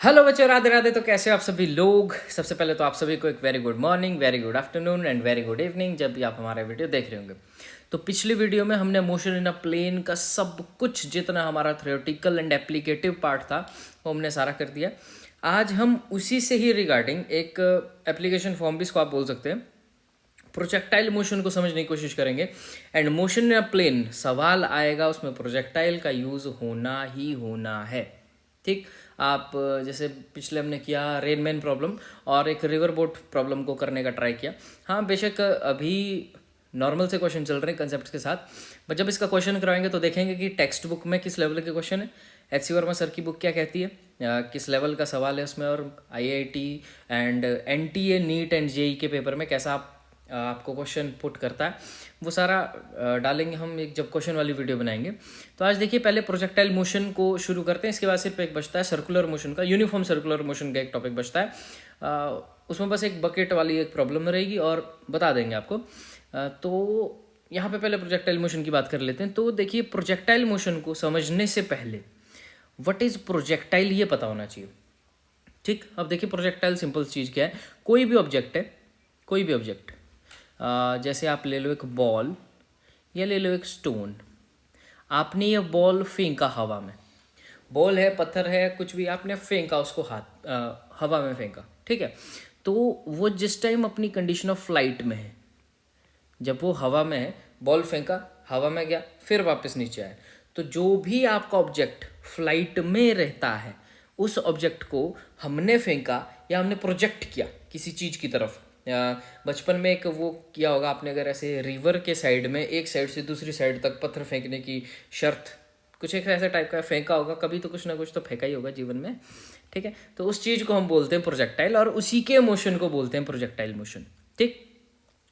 Hello बच्चों, राधे राधे। तो कैसे हो आप सभी लोग। सबसे पहले तो आप सभी को एक very good morning, very good afternoon and very good evening, जब भी आप हमारा वीडियो देख रहे होंगे। तो पिछली वीडियो में हमने मोशन इन अ प्लेन का सब कुछ, जितना हमारा थ्योरेटिकल एंड एप्लीकेटिव पार्ट था, वो हमने सारा कर दिया। आज हम उसी से ही रिगार्डिंग एक एप्लीकेशन फॉर्म भी इसको आप बोल सकते हैं, प्रोजेक्टाइल मोशन को समझने की कोशिश करेंगे। And motion in a plane सवाल आएगा, उसमें प्रोजेक्टाइल का यूज होना ही होना है। ठीक, आप जैसे पिछले हमने किया रेनमैन प्रॉब्लम और एक रिवर बोट प्रॉब्लम को करने का ट्राई किया। हाँ, बेशक अभी नॉर्मल से क्वेश्चन चल रहे हैं कंसेप्ट के साथ, बट जब इसका क्वेश्चन कराएंगे तो देखेंगे कि टेक्स्ट बुक में किस लेवल के क्वेश्चन है, एच.सी. वर्मा सर की बुक क्या कहती है, किस लेवल का सवाल है उसमें, और IIT and NTA, NEET and JEE के पेपर में कैसा आपको क्वेश्चन पुट करता है, वो सारा डालेंगे हम एक जब क्वेश्चन वाली वीडियो बनाएंगे। तो आज देखिए, पहले प्रोजेक्टाइल मोशन को शुरू करते हैं, इसके बाद सिर्फ एक बचता है सर्कुलर मोशन का, यूनिफॉर्म सर्कुलर मोशन का एक टॉपिक बचता है। उसमें बस एक बकेट वाली एक प्रॉब्लम रहेगी और बता देंगे आपको। तो यहाँ पे पहले प्रोजेक्टाइल मोशन की बात कर लेते हैं। तो देखिए, प्रोजेक्टाइल मोशन को समझने से पहले व्हाट इज़ प्रोजेक्टाइल ये पता होना चाहिए। ठीक, अब देखिए प्रोजेक्टाइल सिंपल चीज़ क्या है, कोई भी ऑब्जेक्ट है, कोई भी ऑब्जेक्ट, जैसे आप ले लो एक बॉल या ले लो एक स्टोन। आपने ये बॉल फेंका हवा में, बॉल है, पत्थर है, कुछ भी, आपने फेंका उसको हवा में फेंका। ठीक है, तो वो जिस टाइम अपनी कंडीशन ऑफ फ्लाइट में है, जब वो हवा में है, बॉल फेंका, हवा में गया, फिर वापस नीचे आया, तो जो भी आपका ऑब्जेक्ट फ्लाइट में रहता है, उस ऑब्जेक्ट को हमने फेंका या हमने प्रोजेक्ट किया किसी चीज़ की तरफ। बचपन में एक वो किया होगा आपने, अगर ऐसे रिवर के साइड में एक साइड से दूसरी साइड तक पत्थर फेंकने की शर्त, कुछ एक ऐसे टाइप का फेंका होगा कभी, तो कुछ ना कुछ तो फेंका ही होगा जीवन में। ठीक है, तो उस चीज़ को हम बोलते हैं प्रोजेक्टाइल, और उसी के मोशन को बोलते हैं प्रोजेक्टाइल मोशन। ठीक,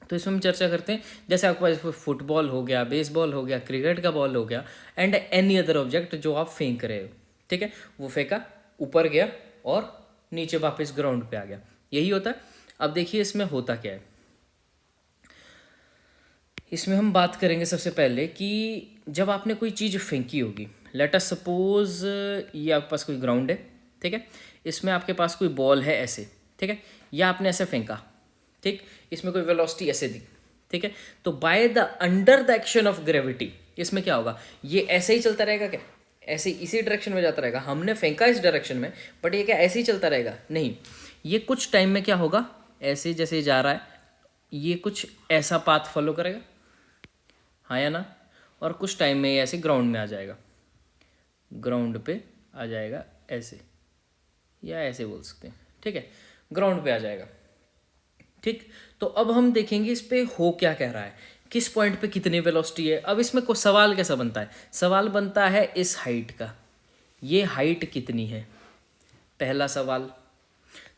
तो इसमें हम चर्चा करते हैं, जैसे आपके पास फुटबॉल हो गया, बेसबॉल हो गया, क्रिकेट का बॉल हो गया, एंड एनी अदर ऑब्जेक्ट जो आप फेंक रहे हो। ठीक है, वो फेंका, ऊपर गया और नीचे वापस ग्राउंड पे आ गया, यही होता है। अब देखिए इसमें होता क्या है, इसमें हम बात करेंगे सबसे पहले कि जब आपने कोई चीज़ फेंकी होगी, लेट अस सपोज ये आपके पास कोई ग्राउंड है। ठीक है, इसमें आपके पास कोई बॉल है ऐसे, ठीक है, या आपने ऐसे फेंका, ठीक, इसमें कोई वेलोसिटी ऐसे दी। ठीक है, तो by the under the action of gravity, इसमें क्या होगा, ये ऐसे ही चलता रहेगा क्या, ऐसे इसी डायरेक्शन में जाता रहेगा, हमने फेंका इस डायरेक्शन में, बट ये क्या ऐसे ही चलता रहेगा, नहीं, ये कुछ टाइम में क्या होगा, ऐसे जैसे जा रहा है, ये कुछ ऐसा पाथ फॉलो करेगा, हाँ या ना, और कुछ टाइम में ये ऐसे ग्राउंड में आ जाएगा, ग्राउंड पे आ जाएगा ऐसे, या ऐसे बोल सकते हैं। ठीक है, ग्राउंड पे आ जाएगा। ठीक, तो अब हम देखेंगे इस पे हो क्या कह रहा है, किस पॉइंट पे कितनी वेलोसिटी है। अब इसमें कोई सवाल कैसा बनता है, सवाल बनता है इस हाइट का, ये हाइट कितनी है, पहला सवाल।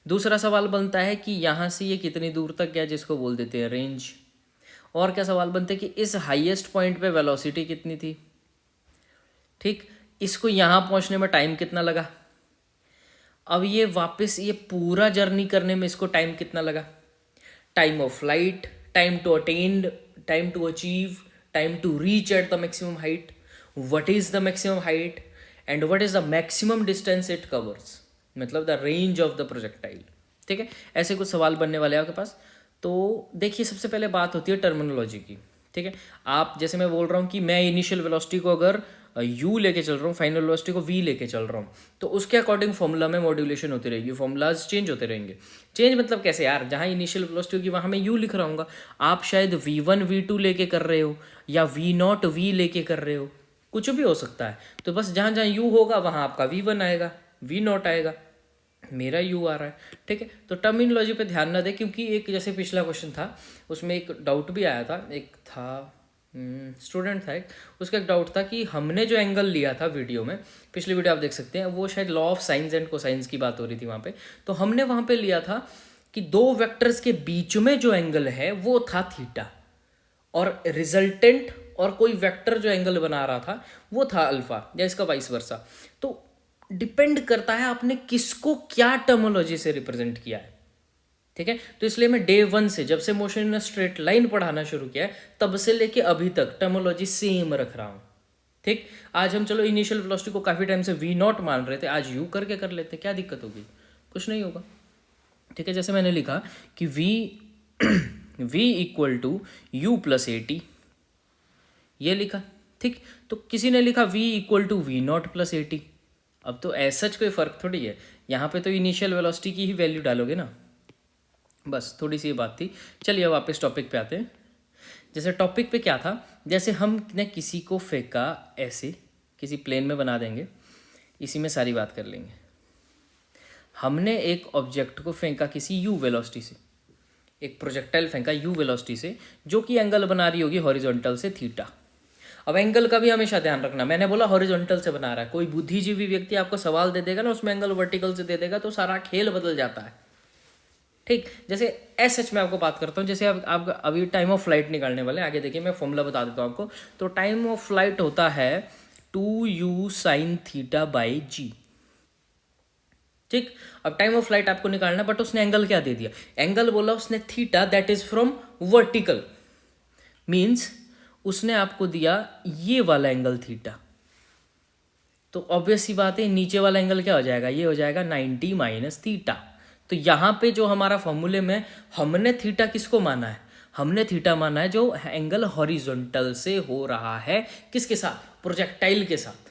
दूसरा सवाल बनता है कि यहाँ से ये कितनी दूर तक गया, जिसको बोल देते हैं रेंज। और क्या सवाल बनते हैं कि इस हाईएस्ट पॉइंट पे वेलोसिटी कितनी थी। ठीक, इसको यहाँ पहुँचने में टाइम कितना लगा, अब ये वापस ये पूरा जर्नी करने में इसको टाइम कितना लगा, time of flight, time to attend, time to achieve, time to reach at the maximum height, what is the maximum height and what is the maximum distance it covers, मतलब the range of the projectile. ठीक है, ऐसे कुछ सवाल बनने वाले हैं आपके पास। तो देखिए, सबसे पहले बात होती है टर्मिनोलॉजी की। ठीक है, आप जैसे मैं बोल रहा हूँ कि मैं इनिशियल वेलोसिटी को अगर यू लेके चल रहा हूँ, फाइनल वेलोसिटी को वी लेके चल रहा हूँ, तो उसके अकॉर्डिंग फॉर्मूला में मॉड्यूलेशन होती रहेगी, फॉर्मूलाज चेंज होते रहेंगे। चेंज मतलब कैसे यार, जहाँ इनिशियल वेलोसिटी होगी वहाँ मैं यू लिख रहा हूँ, आप शायद v1 v2 लेके कर रहे हो, या v0 v लेके कर रहे हो, कुछ भी हो सकता है। तो बस जहाँ जहाँ u होगा वहाँ आपका v1 आएगा, v0 आएगा, मेरा यू आ रहा है। ठीक है, तो टर्मिनोलॉजी पे ध्यान ना दे, क्योंकि एक जैसे पिछला क्वेश्चन था उसमें एक डाउट भी आया था, एक था स्टूडेंट था एक, उसका एक डाउट था कि हमने जो एंगल लिया था वीडियो में, पिछली वीडियो आप देख सकते हैं, वो शायद law of science and cosines की बात हो रही थी वहाँ पे। तो हमने वहाँ पे लिया था कि दो वेक्टर्स के बीच में जो एंगल है वो था थीटा, और रिजल्टेंट और कोई वेक्टर जो एंगल बना रहा था वो था अल्फा, या इसका वाइस वर्सा। तो डिपेंड करता है आपने किसको क्या टर्मोलॉजी से रिप्रेजेंट किया है। ठीक है, तो इसलिए मैं डे 1 से, जब से मोशन इन स्ट्रेट लाइन पढ़ाना शुरू किया है, तब से लेके अभी तक टर्मोलॉजी सेम रख रहा हूँ। ठीक, आज हम चलो इनिशियल वेलोसिटी को काफ़ी टाइम से वी नॉट मान रहे थे, आज यू करके कर लेते, क्या दिक्कत होगी, कुछ नहीं होगा। ठीक है, जैसे मैंने लिखा कि v v equal to u plus a t, ये लिखा। ठीक, तो किसी ने लिखा v equal to v naught plus a t. अब तो ऐसा कोई फ़र्क थोड़ी है, यहाँ पे तो इनिशियल वेलोसिटी की ही वैल्यू डालोगे ना, बस थोड़ी सी ये बात थी। चलिए अब वापस टॉपिक पे आते हैं। जैसे टॉपिक पे क्या था, जैसे हमने किसी को फेंका ऐसे, किसी प्लेन में बना देंगे, इसी में सारी बात कर लेंगे। हमने एक ऑब्जेक्ट को फेंका किसी u वेलोसिटी से, एक प्रोजेक्टाइल फेंका u वेलोसिटी से, जो कि एंगल बना रही होगी हॉरिजॉन्टल से थीटा। अब एंगल का भी हमेशा ध्यान रखना, मैंने बोला हॉरिजॉन्टल से बना रहा है, कोई बुद्धिजीवी व्यक्ति आपको सवाल दे देगा ना, उसमें एंगल वर्टिकल से दे देगा तो सारा खेल बदल जाता है। ठीक, जैसे एस एच में आपको बात करता हूँ, जैसे आप अभी टाइम ऑफ फ्लाइट निकालने वाले, आगे देखिए मैं फॉर्मूला बता देता हूँ आपको। तो टाइम ऑफ फ्लाइट होता है 2u साइन थीटा बाई जी। ठीक, अब टाइम ऑफ फ्लाइट आपको निकालना, बट उसने एंगल क्या दे दिया, एंगल बोला उसने theta, that is from vertical, means उसने आपको दिया ये वाला एंगल थीटा। तो ऑब्वियस सी बात है, नीचे वाला एंगल क्या हो जाएगा, ये हो जाएगा 90 माइनस थीटा। तो यहाँ पे जो हमारा फॉर्मूले में हमने थीटा किसको माना है, हमने थीटा माना है जो एंगल हॉरिजॉन्टल से हो रहा है, किसके साथ, प्रोजेक्टाइल के साथ।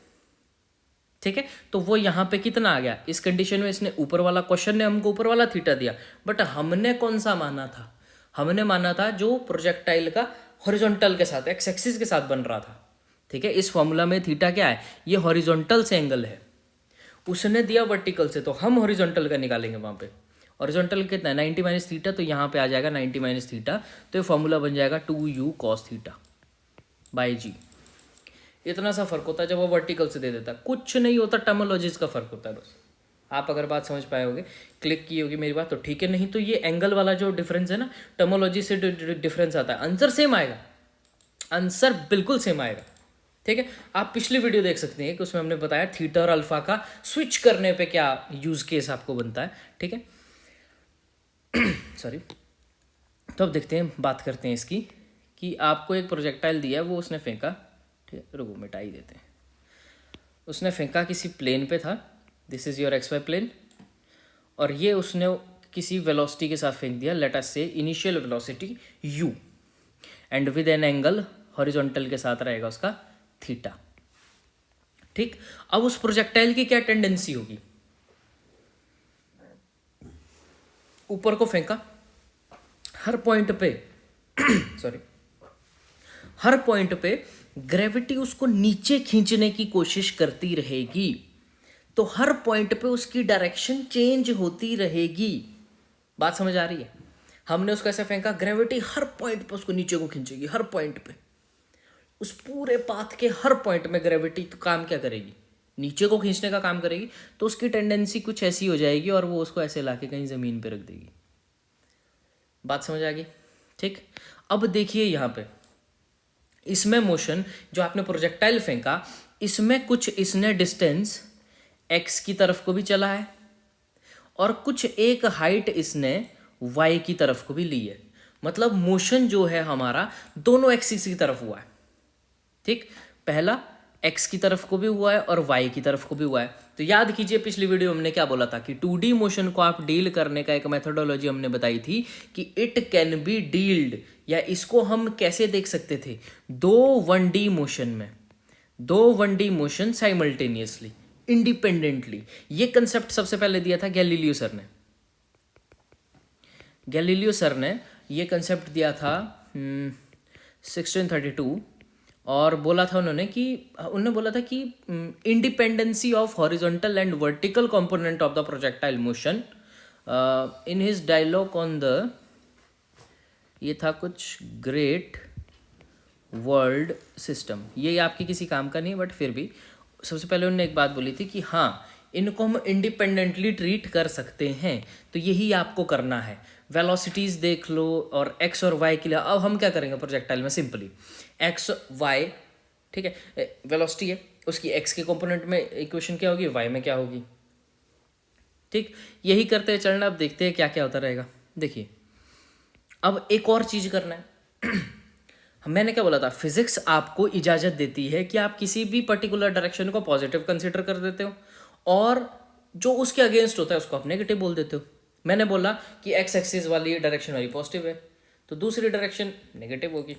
ठीक है, तो वो यहाँ पे कितना आ गया, इस कंडीशन में इसने ऊपर वाला, क्वेश्चन ने हमको ऊपर वाला थीटा दिया, बट हमने कौन सा माना था, हमने माना था जो प्रोजेक्टाइल का हॉरिजॉन्टल के साथ, एक्स एक्सिस के साथ बन रहा था। ठीक है, इस फॉर्मूला में थीटा क्या है, ये हॉरिजॉन्टल से एंगल है, उसने दिया वर्टिकल से, तो हम हॉरिजॉन्टल का निकालेंगे। वहाँ पे हॉरिजॉन्टल कितना है 90 माइनस थीटा, तो यहाँ पे आ जाएगा 90 माइनस थीटा, तो ये फॉर्मूला बन जाएगा 2u कॉस थीटा बाई जी। इतना सा फर्क होता है जब वो वर्टिकल से दे देता है, कुछ नहीं होता, टर्मोलॉजीज का फर्क होता है बस। आप अगर बात समझ पाए होगे, क्लिक की होगी मेरी बात तो ठीक है, नहीं तो ये एंगल वाला जो डिफरेंस है ना, टर्मोलॉजी से डिफरेंस आता है, आंसर सेम आएगा, आंसर बिल्कुल सेम आएगा। ठीक है, आप पिछली वीडियो देख सकते हैं कि उसमें हमने बताया थीटा और अल्फा का स्विच करने पे क्या यूज केस आपको बनता है। ठीक है, सॉरी। तो अब देखते हैं, बात करते हैं इसकी, कि आपको एक प्रोजेक्टाइल दिया है, वो उसने फेंका, ठीक है, रुको मिटा ही देते हैं। उसने फेंका किसी प्लेन पे था, this is your x y plane, और ये उसने किसी वेलोसिटी के साथ फेंक दिया, लेट अस से initial velocity u, and with an angle horizontal के साथ रहेगा उसका थीटा। ठीक, अब उस प्रोजेक्टाइल की क्या टेंडेंसी होगी, ऊपर को फेंका, हर पॉइंट पे सॉरी, हर पॉइंट पे ग्रेविटी उसको नीचे खींचने की कोशिश करती रहेगी, तो हर पॉइंट पे उसकी डायरेक्शन चेंज होती रहेगी। बात समझ आ रही है, हमने उसको ऐसे फेंका, ग्रेविटी हर पॉइंट पे उसको नीचे को खींचेगी, हर पॉइंट पे, उस पूरे पाथ के हर पॉइंट में ग्रेविटी तो काम क्या करेगी, नीचे को खींचने का काम करेगी, तो उसकी टेंडेंसी कुछ ऐसी हो जाएगी और वो उसको ऐसे लाके कहीं ज़मीन पे रख देगी। बात समझ आ गई। ठीक, अब देखिए यहाँ पे इसमें मोशन जो आपने प्रोजेक्टाइल फेंका, इसमें कुछ इसने डिस्टेंस x की तरफ को भी चला है, और कुछ एक हाइट इसने y की तरफ को भी ली है, मतलब मोशन जो है हमारा दोनों एक्सिस की तरफ हुआ है। ठीक, पहला x की तरफ को भी हुआ है और y की तरफ को भी हुआ है। तो याद कीजिए पिछली वीडियो में हमने क्या बोला था कि 2D मोशन को आप डील करने का एक मेथोडोलॉजी हमने बताई थी कि इट कैन बी डील्ड, या इसको हम कैसे देख सकते थे, दो 1D मोशन में, दो 1D मोशन साइमल्टेनियसली, इंडिपेंडेंटली। ये कंसेप्ट सबसे पहले दिया था गैलीलियो सर ने। गैलीलियो सर ने ये कंसेप्ट दिया था 1632, और बोला था उन्होंने बोला था कि independency of horizontal and vertical component of the projectile motion in his dialogue on the, ये था कुछ ग्रेट वर्ल्ड सिस्टम, ये आपके किसी काम का नहीं है, बट फिर भी सबसे पहले उन्होंने एक बात बोली थी कि हाँ इनको हम इंडिपेंडेंटली ट्रीट कर सकते हैं, तो यही आपको करना है। वेलोसिटीज देख लो और एक्स और वाई के लिए, अब हम क्या करेंगे प्रोजेक्टाइल में, सिंपली एक्स वाई, ठीक है, वेलोसिटी है, उसकी एक्स के कंपोनेंट में इक्वेशन क्या होगी, वाई में क्या होगी। ठीक, यही करते चलना। अब देखते हैं क्या क्या होता रहेगा। देखिए अब एक और चीज करना है मैंने क्या बोला था, फिजिक्स आपको इजाज़त देती है कि आप किसी भी पर्टिकुलर डायरेक्शन को पॉजिटिव कंसिडर कर देते हो और जो उसके अगेंस्ट होता है उसको आप नेगेटिव बोल देते हो। मैंने बोला कि एक्स एक्सिस वाली डायरेक्शन वाली पॉजिटिव है तो दूसरी डायरेक्शन नेगेटिव होगी।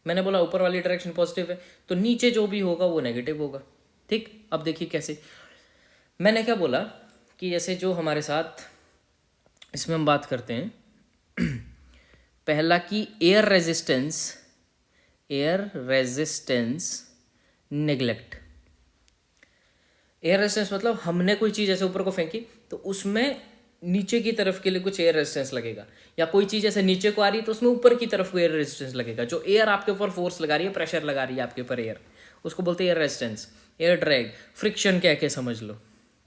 मैंने बोला ऊपर वाली डायरेक्शन पॉजिटिव है तो नीचे जो भी होगा वो नेगेटिव होगा। ठीक, अब देखिए कैसे। मैंने क्या बोला कि जैसे जो हमारे साथ इसमें हम बात करते हैं पहला कि air resistance neglect. Air resistance मतलब हमने कोई चीज़ ऐसे ऊपर को फेंकी तो उसमें नीचे की तरफ के लिए कुछ एयर रेजिस्टेंस लगेगा, या कोई चीज़ ऐसे नीचे को आ रही है तो उसमें ऊपर की तरफ को एयर रेजिस्टेंस लगेगा। जो एयर आपके ऊपर फोर्स लगा रही है, प्रेशर लगा रही है आपके ऊपर एयर, उसको बोलते हैं air resistance, air drag, friction कह के समझ लो।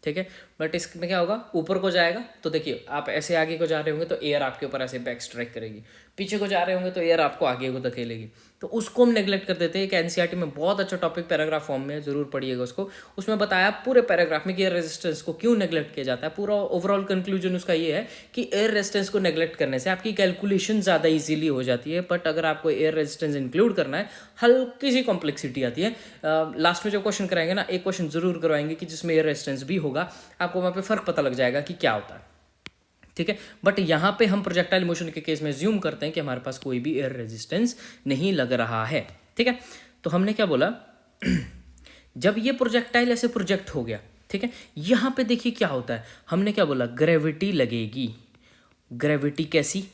ठीक है, बट इसमें क्या होगा, ऊपर को जाएगा तो देखिए आप ऐसे आगे को जा रहे होंगे तो एयर आपके ऊपर ऐसे बैक स्ट्राइक करेगी, पीछे को जा रहे होंगे तो एयर आपको आगे को धकेलेगी। तो उसको हम नेग्लेक्ट कर देते हैं। एक एनसीईआरटी में बहुत अच्छा टॉपिक पैराग्राफ फॉर्म में, जरूर पढ़िएगा उसको। उसमें बताया पूरे पैराग्राफ में कि एयर रेजिस्टेंस को क्यों नेग्लेक्ट किया जाता है। पूरा ओवरऑल कंक्लूजन उसका ये है कि एयर रेजिस्टेंस को नेग्लेक्ट करने से आपकी कैलकुलेशन ज़्यादा इजीली हो जाती है, बट अगर आपको एयर रेजिस्टेंस इंक्लूड करना है हल्की सी कॉम्प्लेक्सिटी आती है। लास्ट में जो क्वेश्चन कराएंगे ना, एक क्वेश्चन जरूर करवाएंगे कि जिसमें एयर रेजिस्टेंस भी होगा, आपको वहाँ पे फर्क पता लग जाएगा कि क्या होता है। ठीक है, बट यहाँ पे हम प्रोजेक्टाइल मोशन के केस में ज्यूम करते हैं कि हमारे पास कोई भी एयर रेजिस्टेंस नहीं लग रहा है। ठीक है, तो हमने क्या बोला जब ये प्रोजेक्टाइल ऐसे प्रोजेक्ट हो गया, ठीक है, यहाँ पे देखिए क्या होता है। हमने क्या बोला, ग्रेविटी लगेगी। ग्रेविटी कैसी,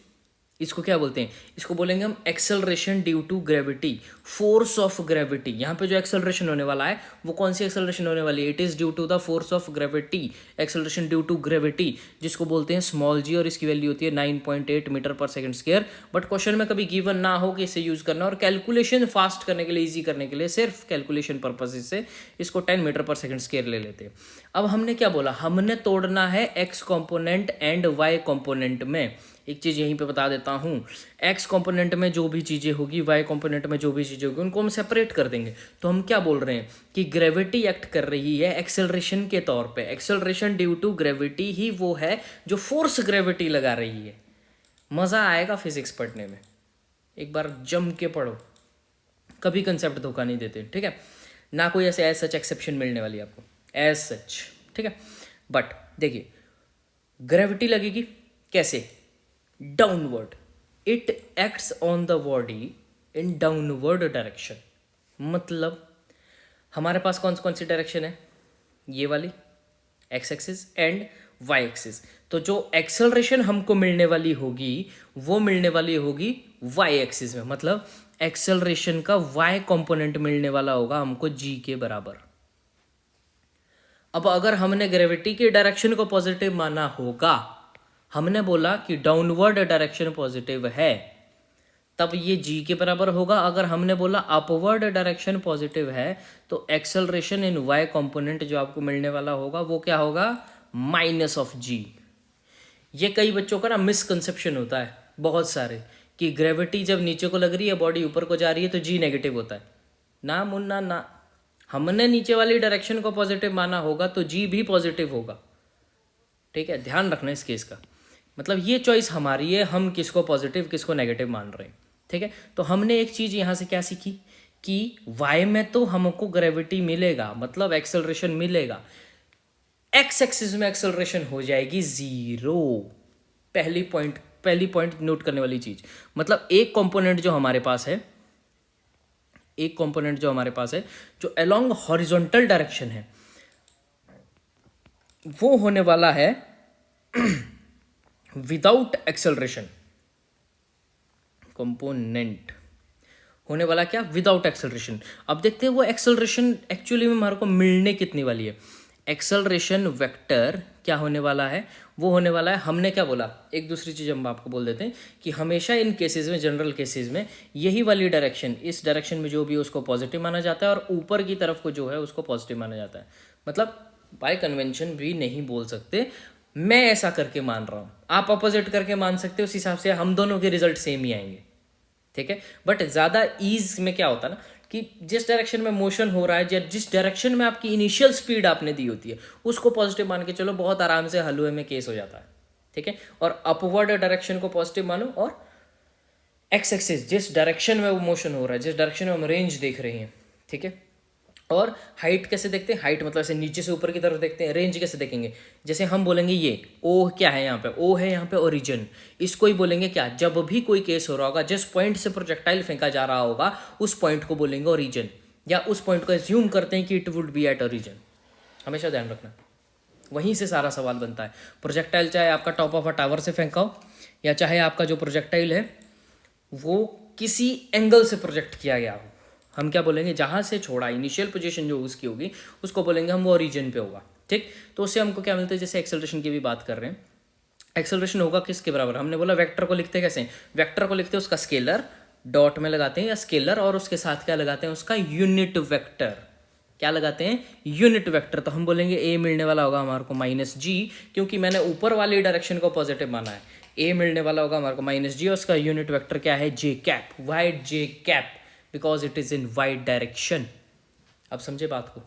इसको क्या बोलते हैं, इसको बोलेंगे हम acceleration due to gravity, force of gravity. यहाँ पे जो एक्सेलरेशन होने वाला है वो कौन सी एक्सेलरेशन होने वाली है, it is due to the force of gravity, acceleration due to gravity, जिसको बोलते हैं स्मॉल जी, और इसकी वैल्यू होती है 9.8 मीटर पर सेकंड स्क्वायर। बट क्वेश्चन में कभी गिवन ना हो कि इसे यूज करना, और कैलकुलेशन फास्ट करने के लिए, ईजी करने के लिए, सिर्फ कैलकुलेशन पर्पज से इसको 10 मीटर पर सेकंड स्क्वायर ले लेते हैं। अब हमने क्या बोला, हमने तोड़ना है x component and y component में। एक चीज़ यहीं पे बता देता हूँ, एक्स कंपोनेंट में जो भी चीज़ें होगी, वाई कंपोनेंट में जो भी चीज़ें होगी, उनको हम सेपरेट कर देंगे। तो हम क्या बोल रहे हैं कि ग्रेविटी एक्ट कर रही है एक्सेलरेशन के तौर पे। एक्सेलरेशन ड्यू टू ग्रेविटी ही वो है जो फोर्स ग्रेविटी लगा रही है। मज़ा आएगा फिजिक्स पढ़ने में, एक बार जम के पढ़ो, कभी कंसेप्ट धोखा नहीं देते। ठीक है, ना कोई ऐसे एज सच एक्सेप्शन मिलने वाली आपको एज सच। ठीक है, बट देखिए ग्रेविटी लगेगी कैसे, downward, it acts on the body in downward direction. मतलब हमारे पास कौन सी डायरेक्शन है, ये वाली x axis and y axis. तो जो एक्सेलरेशन हमको मिलने वाली होगी वो मिलने वाली होगी वाई एक्सिस में, मतलब एक्सेलरेशन का वाई कंपोनेंट मिलने वाला होगा हमको जी के बराबर। अब अगर हमने ग्रेविटी की डायरेक्शन को पॉजिटिव माना होगा, हमने बोला कि डाउनवर्ड डायरेक्शन पॉजिटिव है, तब ये जी के बराबर होगा। अगर हमने बोला अपवर्ड डायरेक्शन पॉजिटिव है तो एक्सेलरेशन इन वाई कंपोनेंट जो आपको मिलने वाला होगा वो क्या होगा, माइनस ऑफ जी। ये कई बच्चों का ना मिसकंसेप्शन होता है बहुत सारे, कि ग्रेविटी जब नीचे को लग रही है, बॉडी ऊपर को जा रही है तो जी नेगेटिव होता है। ना मुन्ना ना, हमने नीचे वाली डायरेक्शन को पॉजिटिव माना होगा तो जी भी पॉजिटिव होगा। ठीक है, ध्यान रखना इस केस का, मतलब ये चॉइस हमारी है, हम किसको पॉजिटिव किसको नेगेटिव मान रहे हैं। ठीक है, तो हमने एक चीज़ यहाँ से क्या सीखी कि वाई में तो हमको ग्रेविटी मिलेगा, मतलब एक्सेलरेशन मिलेगा, एक्स एक्सिस में एक्सेलरेशन हो जाएगी जीरो। पहली पॉइंट नोट करने वाली चीज, मतलब एक कंपोनेंट जो हमारे पास है, जो अलोंग हॉरिजॉन्टल डायरेक्शन है, वो होने वाला है विदाउट एक्सेलरेशन। कंपोनेंट होने वाला क्या, विदाउट एक्सेलरेशन। अब देखते हैं वो एक्सेलरेशन एक्चुअली में हमारे को मिलने कितनी वाली है। एक्सेलरेशन वेक्टर क्या होने वाला है, वो होने वाला है, हमने क्या बोला, एक दूसरी चीज़ हम आपको बोल देते हैं कि हमेशा इन केसेस में, जनरल केसेस में, यही वाली डायरेक्शन, इस डायरेक्शन में जो भी उसको पॉजिटिव माना जाता है और ऊपर की तरफ को जो है उसको पॉजिटिव माना जाता है। मतलब बाय कन्वेंशन भी नहीं बोल सकते, मैं ऐसा करके मान रहा हूँ, आप अपोजिट करके मान सकते हो, उस हिसाब से हम दोनों के रिजल्ट सेम ही आएंगे। ठीक है, बट ज़्यादा ईज में क्या होता है ना कि जिस डायरेक्शन में मोशन हो रहा है, या जिस डायरेक्शन में आपकी इनिशियल स्पीड आपने दी होती है, उसको पॉजिटिव मान के चलो, बहुत आराम से हलवे में केस हो जाता है। ठीक है, और अपवर्ड डायरेक्शन को पॉजिटिव मानो और एक्स एक्सिस जिस डायरेक्शन में वो मोशन हो रहा है, जिस डायरेक्शन में हम रेंज देख रहे हैं, ठीक है। और हाइट कैसे देखते हैं, हाइट मतलब ऐसे नीचे से ऊपर की तरफ देखते हैं। रेंज कैसे देखेंगे, जैसे हम बोलेंगे ये ओ क्या है यहाँ पे, ओ है यहाँ पे ओरिजिन, इसको ही बोलेंगे क्या, जब भी कोई केस हो रहा होगा जिस पॉइंट से प्रोजेक्टाइल फेंका जा रहा होगा उस पॉइंट को बोलेंगे ओरिजिन, या उस पॉइंट को एज्यूम करते हैं कि it would be at origin. हमेशा ध्यान रखना, वहीं से सारा सवाल बनता है। प्रोजेक्टाइल चाहे आपका टॉप ऑफ अ टावर से फेंका हो, या चाहे आपका जो प्रोजेक्टाइल है वो किसी एंगल से प्रोजेक्ट किया गया हो, हम क्या बोलेंगे, जहाँ से छोड़ा इनिशियल पोजीशन जो उसकी होगी उसको बोलेंगे हम वो ओरिजिन पे होगा, ठीक। तो उससे हमको क्या मिलता है, जैसे एक्सेलरेशन की भी बात कर रहे हैं, एक्सेलरेशन होगा किसके बराबर, हमने बोला वेक्टर को लिखते कैसे, वेक्टर को लिखते हैं उसका स्केलर डॉट में लगाते हैं, या स्केलर और उसके साथ क्या लगाते हैं, उसका यूनिट वेक्टर, क्या लगाते हैं, यूनिट वेक्टर। तो हम बोलेंगे ए मिलने वाला होगा हमारे को माइनस जी, क्योंकि मैंने ऊपर वाली डायरेक्शन को पॉजिटिव माना है। ए मिलने वाला होगा हमारे को माइनस जी, और उसका यूनिट वेक्टर क्या है, J cap, Y J cap, because it is in Y direction. अब समझे बात को,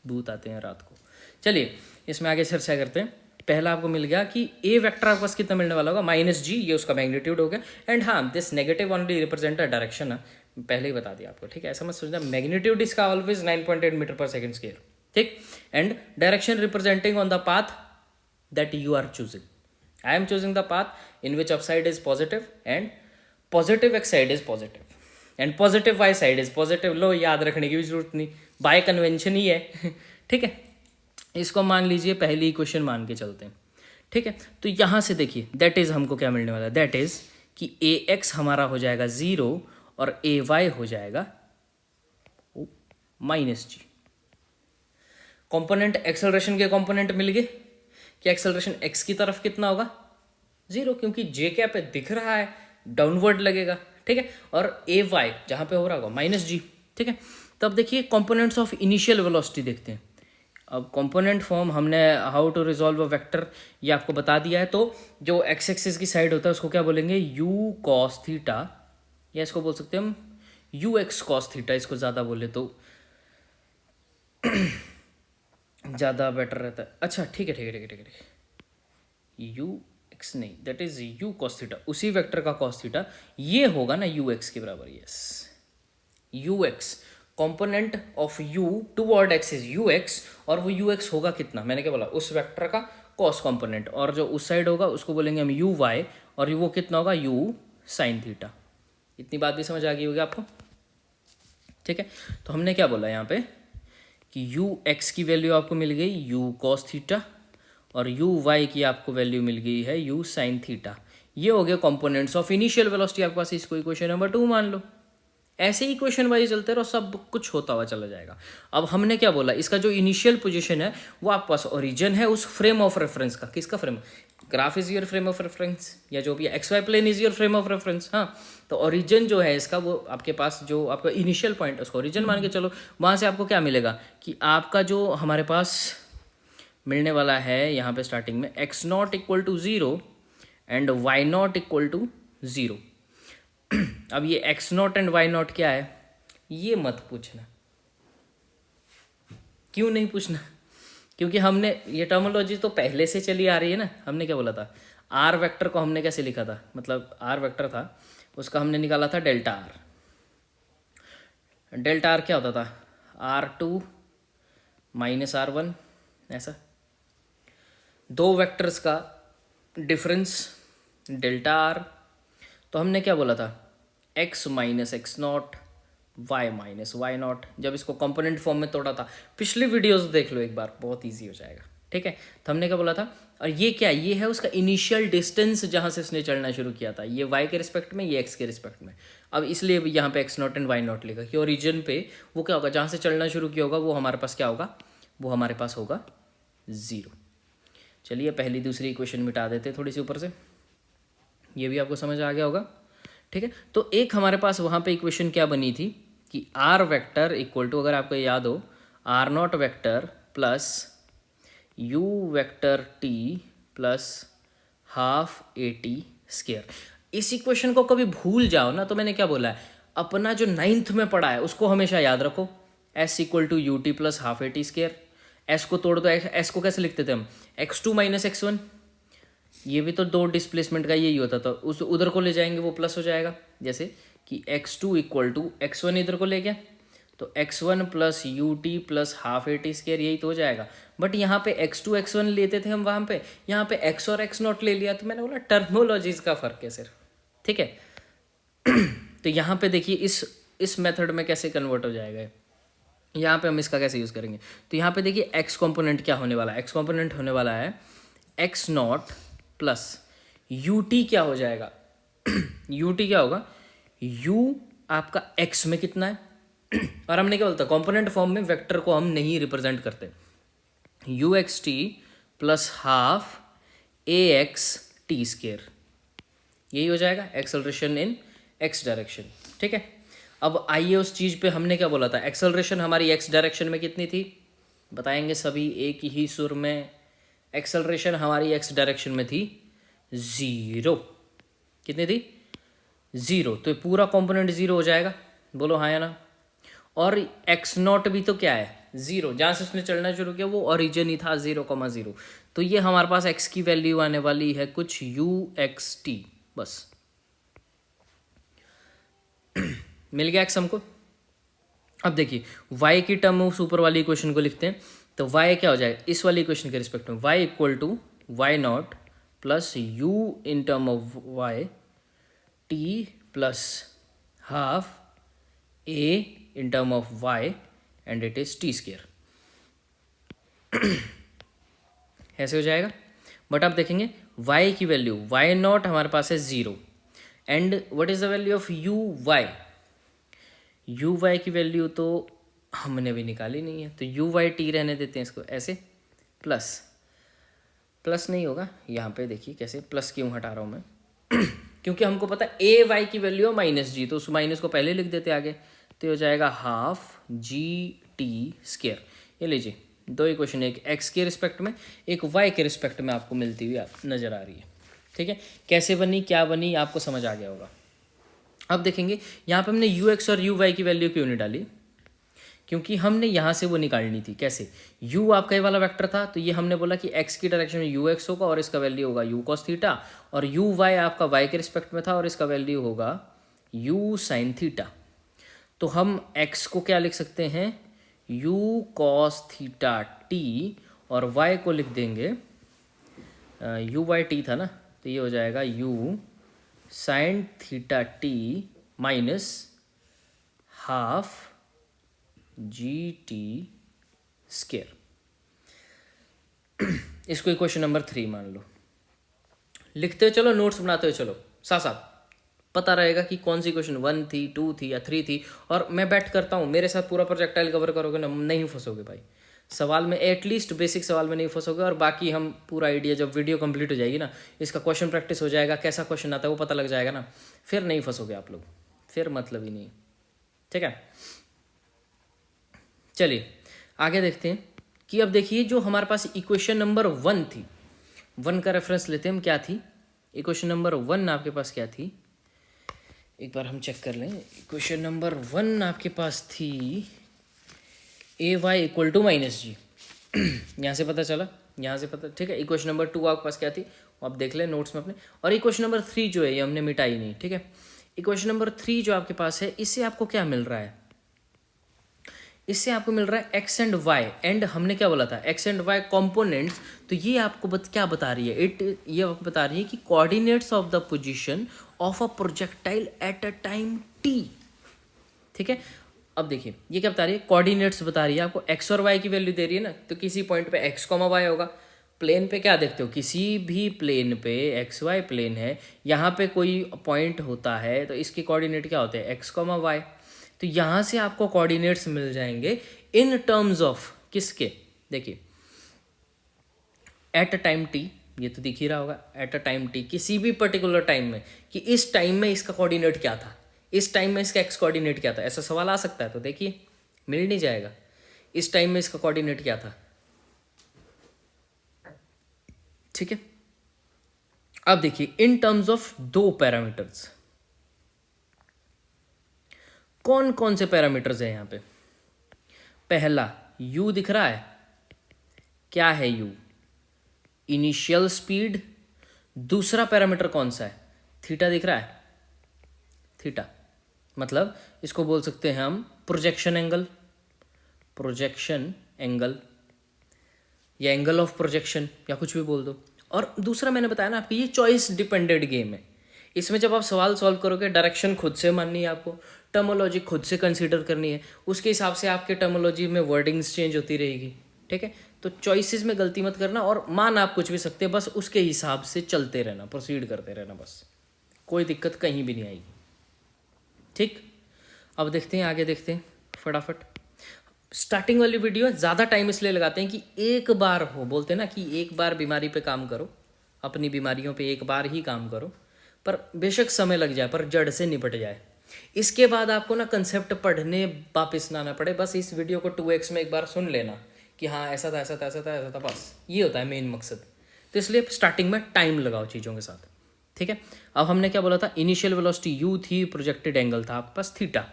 भूत आते हैं रात को। चलिए इसमें आगे चर्चा करते हैं। पहला आपको मिल गया कि ए वेक्टर आपको कितना मिलने वाला होगा, माइनस जी, ये उसका मैग्नीट्यूड हो गया। एंड हाँ, this negative only represent a direction है, पहले ही बता दिया आपको, ठीक है। ऐसा मत सोचना, मैग्नीट्यूड इसका ऑलवेज 9.8 मीटर पर सेकंड स्क्वायर, ठीक। And direction representing on the path that you are choosing. I am choosing the path in which up side is positive and positive X side is positive and positive Y side is positive. लो, याद रखने की भी जरूरत नहीं, bye convention ही है ठीक है। इसको मान लीजिए पहली इक्वेशन मान के चलते हैं, ठीक है। तो यहाँ से देखिए दैट इज हमको क्या मिलने वाला है, दैट इज कि ए एक्स हमारा हो जाएगा 0 और ए वाई हो जाएगा माइनस जी। कॉम्पोनेंट एक्सेलरेशन के कॉम्पोनेंट मिल गए कि एक्सेलरेशन एक्स की तरफ कितना होगा 0, क्योंकि जे क्या पे दिख रहा है डाउनवर्ड लगेगा, ठीक है। और ए वाई जहाँ पे हो रहा होगा माइनस जी, ठीक है। तब देखिए कॉम्पोनेंट्स ऑफ इनिशियल वेलोसिटी देखते हैं। अब कंपोनेंट फॉर्म हमने how to resolve a vector ये आपको बता दिया है। तो जो एक्स एक्सिस की साइड होता है उसको क्या बोलेंगे, यू कॉस थीटा, या इसको बोल सकते हैं हम यू एक्स कॉस थीटा, इसको ज़्यादा बोले तो ज़्यादा बेटर रहता है। अच्छा ठीक है ठीक है ठीक है ठीक है, यू एक्स नहीं, that is you cos theta, उसी वेक्टर का कॉस थीटा ये होगा ना यू एक्स के बराबर। Yes, you x component of u toward x is ux, और वो ux होगा कितना, मैंने क्या बोला, उस वेक्टर का कॉस कॉम्पोनेंट, और जो उस साइड होगा उसको बोलेंगे हम uy, और वो कितना होगा u साइन थीटा। इतनी बात भी समझ आ गई होगी आपको, ठीक है। तो हमने क्या बोला यहाँ पे कि ux की वैल्यू आपको मिल गई u कॉस थीटा, और uy की आपको वैल्यू मिल गई है u साइन थीटा। ये हो गया कॉम्पोनेंट्स ऑफ इनिशियल वेलोसिटी आपके पास। इसको इक्वेशन नंबर 2 मान लो। ऐसे ही क्वेश्चन वाइज चलते रहो, सब कुछ होता हुआ चला जाएगा। अब हमने क्या बोला, इसका जो इनिशियल पोजीशन है वो आपके पास ओरिजिन है उस फ्रेम ऑफ रेफरेंस का। किसका frame, graph is your frame of reference, या जो भी x y plane is your frame of reference. हाँ, तो ओरिजिन जो है इसका, वो आपके पास जो आपका इनिशियल पॉइंट उसको ओरिजिन मान के चलो। वहाँ से आपको क्या मिलेगा कि आपका जो हमारे पास मिलने वाला है यहाँ पे स्टार्टिंग में x naught equal to 0 and y naught equal to 0। अब ये x naught and y naught क्या है ये मत पूछना। क्यों नहीं पूछना, क्योंकि हमने ये टर्मोलॉजी तो पहले से चली आ रही है ना। हमने क्या बोला था, आर वेक्टर को हमने कैसे लिखा था, मतलब आर वेक्टर था उसका हमने निकाला था डेल्टा आर। डेल्टा आर क्या होता था, R2 माइनस R1, ऐसा दो वेक्टर्स का डिफरेंस डेल्टा आर। तो हमने क्या बोला था, x minus x naught, y minus y naught. जब इसको कंपोनेंट फॉर्म में तोड़ा था, पिछली वीडियोस देख लो एक बार, बहुत इजी हो जाएगा, ठीक है। तो हमने क्या बोला था, और ये क्या, ये है उसका इनिशियल डिस्टेंस जहाँ से इसने चलना शुरू किया था, ये y के रिस्पेक्ट में, ये x के रिस्पेक्ट में। अब इसलिए यहाँ पे x not and y not लिखा कि ओरिजिन पे वो क्या होगा, जहाँ से चलना शुरू किया होगा वो हमारे पास क्या होगा, वो हमारे पास होगा 0। चलिए पहली दूसरी इक्वेशन मिटा देते थोड़ी सी ऊपर से, ये भी आपको समझ आ गया होगा, ठीक है। तो एक हमारे पास वहाँ पे इक्वेशन क्या बनी थी कि आर वेक्टर इक्वल टू, अगर आपको याद हो, r naught vector plus u vector t plus half a t square. इस इक्वेशन को कभी भूल जाओ ना तो मैंने क्या बोला है, अपना जो 9th में पढ़ा है उसको हमेशा याद रखो। S equal to u t plus half a t square. S को तोड़ दो, एस को कैसे लिखते थे हम, x2 माइनस x1, ये भी तो दो डिस्प्लेसमेंट का यही होता था, उस उधर को ले जाएंगे वो प्लस हो जाएगा, जैसे कि x2 इक्वल टू x1 इधर को ले गया तो x1 plus you t plus half a T square, यही तो हो जाएगा। बट यहाँ पे x2 x1 लेते थे हम, वहाँ पे यहाँ पे x और x नॉट ले लिया, तो मैंने बोला टर्मोलॉजीज का फर्क है सिर्फ, ठीक है। तो यहाँ पे देखिए इस मेथड में कैसे कन्वर्ट हो जाएगा, यहाँ पे हम इसका कैसे यूज़ करेंगे। तो यहाँ पे देखिए x कॉम्पोनेंट क्या होने वाला है, x कॉम्पोनेंट होने वाला है x not plus U T क्या हो जाएगा यू टी क्या होगा, u आपका x में कितना है और हमने क्या बोलता है कॉम्पोनेंट फॉर्म में वेक्टर को हम नहीं रिप्रेजेंट करते, you x t plus half A x T square, यही हो जाएगा एक्सेलरेशन इन एक्स डायरेक्शन, ठीक है। अब आइए उस चीज़ पे हमने क्या बोला था, एक्सेलरेशन हमारी एक्स डायरेक्शन में कितनी थी, बताएंगे सभी एक ही सुर में। एक्सेलरेशन हमारी एक्स डायरेक्शन में थी 0, कितनी थी 0, तो पूरा कंपोनेंट 0 हो जाएगा, बोलो हाँ या ना। और एक्स नॉट भी तो क्या है 0, जहाँ से उसने चलना शुरू किया वो ओरिजिन ही था 0,0, तो ये हमारे पास x की वैल्यू आने वाली है कुछ यू एक्स टी, बस मिल गया x हमको। अब देखिए y की टर्म उस ऊपर वाली इक्वेशन को लिखते हैं, तो y क्या हो जाएगा इस वाली इक्वेशन के रिस्पेक्ट में, y equal to Y naught plus u in term of y t plus half a in term of y and it is t square, ऐसे हो जाएगा। बट आप देखेंगे y की वैल्यू y नॉट हमारे पास है 0 and what is the value of u y की वैल्यू तो हमने भी निकाली नहीं है, तो यू वाई टी रहने देते हैं इसको ऐसे, प्लस नहीं होगा यहाँ पे, देखिए कैसे प्लस क्यों हटा रहा हूँ मैं क्योंकि हमको पता है ए वाई की वैल्यू है माइनस जी, तो उस माइनस को पहले लिख देते आगे, तो ये हो जाएगा हाफ जी टी स्केयर। ये लीजिए दो इक्वेशन, एक एक्स के रिस्पेक्ट में एक वाई के रिस्पेक्ट में आपको मिलती हुई नजर आ रही है, ठीक है। कैसे बनी क्या बनी आपको समझ आ गया होगा। अब देखेंगे यहाँ पे हमने यू एक्स और यू वाई की वैल्यू क्यों नहीं डाली, क्योंकि हमने यहाँ से वो निकालनी थी। कैसे, u आपका ये वाला वेक्टर था, तो ये हमने बोला कि x की डायरेक्शन में यू एक्स होगा और इसका वैल्यू होगा u cos थीटा, और यू वाई आपका y के रिस्पेक्ट में था और इसका वैल्यू होगा u sin थीटा। तो हम x को क्या लिख सकते हैं u cos थीटा t, और y को लिख देंगे u y t था ना, तो ये हो जाएगा u sin theta t minus half G T square. इसको इक्वेशन नंबर 3 मान लो, लिखते हो चलो, नोट्स बनाते हो चलो, साथ साथ पता रहेगा कि कौन सी इक्वेशन 1 थी 2 थी या 3 थी। और मैं बैठ करता हूँ, मेरे साथ पूरा प्रोजेक्टाइल कवर करोगे ना, नहीं फंसोगे भाई सवाल में, एटलीस्ट बेसिक सवाल में नहीं फंसोगे। और बाकी हम पूरा आइडिया जब वीडियो कंप्लीट हो जाएगी ना, इसका क्वेश्चन प्रैक्टिस हो जाएगा, कैसा क्वेश्चन आता है वो पता लग जाएगा ना, फिर नहीं फंसोगे आप लोग, फिर मतलब ही नहीं, ठीक है। चलिए आगे देखते हैं कि अब देखिए जो हमारे पास इक्वेशन नंबर 1 थी, 1 का रेफरेंस लेते हैं हम, क्या थी इक्वेशन नंबर 1 आपके पास क्या थी, एक बार हम चेक कर लें। इक्वेशन नंबर 1 आपके पास थी ए वाई इक्वल टू माइनस जी, यहाँ से पता चला, यहाँ से पता, ठीक है। इक्वेशन नंबर 2 आपके पास क्या थी आप देख लें नोट्स में अपने, और इक्वेशन नंबर 3 जो है ये हमने मिटाई नहीं, ठीक है। इक्वेशन नंबर 3 जो आपके पास है, इससे आपको क्या मिल रहा है, इससे आपको मिल रहा है एक्स एंड वाई, एंड हमने क्या बोला था एक्स एंड वाई कॉम्पोनेंट्स, तो ये आपको क्या बता रही है, ये आपको बता रही है कि coordinates of the position of a projectile at a time T, ठीक है। अब देखिए ये क्या बता रही है, कोऑर्डिनेट्स बता रही है आपको, एक्स और वाई की वैल्यू दे रही है ना, तो किसी पॉइंट पे एक्स कॉमा वाई होगा, प्लेन पे क्या देखते हो, किसी भी प्लेन पे एक्स वाई प्लेन है, यहाँ पे कोई पॉइंट होता है तो इसके कोऑर्डिनेट क्या होते हैं एक्स कॉमा वाई, तो यहाँ से आपको कोऑर्डिनेट्स मिल जाएंगे इन टर्म्स ऑफ किसके, देखिए एट अ टाइम टी, ये तो दिख ही रहा होगा एट अ टाइम टी, किसी भी पर्टिकुलर टाइम में, कि इस टाइम में इसका कोऑर्डिनेट क्या था, इस टाइम में इसका एक्स कोऑर्डिनेट क्या था, ऐसा सवाल आ सकता है। तो देखिए मिल नहीं जाएगा, इस टाइम में इसका कोऑर्डिनेट क्या था, ठीक है। अब देखिए इन टर्म्स ऑफ 2 पैरामीटर्स, कौन कौन से पैरामीटर्स है यहाँ पे, पहला u दिख रहा है, क्या है u, इनिशियल स्पीड, दूसरा पैरामीटर कौन सा है? थीटा दिख रहा है, थीटा मतलब इसको बोल सकते हैं हम प्रोजेक्शन एंगल, प्रोजेक्शन एंगल या एंगल ऑफ प्रोजेक्शन या कुछ भी बोल दो। और दूसरा मैंने बताया ना आपको, ये चॉइस डिपेंडेंट गेम है। इसमें जब आप सवाल सॉल्व करोगे, डायरेक्शन खुद से माननी है आपको, टर्मोलॉजी खुद से कंसीडर करनी है, उसके हिसाब से आपके टर्मोलॉजी में वर्डिंग्स चेंज होती रहेगी। ठीक है, तो चॉइसेस में गलती मत करना, और मान आप कुछ भी सकते हैं, बस उसके हिसाब से चलते रहना, प्रोसीड करते रहना, बस कोई दिक्कत कहीं भी नहीं आएगी। ठीक, अब देखते हैं, आगे देखते हैं फटाफट। स्टार्टिंग वाली वीडियो ज़्यादा टाइम इसलिए लगाते हैं कि एक बार हो, बोलते हैं ना कि एक बार बीमारी पे काम करो, अपनी बीमारियों पे एक बार ही काम करो, पर बेशक समय लग जाए पर जड़ से निपट जाए। इसके बाद आपको ना कंसेप्ट पढ़ने वापस ना आना पड़े, बस इस वीडियो को 2x में एक बार सुन लेना कि हाँ ऐसा था, ऐसा था, ऐसा था, ऐसा था, बस ये होता है मेन मकसद। तो इसलिए स्टार्टिंग में टाइम लगाओ चीज़ों के साथ। ठीक है, अब हमने क्या बोला था, इनिशियल वेलोसिटी u थी, प्रोजेक्टेड एंगल था आपके पास थीटा।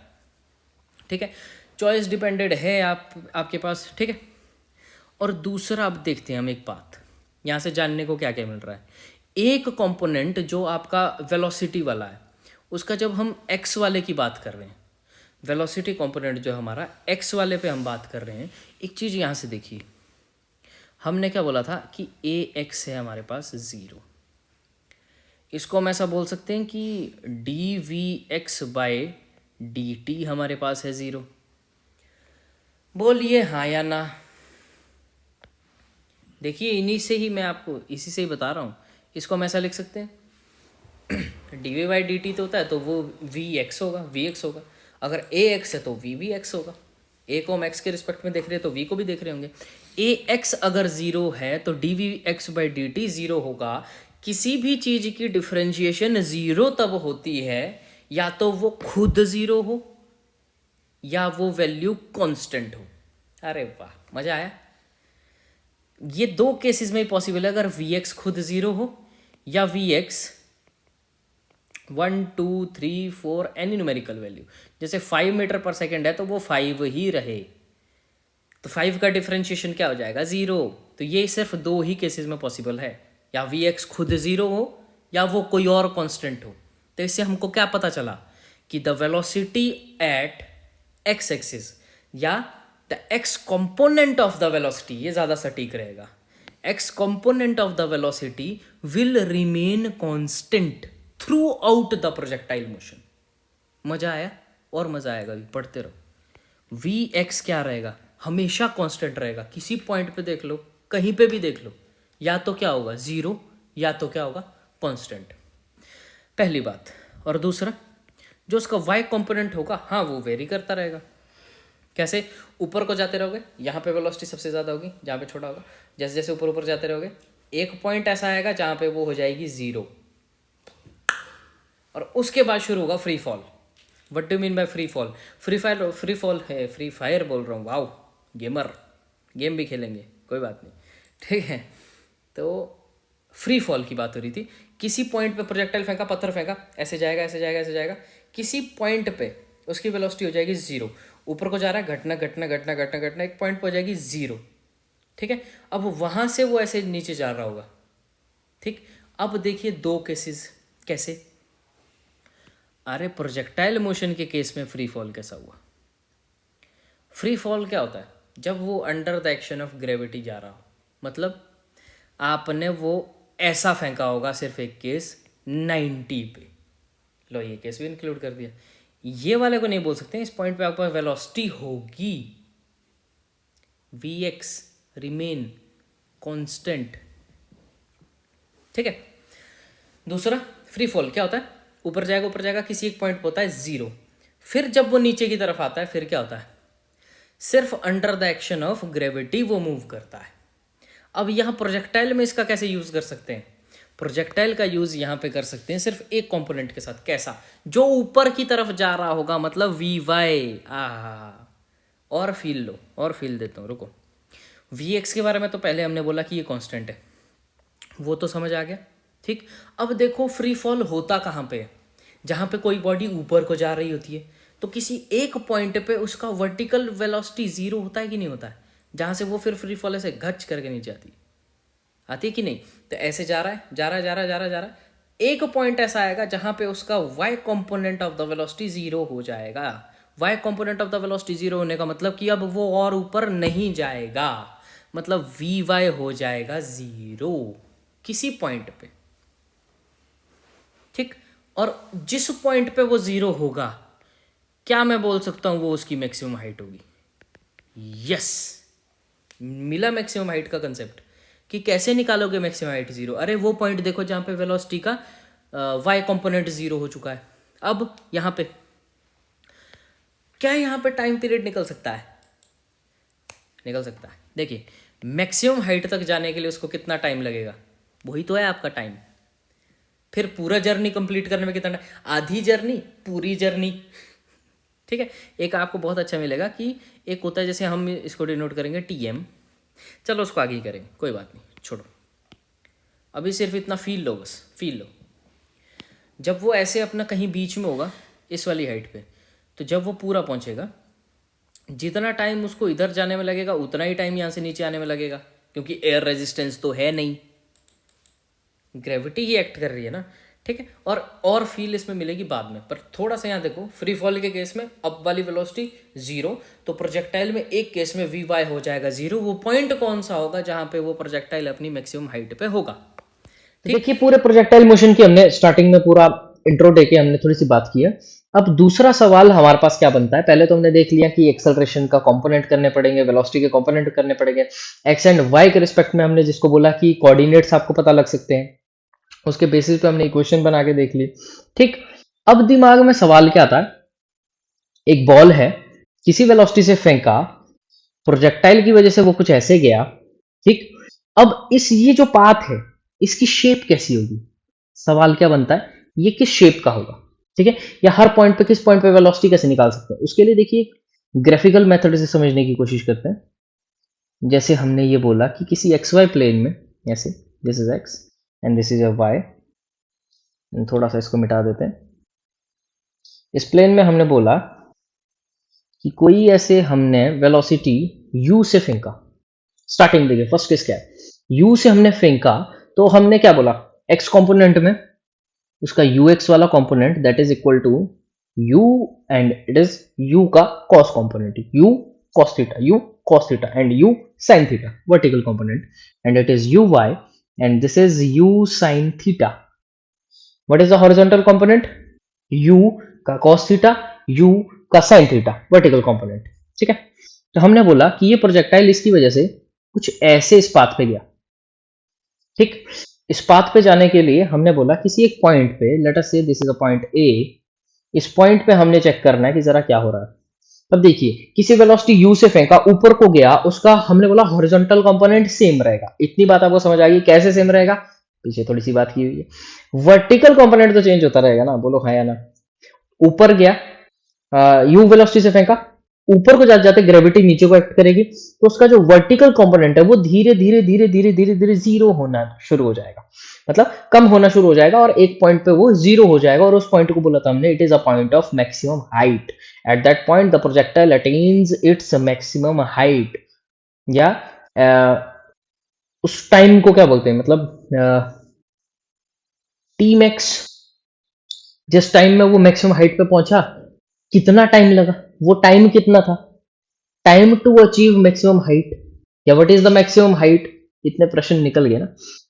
ठीक है, चॉइस डिपेंडेंट है आपके पास। ठीक है, और दूसरा अब देखते हैं हम एक बात, यहाँ से जानने को क्या क्या मिल रहा है। एक कंपोनेंट जो आपका वेलोसिटी वाला है, उसका जब हम x वाले की बात कर रहे हैं, वेलोसिटी कंपोनेंट जो हमारा x वाले पे हम बात कर रहे हैं, एक चीज़ यहाँ से देखिए, हमने क्या बोला था कि ax है हमारे पास 0। इसको हम ऐसा बोल सकते हैं कि dvx/dt हमारे पास है 0। बोलिए हाँ या ना। देखिए इन्हीं से ही मैं आपको इसी से ही बता रहा हूँ। इसको हम ऐसा लिख सकते हैं dv/dt तो होता है तो वो vx होगा, अगर ax है तो v भी x होगा। a को हम x के रिस्पेक्ट में देख रहे हैं तो v को भी देख रहे होंगे। ax अगर 0 है तो dvx/dt 0 होगा। किसी भी चीज़ की डिफरेंशिएशन 0 तब होती है या तो वो खुद 0 हो या वो वैल्यू कांस्टेंट हो। अरे वाह, मज़ा आया। ये दो केसेस में पॉसिबल है, अगर vx खुद 0 हो या vx 1 2 3 4 एनी न्यूमेरिकल वैल्यू, जैसे 5 मीटर पर सेकेंड है तो वो 5 ही रहे, तो 5 का डिफरेंशिएशन क्या हो जाएगा 0। तो ये सिर्फ दो ही केसेस में पॉसिबल है, या vx खुद 0 हो या वो कोई और कांस्टेंट हो। तो इससे हमको क्या पता चला कि the velocity at x axis या the x component of the velocity, ये ज़्यादा सटीक रहेगा, x component of the velocity will remain constant throughout the projectile motion. मज़ा आया? और मज़ा आएगा, अभी पढ़ते रहो। vx क्या रहेगा? हमेशा कांस्टेंट रहेगा। किसी पॉइंट पे देख लो, कहीं पे भी देख लो, या तो क्या होगा 0 या तो क्या होगा कांस्टेंट, पहली बात। और दूसरा, जो उसका y कंपोनेंट होगा, हाँ वो वेरी करता रहेगा। कैसे? ऊपर को जाते रहोगे, यहाँ पे वेलोसिटी सबसे ज़्यादा होगी, जहाँ पे छोटा होगा। जैसे जैसे ऊपर ऊपर जाते रहोगे, एक पॉइंट ऐसा आएगा जहाँ पे वो हो जाएगी 0, और उसके बाद शुरू होगा free fall. What do mean by free fall? Free fall है, फ्री फायर बोल रहा हूँ, वाओ गेमर, गेम भी खेलेंगे, कोई बात नहीं। ठीक है, तो फ्री फॉल की बात हो रही थी। किसी पॉइंट पे प्रोजेक्टाइल फेंका, पत्थर फेंका, ऐसे जाएगा, ऐसे जाएगा, ऐसे जाएगा, किसी पॉइंट पे उसकी वेलोसिटी हो जाएगी 0। ऊपर को जा रहा है, घटना घटना घटना घटना घटना, एक पॉइंट पर हो जाएगी 0। ठीक है, अब वहाँ से वो ऐसे नीचे जा रहा होगा। ठीक, अब देखिए दो केसेस कैसे। अरे प्रोजेक्टाइल मोशन के केस में फ्री फॉल कैसा हुआ? फ्री फॉल क्या होता है? जब वो under the action of gravity जा रहा हो, मतलब आपने वो ऐसा फेंका होगा, सिर्फ एक केस 90 पे, लो ये केस भी इंक्लूड कर दिया। ये वाले को नहीं बोल सकते, इस पॉइंट पे आपके पास वेलोसिटी होगी, vx रिमेन कांस्टेंट। ठीक है, दूसरा फ्री फॉल क्या होता है? ऊपर जाएगा, किसी एक पॉइंट पे होता है 0, फिर जब वो नीचे की तरफ आता है फिर क्या होता है? सिर्फ under the action of gravity वो मूव करता है। अब यहाँ प्रोजेक्टाइल में इसका कैसे यूज कर सकते हैं? प्रोजेक्टाइल का यूज यहाँ पे कर सकते हैं सिर्फ एक कंपोनेंट के साथ। कैसा? जो ऊपर की तरफ जा रहा होगा, मतलब vy। और फील लो, और फील देता हूँ, रुको। vx के बारे में तो पहले हमने बोला कि ये कांस्टेंट है, वो तो समझ आ गया। ठीक, अब देखो फ्री फॉल होता कहाँ पे है? जहाँ पे कोई बॉडी ऊपर को जा रही होती है, तो किसी एक पॉइंट पे उसका वर्टिकल वेलोसिटी 0 होता है कि नहीं होता है, जहाँ से वो फिर फ्री फॉल ऐसे घच करके नीचे आती है। आती है कि नहीं? तो ऐसे जा रहा है, जा रहा है, जा रहा है, जा रहा है, जा रहा है, एक पॉइंट ऐसा आएगा जहां पे उसका y component of the velocity zero हो जाएगा। y component of the velocity zero होने का मतलब कि अब वो और ऊपर नहीं जाएगा, मतलब वी वाई हो जाएगा जीरो किसी पॉइंट पे, ठीक। और जिस पॉइंट पे वो जीरो होगा, क्या मैं बोल सकता हूं वो उसकी मैक्सिमम हाइट होगी? यस, मिला मैक्सिमम हाइट का कंसेप्ट। कि कैसे निकालोगे मैक्सिमम हाइट जीरो? अरे वो पॉइंट देखो जहां पे वेलोसिटी का वाई कंपोनेंट जीरो हो चुका है। अब यहां पे क्या यहां पे टाइम पीरियड निकल सकता है? निकल सकता है। देखिए, मैक्सिमम हाइट तक जाने के लिए उसको कितना टाइम लगेगा? वही तो है आपका टाइम। फिर पूरा जर्नी कंप्लीट करने में कितना टाइम? आधी जर्नी, पूरी जर्नी, ठीक है। एक आपको बहुत अच्छा मिलेगा कि एक होता है, जैसे हम इसको डिनोट करेंगे टीएम, चलो उसको आगे ही करेंगे, कोई बात नहीं, छोड़ो। अभी सिर्फ इतना फील लो, बस फील लो। जब वो ऐसे अपना कहीं बीच में होगा इस वाली हाइट पे, तो जब वो पूरा पहुंचेगा, जितना टाइम उसको इधर जाने में लगेगा उतना ही टाइम यहाँ से नीचे आने में लगेगा, क्योंकि एयर रेजिस्टेंस तो है नहीं, ग्रेविटी ही एक्ट कर रही है ना, ठीक है। और फील इसमें मिलेगी बाद में। पर थोड़ा सा यहाँ देखो, फ्री फॉल के केस में अप वाली वेलोसिटी जीरो, तो प्रोजेक्टाइल में एक केस में वी वाई हो जाएगा जीरो। वो पॉइंट कौन सा होगा जहां पे वो प्रोजेक्टाइल अपनी मैक्सिमम हाइट पे होगा, तो ठीक। देखिए, पूरे प्रोजेक्टाइल मोशन की हमने स्टार्टिंग में पूरा इंट्रो देके हमने थोड़ी सी बात की है। अब दूसरा सवाल हमारे पास क्या बनता है? पहले तो हमने देख लिया कि एक्सेलरेशन का कंपोनेंट करने पड़ेंगे, वेलोसिटी के कंपोनेंट करने पड़ेंगे, एक्स एंड वाई के रिस्पेक्ट में हमने जिसको बोला कि कोऑर्डिनेट्स आपको पता लग सकते हैं, उसके बेसिस पे हमने इक्वेशन बना के देख ली, ठीक। अब दिमाग में सवाल क्या आता है? एक बॉल है, किसी वेलोसिटी से फेंका, प्रोजेक्टाइल की वजह से वो कुछ ऐसे गया, ठीक। अब इस ये जो पाथ है, इसकी शेप कैसी होगी? सवाल क्या बनता है, ये किस शेप का होगा, ठीक है। या हर पॉइंट पे, किस पॉइंट पे वेलोसिटी कैसे निकाल सकते हैं? उसके लिए देखिए, ग्राफिकल मेथड से समझने की कोशिश करते हैं। जैसे हमने ये बोला कि किसी एक्स वाई प्लेन में, ऐसे this is x and this is a y, थोड़ा सा इसको मिटा देते हैं। इस प्लेन में हमने बोला कि कोई ऐसे हमने वेलोसिटी u से फेंका, स्टार्टिंग देखिए, फर्स्ट केस क्या है, u से हमने फेंका, तो हमने क्या बोला, x कंपोनेंट में उसका ux वाला component that is equal to u, and it is u का cos component, u cos theta, u cos theta and u sin theta, vertical component, and it is uy and this is u sin theta. What is the horizontal component? u का cos theta, u का sin theta, vertical component, ठीक है। तो हमने बोला कि ये projectile इसकी वजह से कुछ ऐसे इस पाथ पे गया, ठीक। इस पाथ पे जाने के लिए हमने बोला किसी एक पॉइंट पे, लेट अस से this is a point A, इस पॉइंट पे हमने चेक करना है कि जरा क्या हो रहा है। अब देखिए, किसी वेलोसिटी u से फेंका, ऊपर को गया, उसका हमने बोला हॉरिजॉन्टल कंपोनेंट सेम रहेगा। इतनी बात आपको समझ आ गई? कैसे सेम रहेगा? पीछे थोड़ी सी बात की हुई है। वर्टिकल कंपोनेंट तो चेंज होता रहेगा ना, बोलो हाँ या ना। ऊपर गया, यू वेलोसिटी से फेंका, ऊपर को जाते जाते ग्रेविटी नीचे को एक्ट करेगी, तो उसका जो वर्टिकल कंपोनेंट है वो धीरे धीरे धीरे धीरे धीरे धीरे जीरो होना शुरू हो जाएगा, मतलब कम होना शुरू हो जाएगा, और एक पॉइंट पे वो जीरो हो जाएगा। और उस पॉइंट को बोला था हमने, it is a point of maximum height. At that point the projectile attains its maximum height, या उस टाइम को क्या बोलते हैं, मतलब टी मैक्स। जिस टाइम में वो मैक्सिमम हाइट पे पहुंचा, कितना टाइम लगा, वो टाइम कितना था? Time to achieve maximum height, या what is the maximum height? इतने प्रश्न निकल गए ना,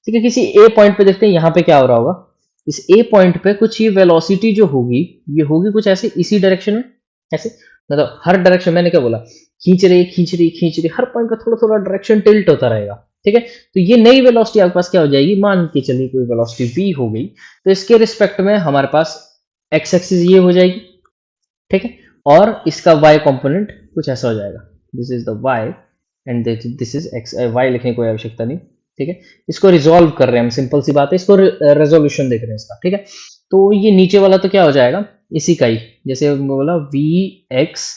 ठीक है। किसी ए पॉइंट पे देखते हैं यहाँ पे क्या हो रहा होगा। इस ए पॉइंट पे कुछ ये वेलोसिटी जो होगी, ये होगी कुछ ऐसे इसी डायरेक्शन में, ऐसे, मतलब हर डायरेक्शन, मैंने क्या बोला, खींच रही खींच रही खींच रही, हर पॉइंट पे थोड़ा थोड़ा डायरेक्शन टिल्ट होता रहेगा, ठीक है। तो ये नई वेलोसिटी आपके पास क्या हो जाएगी, मान के चलिए कोई वेलोसिटी v हो गई, तो इसके रिस्पेक्ट में हमारे पास एक्स एक्सिस ये हो जाएगी, ठीक है। और इसका y कंपोनेंट कुछ ऐसा हो जाएगा, this is the y and this is x, y लिखने की कोई आवश्यकता नहीं, ठीक है। इसको रिजॉल्व कर रहे हैं हम, सिंपल सी बात है, इसको रेजोल्यूशन देख रहे हैं इसका, ठीक है। तो ये नीचे वाला तो क्या हो जाएगा, इसी का ही, जैसे बोला v x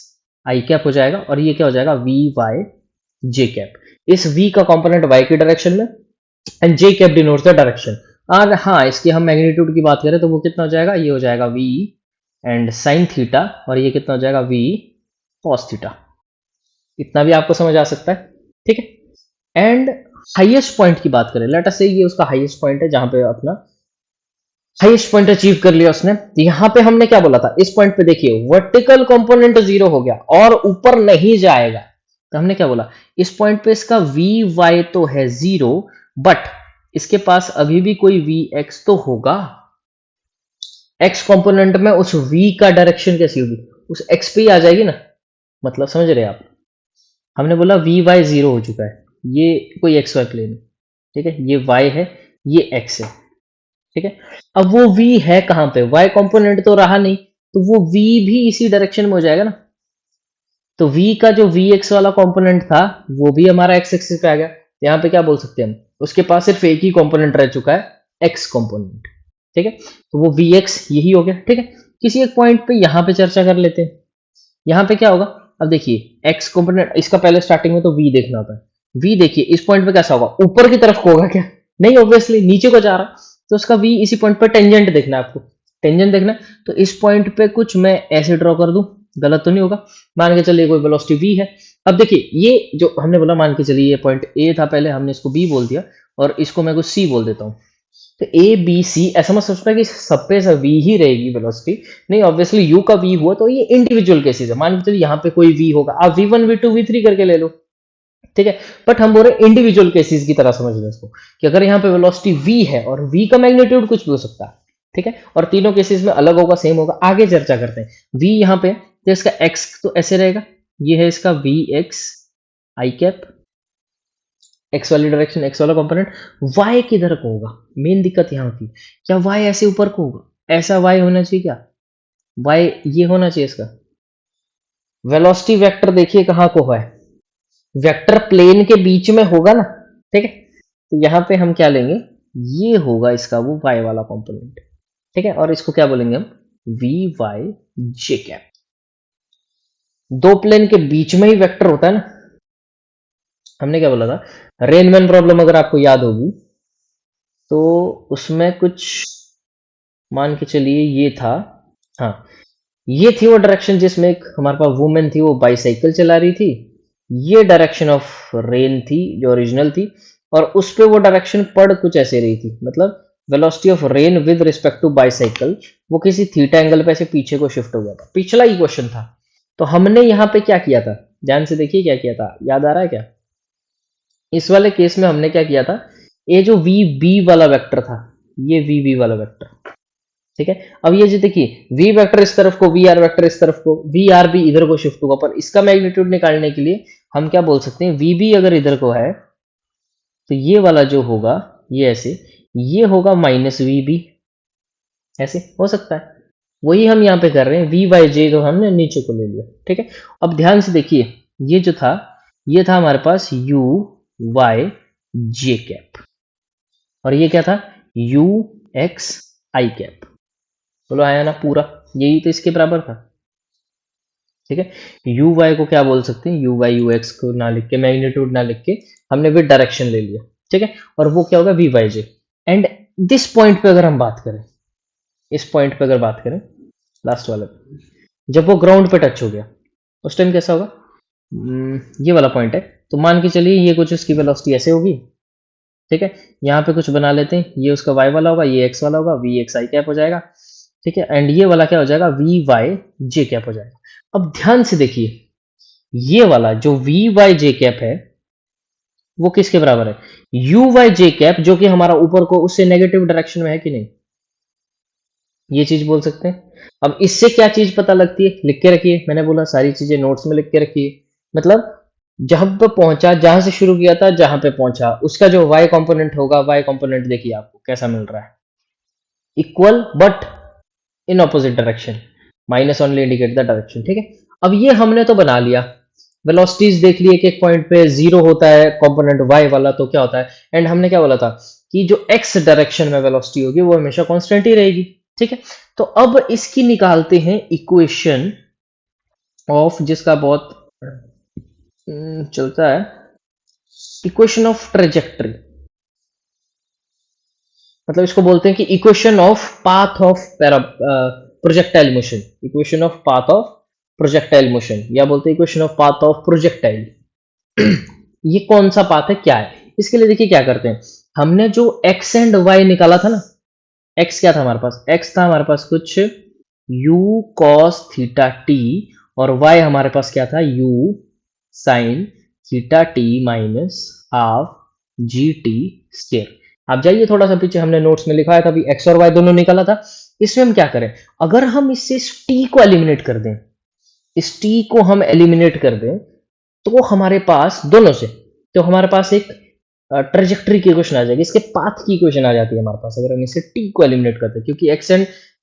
i कैप हो जाएगा, और ये क्या हो जाएगा v y j कैप। इस v का कंपोनेंट y की डायरेक्शन में, and j cap denotes the direction. और हाँ, इसकी हम मैग्नीट्यूड की बात करें तो वो कितना हो जाएगा, ये हो जाएगा v एंड साइन थीटा, और ये कितना हो जाएगा v cos थीटा। इतना भी आपको समझ आ सकता है, ठीक है। एंड हाईएस्ट पॉइंट की बात करें, लेट अस से ये उसका हाईएस्ट पॉइंट है जहां पे अपना हाईएस्ट पॉइंट अचीव कर लिया उसने। तो यहाँ पे हमने क्या बोला था, इस पॉइंट पे देखिए वर्टिकल कंपोनेंट 0 हो गया और ऊपर नहीं जाएगा। तो हमने क्या बोला, इस पॉइंट पे इसका वी वाई तो है 0, बट इसके पास अभी भी कोई वी एक्स तो होगा। एक्स कंपोनेंट में उस v का डायरेक्शन कैसी होगी, उस x पे ही आ जाएगी ना। मतलब समझ रहे हैं आप, हमने बोला वी वाई 0 हो चुका है, ये कोई एक्स वाई प्लेन है, ठीक है, ये y है, ये x है, ठीक है। अब वो v है कहां पे, y कंपोनेंट तो रहा नहीं, तो वो v भी इसी डायरेक्शन में हो जाएगा ना। तो v का जो vx वाला कंपोनेंट था वो भी हमारा x एक्सिस पे आ गया। यहाँ पे क्या बोल सकते हैं हम, उसके पास सिर्फ एक ही कंपोनेंट रह चुका है, x कंपोनेंट, ठीक है। तो वो vx यही हो गया, ठीक है। किसी एक पॉइंट पे यहाँ पे चर्चा कर लेते हैं। यहाँ पे क्या होगा, अब देखिए x कंपोनेंट, इसका पहले स्टार्टिंग में तो v देखना होता है। v देखिए इस पॉइंट पे कैसा होगा, ऊपर की तरफ को होगा क्या, नहीं, ऑब्वियसली नीचे को जा रहा है, तो उसका v इसी पॉइंट पे टेंजेंट देखना है आपको, टेंजेंट देखना है। तो इस पॉइंट पे कुछ मैं ऐसे ड्रॉ कर दूं, गलत तो नहीं होगा। मान के चलिए कोई वेलोसिटी v है। अब देखिए ये जो हमने बोला, मान के चलिए ये पॉइंट a था, पहले हमने इसको b बोल दिया और इसको मैं कुछ c बोल देता हूँ। तो ए बी सी, ऐसा मत सोचना कि सब पे सब v ही रहेगी वेलोसिटी, नहीं, ऑब्वियसली u का v हुआ तो ये इंडिविजुअल केसेस है। मान के चलिए यहाँ पे कोई v होगा, आप v1 v2 v3 करके ले लो, ठीक है। बट हम बोल रहे हैं इंडिविजुअल केसेस की तरह समझ लो इसको, कि अगर यहाँ पे वेलोसिटी v है और v का मैग्नीट्यूड कुछ भी हो सकता है, ठीक है, और तीनों केसेस में अलग होगा, सेम होगा, आगे चर्चा करते हैं। v यहाँ पे तो इसका x तो ऐसे रहेगा, ये है इसका vx आई कैप, x वाली डायरेक्शन, x वाला कंपोनेंट। y किधर को होगा, मेन दिक्कत यहाँ होती है, क्या y ऐसे ऊपर को होगा, ऐसा y होना चाहिए क्या, y ये होना चाहिए इसका। वेलोसिटी वेक्टर देखिए कहाँ को है, वेक्टर प्लेन के बीच में होगा ना, ठीक है। तो यहाँ पे हम क्या लेंगे, ये होगा इसका वो y वाला कंपोनेंट, ठीक है, और इसको क्या बोलेंगे हम, वी वाई जे कैप। दो प्लेन के बीच में ही वेक्टर होता है ना। हमने क्या बोला था, रेनमैन प्रॉब्लम अगर आपको याद होगी तो उसमें कुछ, मान के चलिए ये था, हाँ, ये थी वो डायरेक्शन जिसमें एक हमारे पास वुमेन थी, वो बाईसाइकिल चला रही थी, ये डायरेक्शन ऑफ रेन थी जो ओरिजिनल थी, और उस पे वो डायरेक्शन पड़ कुछ ऐसे रही थी, मतलब velocity of rain with respect to bicycle वो किसी थीटा एंगल पे ऐसे पीछे को शिफ्ट हो गया था। पिछला ही क्वेश्चन था। तो हमने यहाँ पे क्या किया था, ध्यान से देखिए क्या किया था, याद आ रहा है क्या। इस वाले केस में हमने क्या किया था, ये जो वी बी वाला वेक्टर था, ये वी बी वाला वेक्टर, ठीक है। अब ये जो देखिए वी वेक्टर इस तरफ को, वी आर वेक्टर इस तरफ को, वी आर भी इधर को शिफ्ट होगा, पर इसका मैग्नीट्यूड निकालने के लिए हम क्या बोल सकते हैं, वी बी अगर इधर को है तो ये वाला जो होगा ये ऐसे, ये होगा माइनस वी बी, ऐसे हो सकता है। वही हम यहाँ पे कर रहे हैं, वी बाई जे तो हमने नीचे को ले लिया, ठीक है। अब ध्यान से देखिए, ये जो था, ये था हमारे पास यू वाई जे कैप, और ये क्या था, यू एक्स आई कैप। बोलो आया ना पूरा, यही तो इसके बराबर था, ठीक है। यू वाई को क्या बोल सकते हैं, यू वाई यू एक्स को ना लिख के, मैग्नीट्यूड ना लिख के, हमने विद डायरेक्शन ले लिया, ठीक है। और वो क्या होगा, v y j. And this point पे अगर हम बात करें, इस पॉइंट पे अगर बात करें, लास्ट वाले पे, जब वो ग्राउंड पे टच हो गया उस टाइम कैसा होगा, ये वाला पॉइंट है, तो मान के चलिए ये कुछ उसकी वेलोसिटी ऐसे होगी, ठीक है। यहाँ पे कुछ बना लेते हैं, ये उसका y वाला होगा, ये x वाला होगा, वी एक्स आई कैप हो जाएगा, ठीक है। एंड ये वाला क्या हो जाएगा, वी वाई जे कैप हो जाएगा। अब ध्यान से देखिए, ये वाला जो वी वाई जे कैप है वो किसके बराबर है, यू वाई जे कैप, जो कि हमारा ऊपर को उससे नेगेटिव डायरेक्शन में है कि नहीं, ये चीज बोल सकते हैं। अब इससे क्या चीज पता लगती है, लिख के रखिए, मैंने बोला सारी चीजें नोट्स में लिख के रखिए। मतलब जहां पे पहुंचा, जहां से शुरू किया था जहां पे पहुंचा, उसका जो y कंपोनेंट होगा, y कंपोनेंट देखिए आपको कैसा मिल रहा है, equal but in opposite direction, minus only indicate the direction, ठीक है। अब ये हमने तो बना लिया, वेलोसिटीज देख लिए कि एक पॉइंट पे जीरो होता है कंपोनेंट y वाला तो क्या होता है, एंड हमने क्या बोला था कि जो x डायरेक्शन में वेलोसिटी होगी वो हमेशा कांस्टेंट ही रहेगी, ठीक है। तो अब इसकी निकालते हैं इक्वेशन ऑफ, जिसका बहुत चलता है, इक्वेशन ऑफ ट्रेजेक्टरी, मतलब इसको बोलते हैं कि equation of path of projectile motion, equation of path of projectile motion, या बोलते हैं equation of path of projectile. ये कौन सा पाथ है, क्या है, इसके लिए देखिए क्या करते हैं, हमने जो x एंड y निकाला था ना, x क्या था हमारे पास, x था हमारे पास कुछ u cos थीटा t, और y हमारे पास क्या था, u sin theta t minus half G T square. आप जाइए थोड़ा सा पीछे, हमने नोट्स में लिखा है अभी x और y दोनों निकाला था। इसमें हम क्या करें, अगर हम इससे इस t को एलिमिनेट कर दें, इस t को हम एलिमिनेट कर दें, तो हमारे पास दोनों से, तो हमारे पास एक ट्रेजेक्टरी की इक्वेशन आ जाएगी, इसके पाथ की इक्वेशन आ जाती है हमारे पास, अगर हम इसे t को एलिमिनेट करते हैं, क्योंकि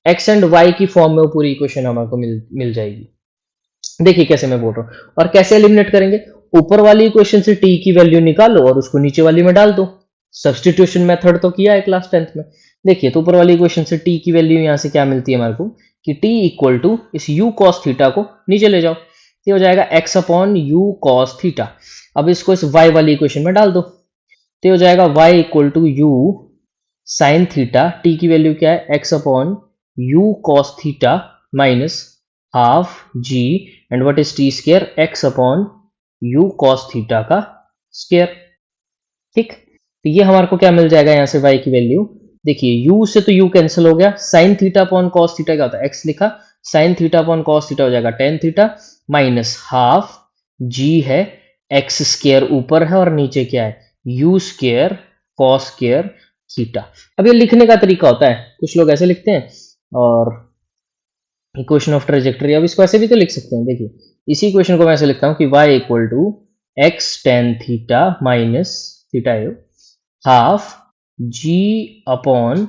x एंड y की फॉर्म में वो पूरी इक्वेशन हमारे को मिल जाएगी। देखिए कैसे मैं बोल रहा हूँ, और कैसे एलिमिनेट करेंगे, ऊपर वाली इक्वेशन से t की वैल्यू निकालो और उसको नीचे वाली में डाल दो। सब्स्टिट्यूशन मेथड तो किया है क्लास 10th में। देखिए तो ऊपर वाली इक्वेशन से t की वैल्यू यहाँ से क्या मिलती है हमारे को, कि t इक्वल टू इस u cos थीटा को नीचे ले जाओ, ये हो जाएगा x upon u cos theta. अब इसको इस y वाली इक्वेशन में डाल दो, तो हो जाएगा y equal to u sine theta, t की वैल्यू क्या है, x upon u cos theta minus half g, and what is t square, x upon u cos theta का स्क्वायर। ठीक, तो ये हमारे को क्या मिल जाएगा यहाँ से y की वैल्यू, देखिए u से तो u कैंसिल हो गया, sign theta upon cos theta क्या होता है, x लिखा, sign theta upon cos theta हो जाएगा ten theta minus half g है, x स्क्वायर ऊपर है और नीचे क्या है, u square cos square theta. अब ये लिखने का तरीका होता है, कुछ लोग ऐसे लिखते हैं, और इक्वेशन ऑफ ट्रेजेक्टरी, अब इसको ऐसे भी तो लिख सकते हैं। देखिए इसी इक्वेशन को मैं ऐसे लिखता हूँ कि y equal to x tan theta minus theta half g upon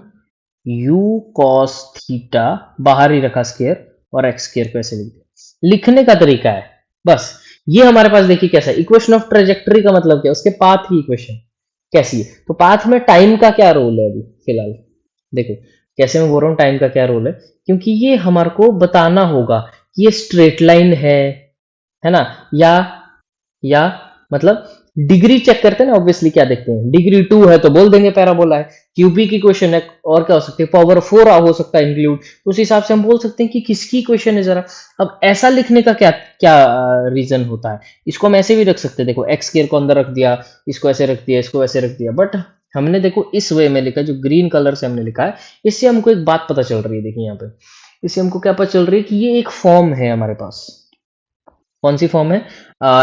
u cos theta, बाहर ही रखा स्क्वायर, और x स्क्वायर को ऐसे लिख दिया। लिखने का तरीका है बस। ये हमारे पास देखिए कैसा है, इक्वेशन ऑफ ट्रेजेक्टरी का मतलब क्या है, उसके पाथ की इक्वेशन कैसी है। तो पाथ में टाइम का क्या रोल है अभी फिलहाल, देखो कैसे मैं बोल रहा हूँ टाइम का क्या रोल है, क्योंकि ये हमारे को बताना होगा कि ये स्ट्रेट लाइन है ना, या मतलब डिग्री चेक करते हैं ना, ऑब्वियसली क्या देखते हैं, डिग्री 2 है तो बोल देंगे पैराबोला है, क्यूबिक इक्वेशन है, और क्या हो सकती है, पावर 4 हो सकता है इंक्लूड, उस हिसाब से हम बोल सकते हैं कि किसकी इक्वेशन है जरा। अब ऐसा लिखने का क्या क्या रीजन होता है, इसको हम ऐसे भी रख सकते हैं, देखो एक्स स्क्वायर को अंदर रख दिया, इसको ऐसे रख दिया, इसको ऐसे रख दिया, बट हमने देखो इस वे में लिखा, जो ग्रीन कलर से हमने लिखा है, इससे हमको एक बात पता चल रही है, देखिए यहाँ पे इससे हमको क्या पता चल रही है कि ये एक फॉर्म है हमारे पास। कौन सी फॉर्म है,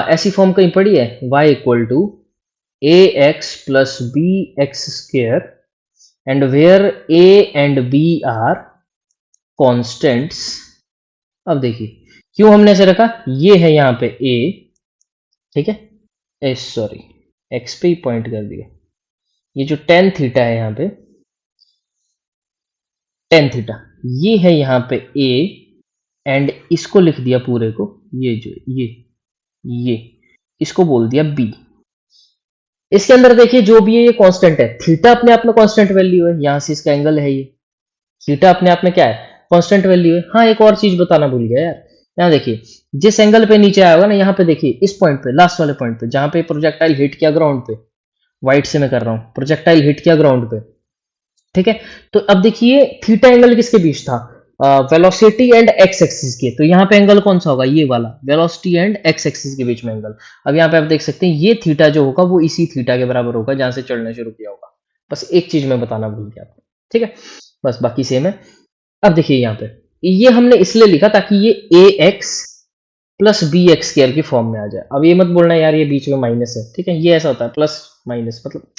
ऐसी फॉर्म कहीं पड़ी है, y equal to a x plus B x square, and where a and b are constants. अब देखिए क्यों हमने ऐसे रखा, ये है यहाँ पे a, ठीक है, सॉरी x पे ही पॉइंट कर दिया, ये जो टेन थीटा है यहाँ पे, टेन थीटा ये है यहाँ पे a, एंड इसको लिख दिया पूरे को, ये जो ये इसको बोल दिया b। इसके अंदर देखिए जो भी है ये कांस्टेंट है, थीटा अपने आप में कांस्टेंट वैल्यू है, यहां से इसका एंगल है ये, थीटा अपने आप में क्या है, कांस्टेंट वैल्यू है। हाँ एक और चीज बताना भूल गया यार, यहाँ देखिए जिस एंगल पे नीचे आया होगा ना, यहाँ पे देखिए इस पॉइंट पे, लास्ट वाले पॉइंट पे, जहां पे प्रोजेक्टाइल हिट किया ग्राउंड पे, व्हाइट से मैं कर रहा हूं, प्रोजेक्टाइल हिट किया ग्राउंड पे, ठीक है। तो अब देखिए थीटा एंगल किसके बीच था, वेलोसिटी एंड एक्स एक्सिस के, तो यहाँ पे एंगल कौन सा होगा, ये वाला, वेलोसिटी एंड एक्स एक्सिस के बीच में एंगल। अब यहाँ पे आप देख सकते हैं ये थीटा जो होगा वो इसी थीटा के बराबर होगा जहां से चढ़ना शुरू किया होगा। बस एक चीज मैं बताना भूल गया आपको, ठीक है, बस बाकी सेम है। अब देखिए यहाँ पे ये हमने इसलिए लिखा ताकि ये A x plus B X square की फॉर्म में आ जाए। अब ये मत बोलना यार ये बीच में माइनस है, ठीक है, ये ऐसा होता है प्लस माइनस, मतलब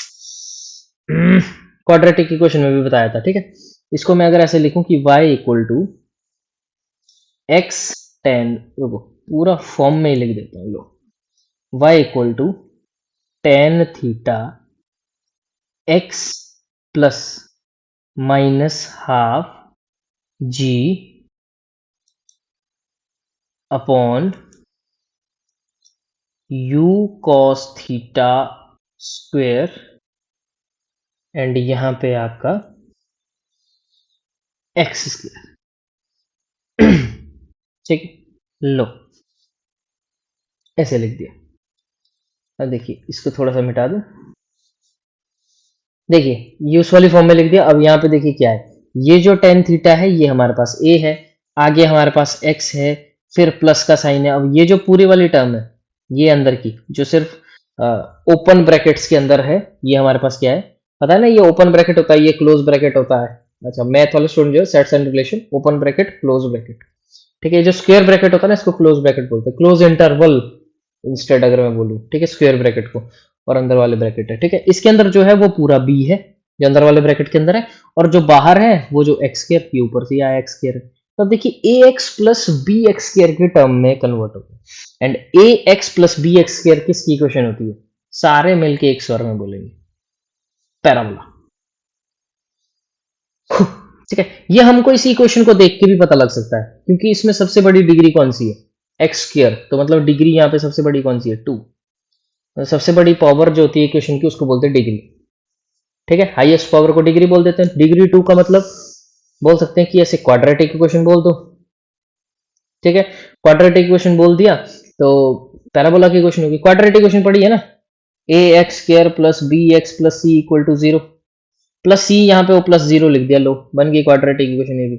क्वाड्रेटिक इक्वेशन में भी बताया था, ठीक है। इसको मैं अगर ऐसे लिखूं कि y equal to x tan, पूरा फॉर्म में ही लिख देता हूँ, लो y equal to tan theta x plus minus half g upon u cos theta square, and यहां पे आपका एक्स स्क्वायर, ठीक है, लो ऐसे लिख दिया। अब देखिए इसको थोड़ा सा मिटा दो, देखिए ये उस वाली फॉर्म में लिख दिया। अब यहाँ पे देखिए क्या है, ये जो टेन थीटा है ये हमारे पास a है, आगे हमारे पास x है, फिर प्लस का साइन है। अब ये जो पूरी वाली टर्म है ये अंदर की, जो सिर्फ ओपन ब्रैकेट्स के अंदर है, ये हमारे पास क्या है पता है ना, ये ओपन ब्रैकेट होता है, ये क्लोज ब्रैकेट होता है। अच्छा, मैथ वाले स्टूडेंट जो है, sets and relation, open bracket close bracket, ठीक है। ये जो स्क्वायर ब्रैकेट होता है ना, इसको क्लोज ब्रैकेट बोलते हैं, क्लोज इंटरवल इंस्टेड अगर मैं बोलूं, ठीक है, स्क्वायर ब्रैकेट को, और अंदर वाले ब्रैकेट है, ठीक है। इसके अंदर जो है वो पूरा बी है, जो अंदर वाले ब्रैकेट के अंदर है, और जो बाहर है वो जो एक्स स्क्वायर के ऊपर से आया एक्स स्क्वायर है। तो अब देखिए A x plus B X square के टर्म में कन्वर्ट होता है, and A x plus B X square किसकी इक्वेशन होती है, सारे मिलके एक स्वर में बोलेंगे, पैराबोला, ठीक है। ये हमको इसी इक्वेशन को देख के भी पता लग सकता है, क्योंकि इसमें सबसे बड़ी डिग्री कौन सी है, एक्स स्क्वायर, तो मतलब डिग्री यहाँ पे सबसे बड़ी कौन सी है, 2। सबसे बड़ी पावर जो होती है इक्वेशन की उसको बोलते हैं डिग्री, ठीक है। हाईएस्ट पावर को डिग्री बोल देते हैं। डिग्री 2 का मतलब बोल सकते हैं कि ऐसे क्वाड्रेटिक इक्वेशन बोल दो, ठीक है। क्वाड्रेटिक इक्वेशन बोल दिया तो पैराबोला की इक्वेशन होगी। क्वाड्रेटिक इक्वेशन पढ़ी है ना, A X square plus B X plus C equal to 0, plus C यहाँ पे वो प्लस 0 लिख दिया, लो बन गई क्वाड्रेटिक इक्वेशन ये भी,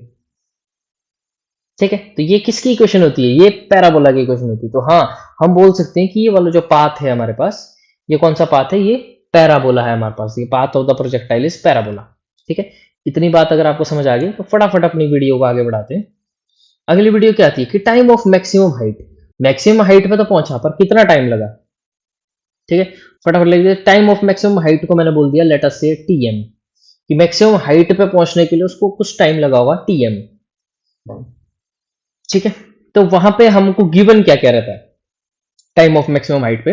ठीक है। तो ये किसकी इक्वेशन होती है, ये पैराबोला की इक्वेशन होती है। तो हाँ, हम बोल सकते हैं कि ये वाला जो पाथ है हमारे पास, ये कौन सा पाथ है, ये पैराबोला है हमारे पास, ये path of the projectile is parabola, ठीक है। इतनी बात अगर आपको समझ आ गई तो फटाफट अपनी वीडियो को आगे बढ़ाते हैं। अगली वीडियो क्या आती है कि time of maximum height, maximum height पे तो पहुंचा पर कितना टाइम लगा, ठीक है। फटाफट लिख दीजिए, टाइम ऑफ मैक्सिमम हाइट को मैंने बोल दिया लेट अस से टीएम, कि मैक्सिमम हाइट पे पहुंचने के लिए उसको कुछ टाइम लगा होगा टीएम, ठीक है। तो वहां पे हमको गिवन क्या क्या रहता है, टाइम ऑफ मैक्सिमम हाइट पे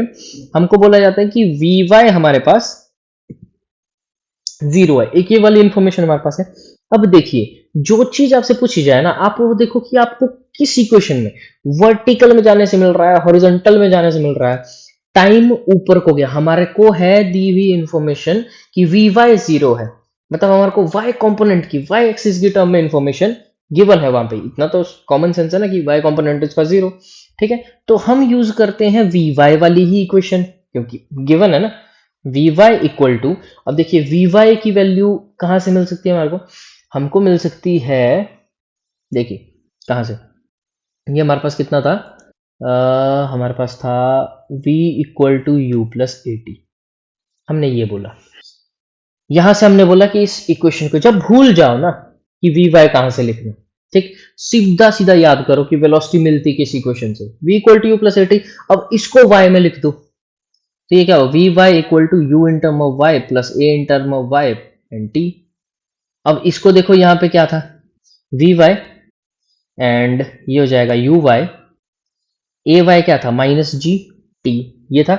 हमको बोला जाता है कि वी वाई हमारे पास 0 है, एक ये वाली इंफॉर्मेशन हमारे पास है। अब देखिए, जो चीज आपसे पूछी जाए ना, आप वो देखो कि आपको किस इक्वेशन में, वर्टिकल में जाने से मिल रहा है, हॉरिजॉन्टल में जाने से मिल रहा है। टाइम ऊपर को गया, हमारे को है दी हुई इंफॉर्मेशन कि वी वाई 0 है, मतलब हमारे को वाई कंपोनेंट की, वाई एक्सिस की टर्म में इंफॉर्मेशन गिवन है वहां पे। इतना तो कॉमन सेंस है ना कि वाई कंपोनेंट इसका 0, ठीक है। तो हम यूज करते हैं वी वाई वाली ही इक्वेशन, क्योंकि गिवन है ना, वी वाई इक्वल टू, अब देखिए वी वाई की वैल्यू कहां से मिल सकती है हमारे को, हमको मिल सकती है, देखिए कहां से, ये हमारे पास कितना था, हमारे पास था v equal to u plus a t, हमने ये बोला, यहां से हमने बोला कि इस इक्वेशन को जब भूल जाओ ना कि वी वाई कहां से लिखना, ठीक, सीधा सीधा याद करो कि वेलोसिटी मिलती किस इक्वेशन से, v equal to u plus a t. अब इसको y में लिख दो, तो ये क्या हो, v y equal to u in term of y plus a in term of y and t. अब इसको देखो, यहां पे क्या था, वी वाई, एंड ये हो जाएगा यू वाई, ए वाई क्या था माइनस जी टी, ये था।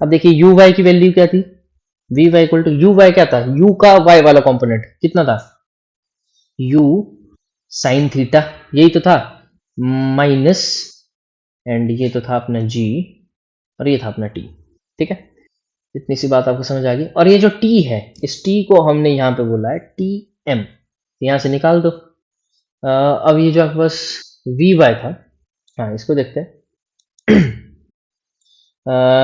अब देखिए यू वाई की वैल्यू क्या थी, v y equal to u y क्या था, यू का वाई वाला कंपोनेंट कितना था, यू साइन थीटा, यही तो था, माइनस, एंड ये तो था अपना जी, और ये था अपना टी, ठीक है। इतनी सी बात आपको समझ आ गई। और ये जो टी है, इस टी को हमने यहाँ पे बोला है टी एम, यहाँ से निकाल दो। अब ये जो आपके पास वी वाई था, हाँ इसको देखते हैं,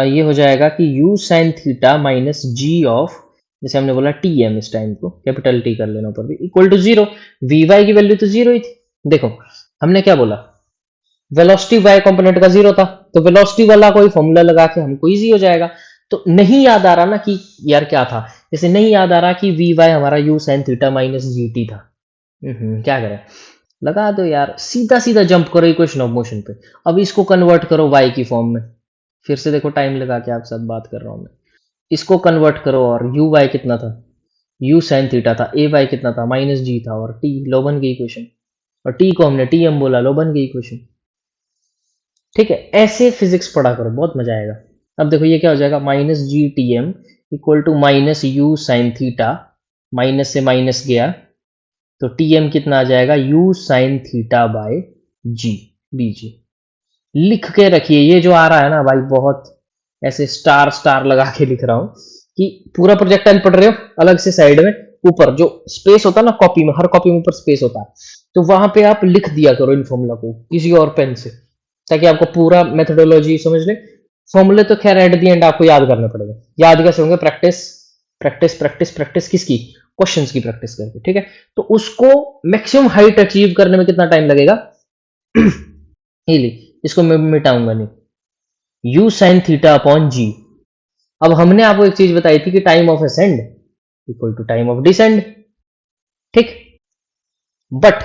ये हो जाएगा कि u sine theta minus g of, जैसे हमने बोला टी एम, इस टाइम को कैपिटल टी कर लेना ऊपर भी, इक्वल टू 0, वी वाई की वैल्यू तो 0 ही थी। देखो हमने क्या बोला, वेलोसिटी वाई कंपोनेंट का 0 था, तो वेलोसिटी वाला कोई फॉर्मूला लगा के हमको इजी हो जाएगा। तो नहीं याद आ रहा ना कि यार क्या था, जैसे नहीं याद आ रहा कि वी वाई हमारा u sine theta minus G T था, क्या करें, लगा दो यार, सीधा सीधा जंप करो इक्वेशन ऑफ मोशन पे। अब इसको कन्वर्ट करो y की फॉर्म में, फिर से देखो टाइम लगा के आपके साथ बात कर रहा हूं मैं, इसको कन्वर्ट करो, और यू वाई कितना था, यू साइन थीटा था, ए वाई कितना था माइनस जी था, और टी, लो बन गई इक्वेशन, और टी को हमने टी एम बोला, लो बन गई इक्वेशन, ठीक है। ऐसे फिजिक्स पढ़ा करो, बहुत मजा आएगा। अब देखो ये क्या हो जाएगा, minus G T M equal to minus U sine theta, minus से माइनस गया तो टी एम कितना आ जाएगा, U sine theta by G, B G. लिख के रखिए, ये जो आ रहा है ना भाई, बहुत ऐसे स्टार स्टार लगा के लिख रहा हूं कि पूरा प्रोजेक्टाइल पढ़ रहे हो, अलग से साइड में ऊपर जो स्पेस होता है ना कॉपी में, हर कॉपी में ऊपर स्पेस होता है, तो वहां पे आप लिख दिया करो इन फॉर्मूला को किसी और पेन से, ताकि आपको पूरा मेथोडोलॉजी समझ ले। फॉर्मूले तो खैर एट दी एंड आपको याद करने पड़ेगा, याद कैसे होंगे, प्रैक्टिस प्रैक्टिस प्रैक्टिस प्रैक्टिस, किसकी, क्वेश्चंस की प्रैक्टिस करके, ठीक है। तो उसको मैक्सिमम हाइट अचीव करने में कितना टाइम लगेगा, इसको मैं मिटाऊंगा नहीं, u sine theta upon g, अब हमने आपको एक चीज बताई थी कि time of ascend equal to time of descend, ठीक। बट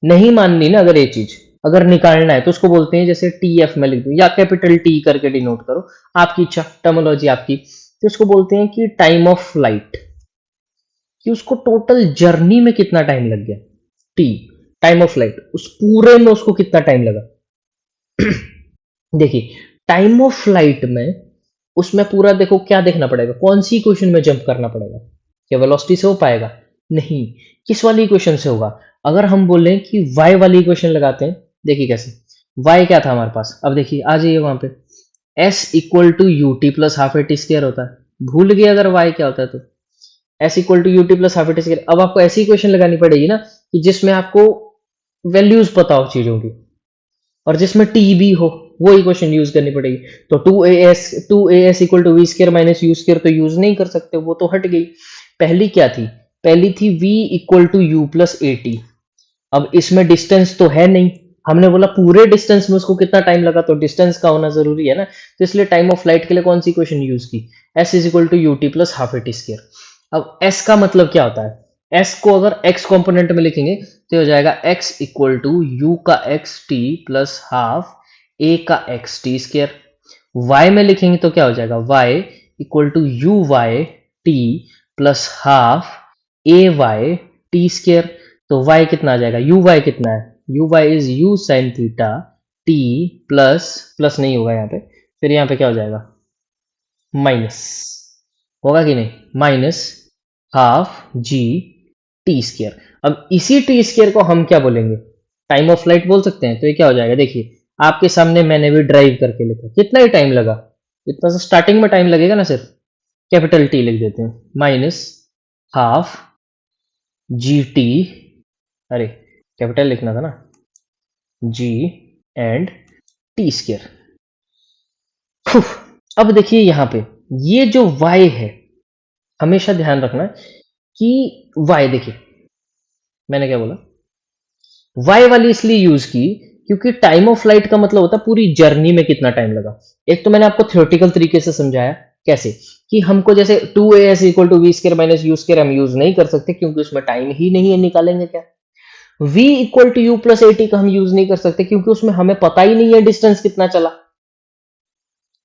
नहीं माननी ना अगर ये चीज, अगर निकालना है तो उसको बोलते हैं, जैसे टी एफ में लिख दूं या कैपिटल टी करके डिनोट करो, आपकी इच्छा, टर्मिनोलॉजी आपकी, तो उसको बोलते हैं कि टाइम ऑफ फ्लाइट, कि उसको टोटल जर्नी में कितना टाइम लग गया, टी, टाइम ऑफ फ्लाइट, उस पूरे में उसको कितना टाइम लगा। देखिए टाइम ऑफ फ्लाइट में उसमें पूरा देखो क्या देखना पड़ेगा, कौन सी इक्वेशन में जंप करना पड़ेगा, क्या वेलोसिटी से हो पाएगा, नहीं, किस वाली इक्वेशन से होगा। अगर हम बोलें कि y वाली इक्वेशन लगाते हैं, देखिए कैसे, y क्या था हमारे पास, अब देखिए आ जाइए वहां पे, s equal to u t plus half a t square होता है, भूल गए अगर y क्या होता है तो s equal to u t plus half a t square. अब आपको ऐसी इक्वेशन लगानी पड़ेगी ना कि जिसमें आपको वैल्यूज पता हो चीजों की और जिसमें टी भी हो, वो इक्वेशन यूज करनी पड़ेगी। तो 2as equal to v square minus u square तो यूज नहीं कर सकते, वो तो हट गई। पहली क्या थी, पहली थी v equal to u plus a t. अब इसमें डिस्टेंस तो है नहीं, हमने बोला पूरे डिस्टेंस में उसको कितना टाइम लगा, तो डिस्टेंस का होना जरूरी है ना, तो इसलिए टाइम ऑफ फ्लाइट के लिए कौन सी इक्वेशन यूज की, s is equal to u t plus half a t square. अब s का मतलब क्या होता है, s को अगर x कंपोनेंट में लिखेंगे तो हो जाएगा x इक्वल टू यू का x t plus half a का एक्स टी स्क्र। y में लिखेंगे तो क्या हो जाएगा, y equal to u y T plus half a y t square. तो y कितना आ जाएगा, यू वाई कितना है, u y is u sine theta t plus, plus नहीं होगा यहाँ पे, फिर यहाँ पे क्या हो जाएगा, माइनस, होगा कि नहीं, minus half G T square. अब इसी टी स्क्र को हम क्या बोलेंगे, टाइम ऑफ फ्लाइट बोल सकते हैं। तो ये क्या हो जाएगा, देखिए आपके सामने मैंने भी ड्राइव करके लिखा, कितना ही टाइम लगा, इतना सा स्टार्टिंग में टाइम लगेगा ना, सिर्फ कैपिटल टी लिख देते हैं, माइनस हाफ जी टी, अरे कैपिटल लिखना था ना, जी एंड टी स्क्र। अब देखिए यहां पे ये जो y है, हमेशा ध्यान रखना कि y, देखिए मैंने क्या बोला, y वाली इसलिए यूज की क्योंकि टाइम ऑफ फ्लाइट का मतलब होता है पूरी जर्नी में कितना टाइम लगा। एक तो मैंने आपको थ्योरेटिकल तरीके से समझाया कैसे, कि हमको जैसे 2as equal to v square minus u square हम यूज नहीं कर सकते क्योंकि उसमें टाइम ही नहीं है, निकालेंगे क्या। v equal to u plus a t का हम यूज नहीं कर सकते क्योंकि उसमें हमें पता ही नहीं है डिस्टेंस कितना चला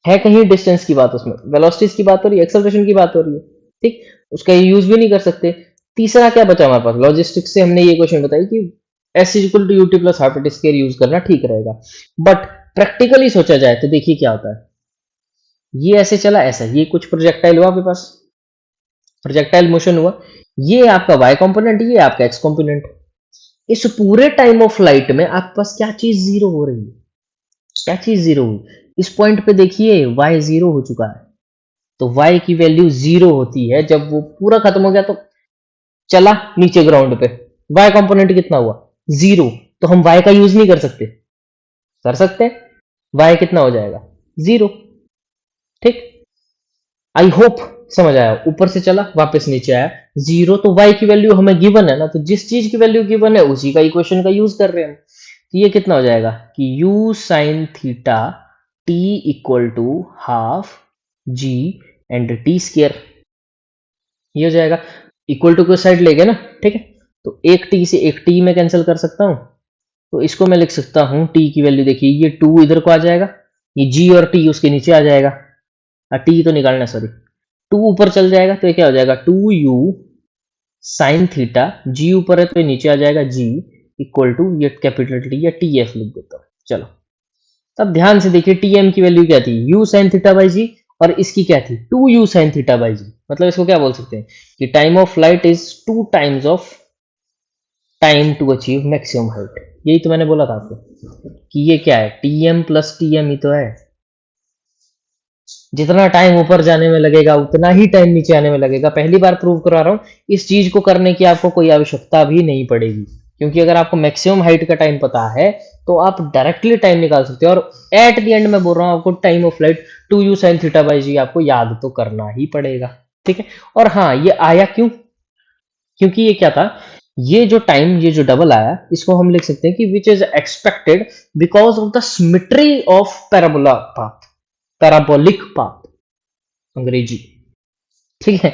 है, कहीं डिस्टेंस की बात, उसमें वेलोसिटीज की बात हो रही है, एक्सेलरेशन की बात हो रही है, ठीक, उसका यूज भी नहीं कर सकते। तीसरा क्या बचा हमारे पास, लॉजिस्टिक्स से हमने ये क्वेश्चन बताई कि s equal to u t plus half a t square use करना ठीक रहेगा। बट प्रैक्टिकली सोचा जाए तो देखिए क्या होता है, ये ऐसे चला, ऐसा, ये कुछ प्रोजेक्टाइल हुआ आपके पास, प्रोजेक्टाइल मोशन हुआ, ये आपका y कंपोनेंट, ये आपका x कंपोनेंट। इस पूरे टाइम ऑफ फ्लाइट में आपके पास क्या चीज जीरो हो रही है, क्या चीज जीरो हुई, इस पॉइंट पे देखिए y जीरो हो चुका है। तो y की वैल्यू जीरो होती है जब वो पूरा खत्म हो गया, तो चला नीचे ग्राउंड पे, y कंपोनेंट कितना हुआ, जीरो, तो हम y का यूज नहीं कर सकते, कर सकते हैं, y कितना हो जाएगा, जीरो, ठीक। आई होप समझ आया, ऊपर से चला वापस नीचे आया जीरो, तो y की वैल्यू हमें गिवन है ना, तो जिस चीज की वैल्यू गिवन है उसी का इक्वेशन का यूज कर रहे हैं हम। तो ये कितना हो जाएगा कि u sine theta t equal to half g and t square, ये हो जाएगा, इक्वल टू को साइड ले गए ना, ठीक है, तो एक t से एक t में कैंसिल कर सकता हूं, तो इसको मैं लिख सकता हूं t की वैल्यू, देखिए ये 2 इधर को आ जाएगा, ये g और t उसके नीचे आ जाएगा, t तो निकालना, सॉरी 2 ऊपर चल जाएगा, तो ये क्या हो जाएगा 2u साइन थीटा, g ऊपर है तो ये नीचे आ जाएगा g इक्वल टू ये कैपिटल टी या टी एफ लिख देता हूं। चलो तब ध्यान से देखिए टीएम की वैल्यू क्या थी, u साइन थीटा बाई जी, और इसकी क्या थी 2u साइन थीटा बाई जी। मतलब इसको क्या बोल सकते हैं कि time of flight is 2 times of time to achieve maximum height. यही तो मैंने बोला था आपको कि ये क्या है, टीएम प्लस टीएम ही तो है, जितना टाइम ऊपर जाने में लगेगा उतना ही टाइम नीचे आने में लगेगा। पहली बार प्रूव करा रहा हूं, इस चीज को करने की आपको कोई आवश्यकता भी नहीं पड़ेगी, क्योंकि अगर आपको मैक्सिमम हाइट का टाइम पता है तो आप डायरेक्टली टाइम निकाल सकते हो। और एट द एंड मैं बोल रहा हूं आपको time of flight 2u sin theta by G आपको याद तो करना ही पड़ेगा, ठीक है। और हाँ, ये आया क्यों, क्योंकि ये क्या था, ये जो टाइम, ये जो डबल आया, इसको हम लिख सकते हैं कि which is expected because of the symmetry of parabola path, parabolic path. अंग्रेजी, ठीक है।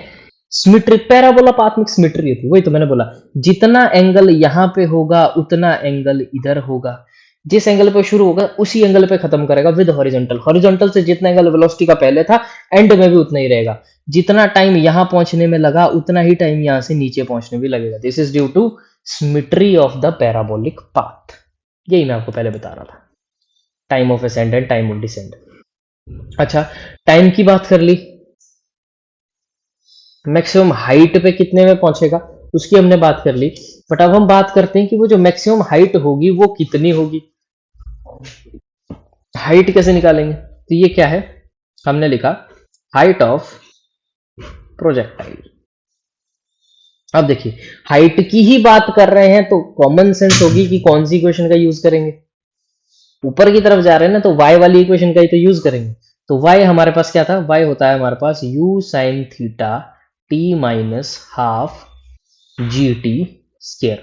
सिमेट्री, पैराबोला पाथ में सिमेट्री होती है, वही तो मैंने बोला, जितना एंगल यहां पे होगा उतना एंगल इधर होगा, जिस एंगल पे शुरू होगा उसी एंगल पे खत्म करेगा विद हॉरिजॉन्टल, हॉरिजॉन्टल से जितना एंगल वेलोसिटी का पहले था एंड में भी उतना ही रहेगा, जितना टाइम यहां पहुंचने में लगा उतना ही टाइम यहां से नीचे पहुंचने भी लगेगा। This is due to symmetry of the parabolic path. यही मैं आपको पहले बता रहा था, time of ascend and time of descend. अच्छा, टाइम की बात कर ली, मैक्सिमम हाइट पे कितने में पहुंचेगा उसकी हमने बात कर ली, बट अब हम बात करते हैं कि वो जो मैक्सिमम हाइट होगी वो कितनी होगी। हाइट कैसे निकालेंगे, तो ये क्या है, हमने लिखा हाइट ऑफ प्रोजेक्टाइल। अब देखिए, हाइट की ही बात कर रहे हैं तो कॉमन सेंस होगी कि कौन सी इक्वेशन का यूज करेंगे, ऊपर की तरफ जा रहे हैं ना तो y वाली इक्वेशन का ही तो यूज करेंगे। तो y हमारे पास क्या था, y होता है हमारे पास u sine theta t minus half G T square.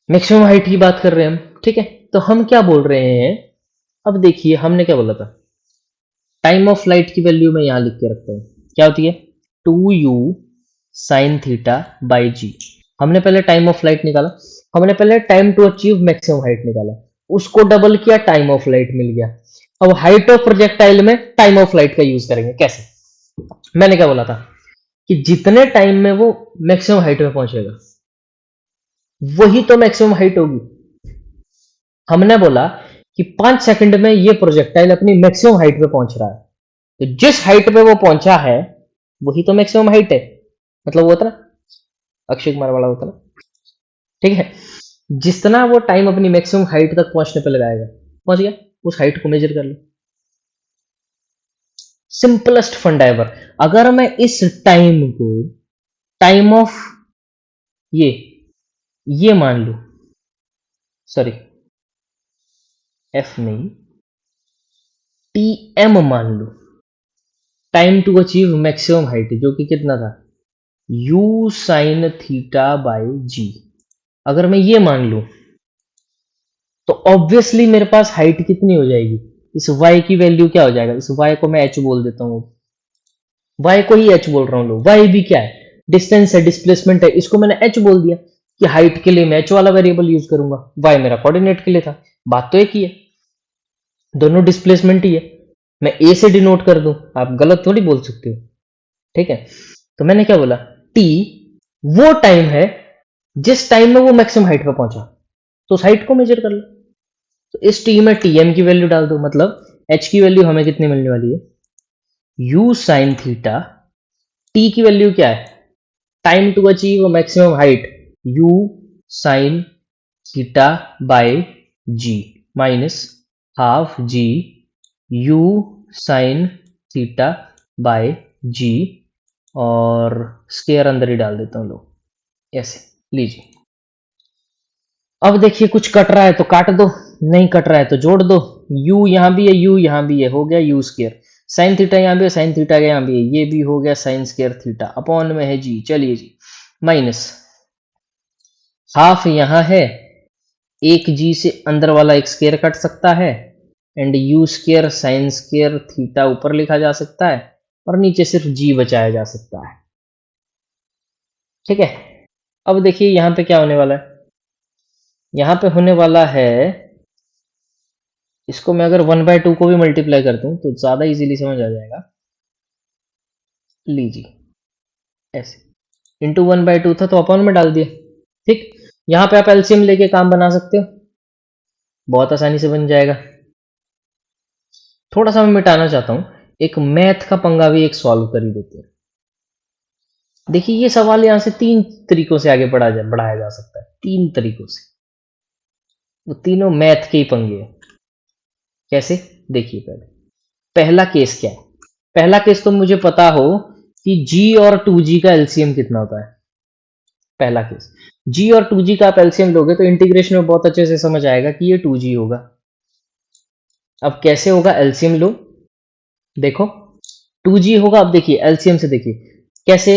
Maximum height की बात कर रहे हैं हम, ठीक है। तो हम क्या बोल रहे हैं, अब देखिए हमने क्या बोला था, टाइम ऑफ फ्लाइट की वैल्यू मैं यहां लिख के रखता हूं, क्या होती है 2u साइन थीटा बाई जी। हमने पहले टाइम ऑफ फ्लाइट निकाला, हमने पहले time to achieve maximum height निकाला, उसको डबल किया, टाइम ऑफ फ्लाइट मिल गया। अब हाइट ऑफ प्रोजेक्टाइल में टाइम ऑफ फ्लाइट का यूज करेंगे, कैसे, मैंने क्या बोला था कि जितने टाइम में वो मैक्सिमम हाइट में पहुंचेगा वही तो मैक्सिमम हाइट होगी। हमने बोला कि 5 सेकंड में ये प्रोजेक्टाइल अपनी मैक्सिमम हाइट पे पहुंच रहा है, तो जिस हाइट पे वो पहुंचा है वही तो मैक्सिमम हाइट है, मतलब वो होता ना अक्षय कुमार वाला होता ना, ठीक है। जितना वो टाइम अपनी मैक्सिमम हाइट तक पहुंचने पे लगाएगा, पहुंच गया, उस हाइट को मेजर कर लो। सिंपलेस्ट फंडा एवर। अगर मैं इस टाइम को टाइम ऑफ ये मान लू, सॉरी एफ नहीं टी एम मान लू, time to achieve maximum height, जो कि कितना था u sine theta by G. अगर मैं ये मान लू तो ऑब्वियसली मेरे पास हाइट कितनी हो जाएगी, इस y की वैल्यू क्या हो जाएगा, इस y को मैं h बोल देता हूँ, y को ही h बोल रहा हूँ लो, y भी क्या है, डिस्टेंस है, डिस्प्लेसमेंट है, इसको मैंने h बोल दिया कि हाइट के लिए मैं h वाला वेरिएबल यूज करूंगा, y मेरा कोऑर्डिनेट के लिए था, बात तो एक ही है, दोनों डिस्प्लेसमेंट ही है, मैं a से डिनोट कर दूं, आप गलत थोड़ी बोल सकते हो, ठीक है। तो मैंने क्या बोला, t वो टाइम है जिस टाइम में वो मैक्सिमम हाइट पे पहुंचा, तो उस हाइट को मेजर कर लो। तो इस टी में टीएम की वैल्यू डाल दो, मतलब एच की वैल्यू हमें कितनी मिलने वाली है, यू साइन थीटा, टी की वैल्यू क्या है, time to achieve maximum height, U sine theta by G minus half G U sine theta by G, और स्केयर अंदर ही डाल देता हूं लोग, ऐसे लीजिए। अब देखिए कुछ कट रहा है तो काट दो, नहीं कट रहा है तो जोड़ दो, u यहां भी है, u यहां भी है, हो गया u स्केयर, साइन थीटा यहां भी है, साइन थीटा यहां भी है, ये भी हो गया साइन स्केयर थीटा, अपॉन में है जी, चलिए जी, माइनस हाफ यहां है, एक जी से अंदर वाला एक स्केयर कट सकता है, and u square sine square theta ऊपर लिखा जा सकता है, और नीचे सिर्फ g बचाया जा सकता है, ठीक है। अब देखिए यहां पे क्या होने वाला है, यहां पे होने वाला है, इसको मैं अगर 1/2 को भी मल्टीप्लाई कर दूं तो ज्यादा इजीली समझ आ जाएगा, लीजिए ऐसे, इंटू 1/2 था तो अपॉन में डाल दिया, ठीक। यहां पे आप एलसीएम लेके काम बना सकते हो, बहुत आसानी से बन जाएगा। थोड़ा सा मैं मिटाना चाहता हूं, एक मैथ का पंगा भी एक सॉल्व कर ही देते हैं। देखिए ये सवाल यहां से 3 तरीकों से आगे बढ़ाया जा सकता है, 3 तरीकों से, वो तीनों मैथ के ही पंगे हैं। कैसे, देखिए पहला केस क्या है, पहला केस तो मुझे पता हो कि g और 2g का एलसीएम कितना होता है, पहला केस, g और 2g का आप एलसीएम लोगे तो इंटीग्रेशन में बहुत अच्छे से समझ आएगा कि ये 2g होगा। अब कैसे होगा, एलसीएम लो, देखो 2g होगा, अब देखिए एलसीएम से देखिए कैसे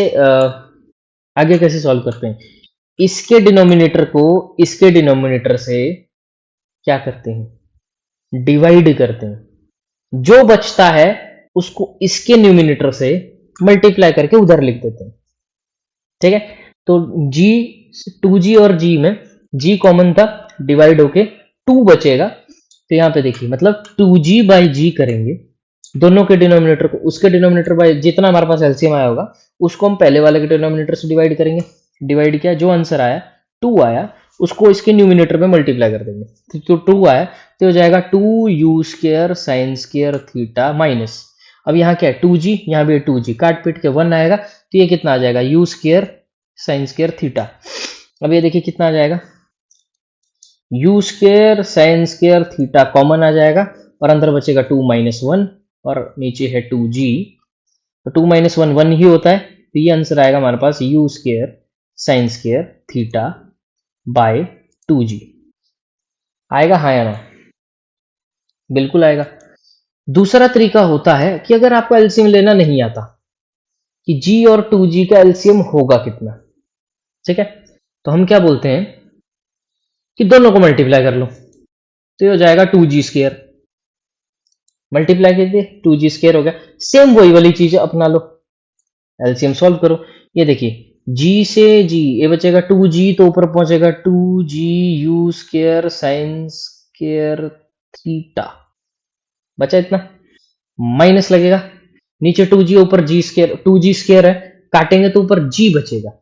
आगे कैसे सॉल्व करते हैं, इसके डिनोमिनेटर को इसके डिनोमिनेटर से क्या करते हैं, डिवाइड करते हैं, जो बचता है उसको इसके न्यूमिनेटर से मल्टीप्लाई करके उधर लिख देते हैं। ठीक है, तो जी, 2g और g में g कॉमन था, डिवाइड होके 2 बचेगा। तो यहाँ पे देखिए, मतलब 2g बाई जी करेंगे, दोनों के डिनोमिनेटर को उसके डिनोमिनेटर बाय जितना हमारे पास एलसीएम आया होगा उसको हम पहले वाले के डिनोमिनेटर से डिवाइड करेंगे। डिवाइड किया, जो आंसर आया 2 आया, उसको इसके न्यूमिनेटर में मल्टीप्लाई कर देंगे। तो 2 आया तो हो जाएगा 2u square sine square theta minus, अब यहाँ क्या है 2g, यहाँ भी 2g, काट पीट के 1 आएगा, तो ये कितना आ जाएगा u square sine square theta. अब ये देखिए कितना आ जाएगा, u square sine square theta common आ जाएगा और अंदर बचेगा 2 माइनस 1 और नीचे है 2g, तो 2 माइनस 1 1 ही होता है, तो ये आंसर आएगा हमारे पास u square sine square theta by 2g। आएगा हाँ या ना? बिल्कुल आएगा। दूसरा तरीका होता है कि अगर आपको एलसीएम लेना नहीं आता कि g और 2g का एलसीएम होगा कितना, ठीक है, तो हम क्या बोलते हैं कि दोनों को मल्टीप्लाई कर लो, तो ये हो जाएगा 2g स्क्र, मल्टीप्लाई कीजिए 2g स्क्र हो गया। सेम वही वाली चीज अपना लो, एलसीएम सॉल्व करो। ये देखिए g से g, ये बचेगा 2g, तो ऊपर पहुंचेगा 2g u square sine square theta, बचा इतना, माइनस लगेगा, नीचे 2g ऊपर g स्क्र, 2g स्क्र है, काटेंगे तो ऊपर g बचेगा,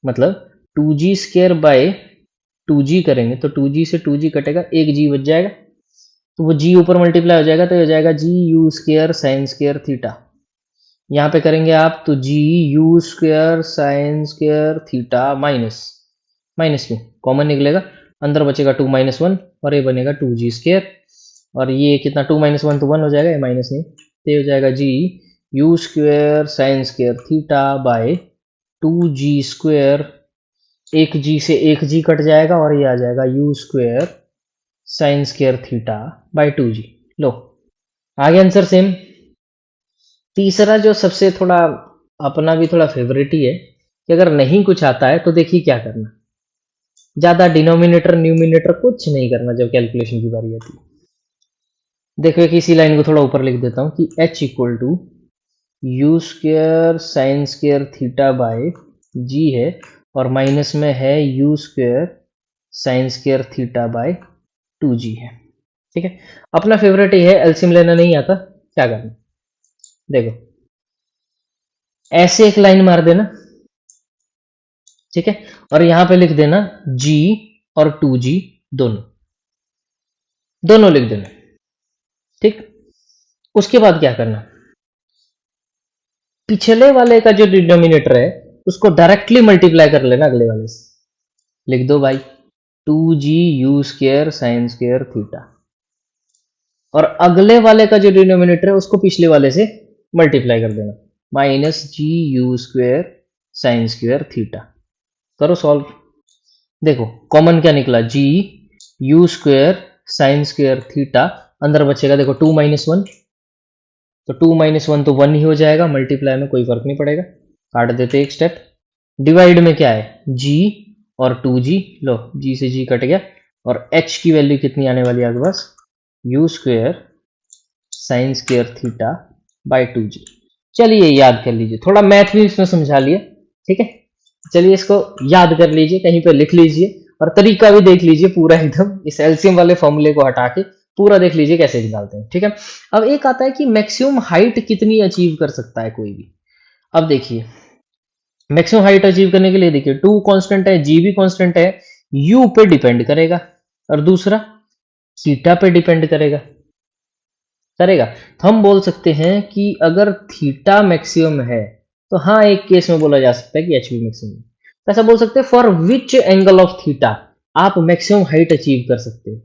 मतलब 2g स्क्र बाय 2g करेंगे तो 2g से 2g कटेगा, एक g बच जाएगा, तो वो g ऊपर मल्टीप्लाई हो जाएगा, तो हो जाएगा g u square sine square theta. यहाँ पे करेंगे आप तो g u square sine square theta minus, minus क्यों, कॉमन निकलेगा, अंदर बचेगा 2 माइनस 1 और ये बनेगा 2g स्क्र, और ये कितना 2 माइनस 1 तो 1 हो जाएगा, ये माइनस नहीं, तो ये हो जाएगा g u square sine square theta by 2g square, एक g से एक g कट जाएगा और ये आ जाएगा u square sine square theta by 2g। लो आगे आंसर सेम। तीसरा जो सबसे थोड़ा अपना भी थोड़ा फेवरेट ही है कि अगर नहीं कुछ आता है तो देखिए क्या करना, ज्यादा डिनोमिनेटर न्यूमिनेटर कुछ नहीं करना जब कैलकुलेशन की बारी आती है। देखो एक इसी लाइन को थोड़ा ऊपर लिख देता हूं कि h equal to you square sine square theta by G है, और माइनस में है you square sine square theta by 2g है। ठीक है, अपना फेवरेट ही है, एलसीएम लेना नहीं आता, क्या करना, देखो ऐसे एक लाइन मार देना, ठीक है, और यहां पे लिख देना g और 2g दोनों, दोनों लिख देना, ठीक। उसके बाद क्या करना, पिछले वाले का जो डिनोमिनेटर है उसको डायरेक्टली मल्टीप्लाई कर लेना अगले वाले से, लिख दो भाई 2g u square sine square theta, और अगले वाले का जो डिनोमिनेटर है उसको पिछले वाले से मल्टीप्लाई कर देना, minus g u square sine square theta. करो सॉल्व, देखो कॉमन क्या निकला, g u square sine square theta, अंदर बचेगा देखो 2 माइनस 1, तो 2 माइनस 1 तो 1 ही हो जाएगा, मल्टीप्लाई में कोई फर्क नहीं पड़ेगा, काट देते एक स्टेप। डिवाइड में क्या है g और 2g, लो g से g कट गया, और h की वैल्यू कितनी आने वाली है आपके पास, u square sine square theta by 2g। चलिए याद कर लीजिए, थोड़ा मैथ भी इसमें समझा लिया, ठीक है, चलिए इसको याद कर लीजिए, कहीं पे लिख लीजिए, और तरीका भी देख लीजिए पूरा एकदम, इस एलसीएम वाले फॉर्मूले को हटा के पूरा देख लीजिए कैसे निकालते हैं, ठीक है। अब एक आता है कि मैक्सिमम हाइट कितनी अचीव कर सकता है कोई भी। अब देखिए मैक्सिमम हाइट अचीव करने के लिए देखिए 2 कांस्टेंट है, जी भी कांस्टेंट है, यू पे डिपेंड करेगा, और दूसरा थीटा पे डिपेंड करेगा, तो हम बोल सकते हैं कि अगर थीटा मैक्सिमम है तो हाँ एक केस में बोला जा सकता है कि एच भी मैक्सिमम है, तो ऐसा बोल सकते हैं for which angle of theta आप मैक्सिमम हाइट अचीव कर सकते हैं,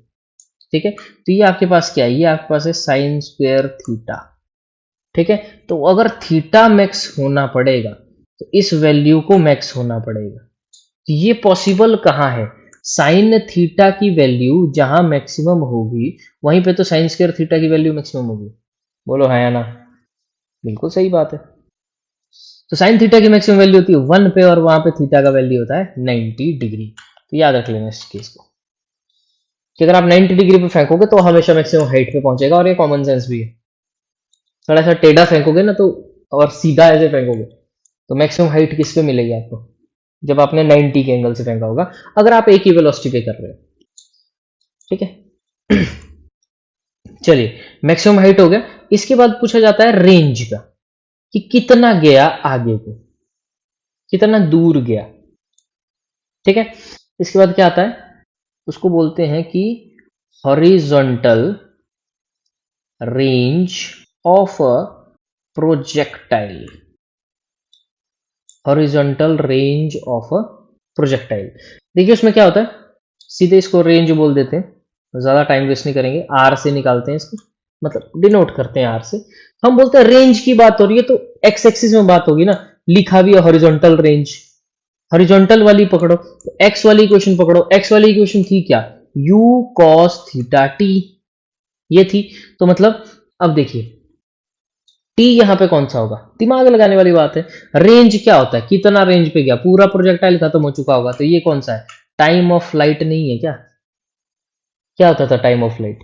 ठीक है। तो ये आपके पास क्या है, ये आपके पास है साइन स्क्वायर थीटा, ठीक है। तो अगर थीटा मैक्स होना पड़ेगा तो इस वैल्यू को मैक्स होना पड़ेगा, तो ये पॉसिबल कहाँ है, साइन थीटा की वैल्यू जहां मैक्सिमम होगी वहीं पे तो साइन स्क्वायर थीटा की वैल्यू मैक्सिमम होगी, बोलो है या ना, बिल्कुल सही बात है। तो साइन थीटा की मैक्सिमम वैल्यू होती है 1 पे, और वहां पे थीटा का वैल्यू होता है 90 डिग्री, तो याद रख लेना इस केस को कि अगर आप 90 डिग्री पे फेंकोगे तो हमेशा मैक्सिमम हाइट पे पहुंचेगा, और ये कॉमन सेंस भी है। थोड़ा सा टेढ़ा फेंकोगे ना तो, और सीधा ऐसे फेंकोगे, तो मैक्सिमम हाइट किस पे मिलेगी आपको, जब आपने 90 के एंगल से फेंका होगा, अगर आप एक ही वेलोसिटी पे कर रहे हो। ठीक है। चलिए, मैक्सिमम हाइट हो गया। इसके बाद पूछा जाता है रेंज का, कि कितना गया आगे को, कितना दूर गया। ठीक है। इसके बाद क्या आता है, उसको बोलते हैं कि horizontal range of a projectile. Horizontal range of a projectile. देखिए उसमें क्या होता है, सीधे इसको रेंज बोल देते हैं, ज्यादा टाइम वेस्ट नहीं करेंगे, आर से निकालते हैं इसको, मतलब डिनोट करते हैं आर से। हम बोलते हैं रेंज की बात हो रही है तो एक्स एक्सिस में बात होगी ना, लिखा भी है हॉरिजॉन्टल रेंज, हॉरिजॉन्टल वाली पकड़ो, तो एक्स वाली इक्वेशन पकड़ो। एक्स वाली इक्वेशन थी क्या, u cos थीटा t, ये थी। तो मतलब अब देखिए टी यहां पे कौन सा होगा, दिमाग लगाने वाली बात है। रेंज क्या होता है, कितना रेंज पे गया, पूरा प्रोजेक्टाइल खत्म हो चुका होगा, तो ये कौन सा है, टाइम ऑफ फ्लाइट नहीं है क्या, क्या होता था time of flight,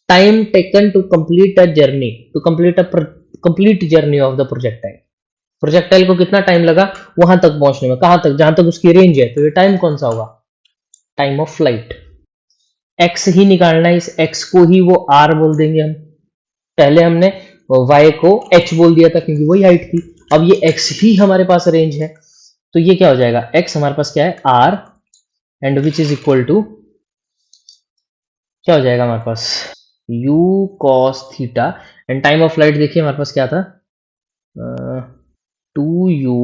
time taken to complete a journey, to complete a complete journey of the projectile. Projectile को कितना टाइम लगा वहां तक पहुंचने में, कहां तक, जहां तक उसकी रेंज है, तो ये टाइम कौन सा होगा, टाइम ऑफ फ्लाइट। एक्स ही निकालना है, इस एक्स को ही वो आर बोल देंगे हम, पहले हमने y को h बोल दिया था क्योंकि वही हाइट थी, अब ये x ही हमारे पास रेंज है, तो ये क्या हो जाएगा, x हमारे पास क्या है r, and which is equal to, क्या हो जाएगा हमारे पास, u cos theta, and time of flight देखिए हमारे पास क्या था, 2u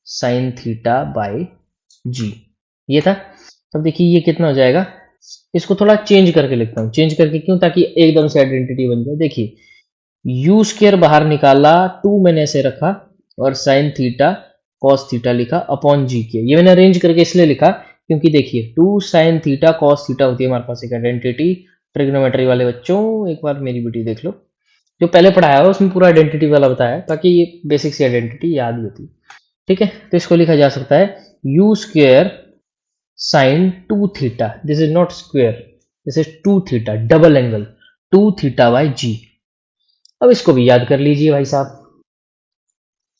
sin theta by g, ये था। तब देखिए ये कितना हो जाएगा, इसको थोड़ा चेंज करके लिखता हूँ, चेंज करके क्यों, ताकि एकदम से आइडेंटिटी बन जाए। देखिए यू स्क्र बाहर निकाला, 2 मैंने ऐसे रखा, और साइन थीटा कॉस थीटा लिखा अपॉन जी किया, ये मैंने अरेंज करके इसलिए लिखा क्योंकि देखिए 2 साइन थीटा कॉस थीटा होती है हमारे पास एक आइडेंटिटी, ट्रिग्नोमेट्री वाले बच्चों एक बार मेरी वीडियो देख लो, जो पहले पढ़ाया है उसमें पूरा आइडेंटिटी वाला बताया, ताकि ये बेसिक सी आइडेंटिटी याद ही होती। ठीक है, तो इसको लिखा जा सकता है you square sine 2 theta, this is not square, this is 2 theta, double angle 2 theta by g. अब इसको भी याद कर लीजिए भाई साहब।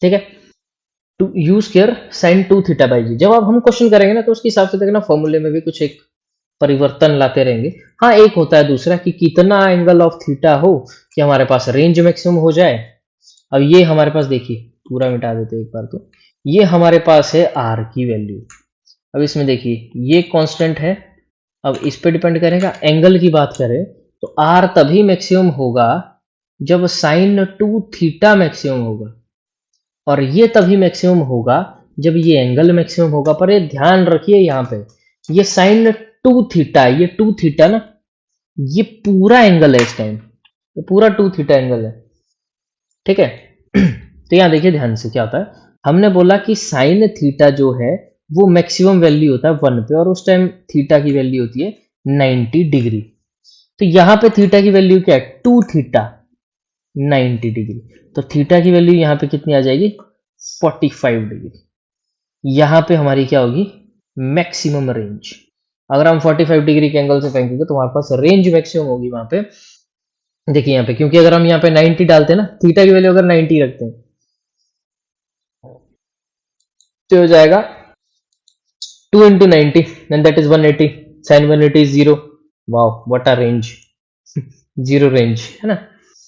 ठीक है, two you square sine 2 theta by g, जब अब हम क्वेश्चन करेंगे ना तो उसके हिसाब से देखना फॉर्मूले में भी कुछ एक परिवर्तन लाते रहेंगे। हाँ, एक होता है दूसरा कि कितना एंगल ऑफ थीटा हो कि हमारे पास रेंज मैक्सिमम हो जाए। अब ये हमारे पास देखिए, पूरा मिटा देते एक बार, तो ये हमारे पास है आर की वैल्यू। अब इसमें देखिए ये कांस्टेंट है, अब इस पे डिपेंड करेगा, एंगल की बात करें तो आर तभी मैक्सिमम होगा जब साइन 2 थीटा मैक्सिमम होगा, और ये तभी मैक्सिमम होगा जब ये एंगल मैक्सिमम होगा। पर ये ध्यान रखिए यहाँ पे, ये साइन 2 थीटा, ये 2 थीटा ना, ये पूरा एंगल है इस टाइम, ये पूरा 2 थीटा एंगल है। ठीक है। तो यहाँ देखिए ध्यान से क्या होता है, हमने बोला कि साइन थीटा जो है वो मैक्सिमम वैल्यू होता है 1 पे, और उस टाइम थीटा की वैल्यू होती है 90 डिग्री। तो यहाँ पे थीटा की वैल्यू क्या है, 2 थीटा 90 डिग्री, तो थीटा की वैल्यू यहाँ पे कितनी आ जाएगी, 45 डिग्री। यहाँ पे हमारी क्या होगी, मैक्सिमम रेंज। अगर हम 45 डिग्री के एंगल से फेंकेंगे तो हमारे पास रेंज मैक्सिमम होगी वहां पे। देखिए यहाँ पे, क्योंकि अगर हम यहाँ पे 90 डालते हैं ना, थीटा की वैल्यू अगर 90 रखते हैं तो हो जाएगा 2 into 90 and that is 180, sin 180 is 0, wow what a range, zero range है ना।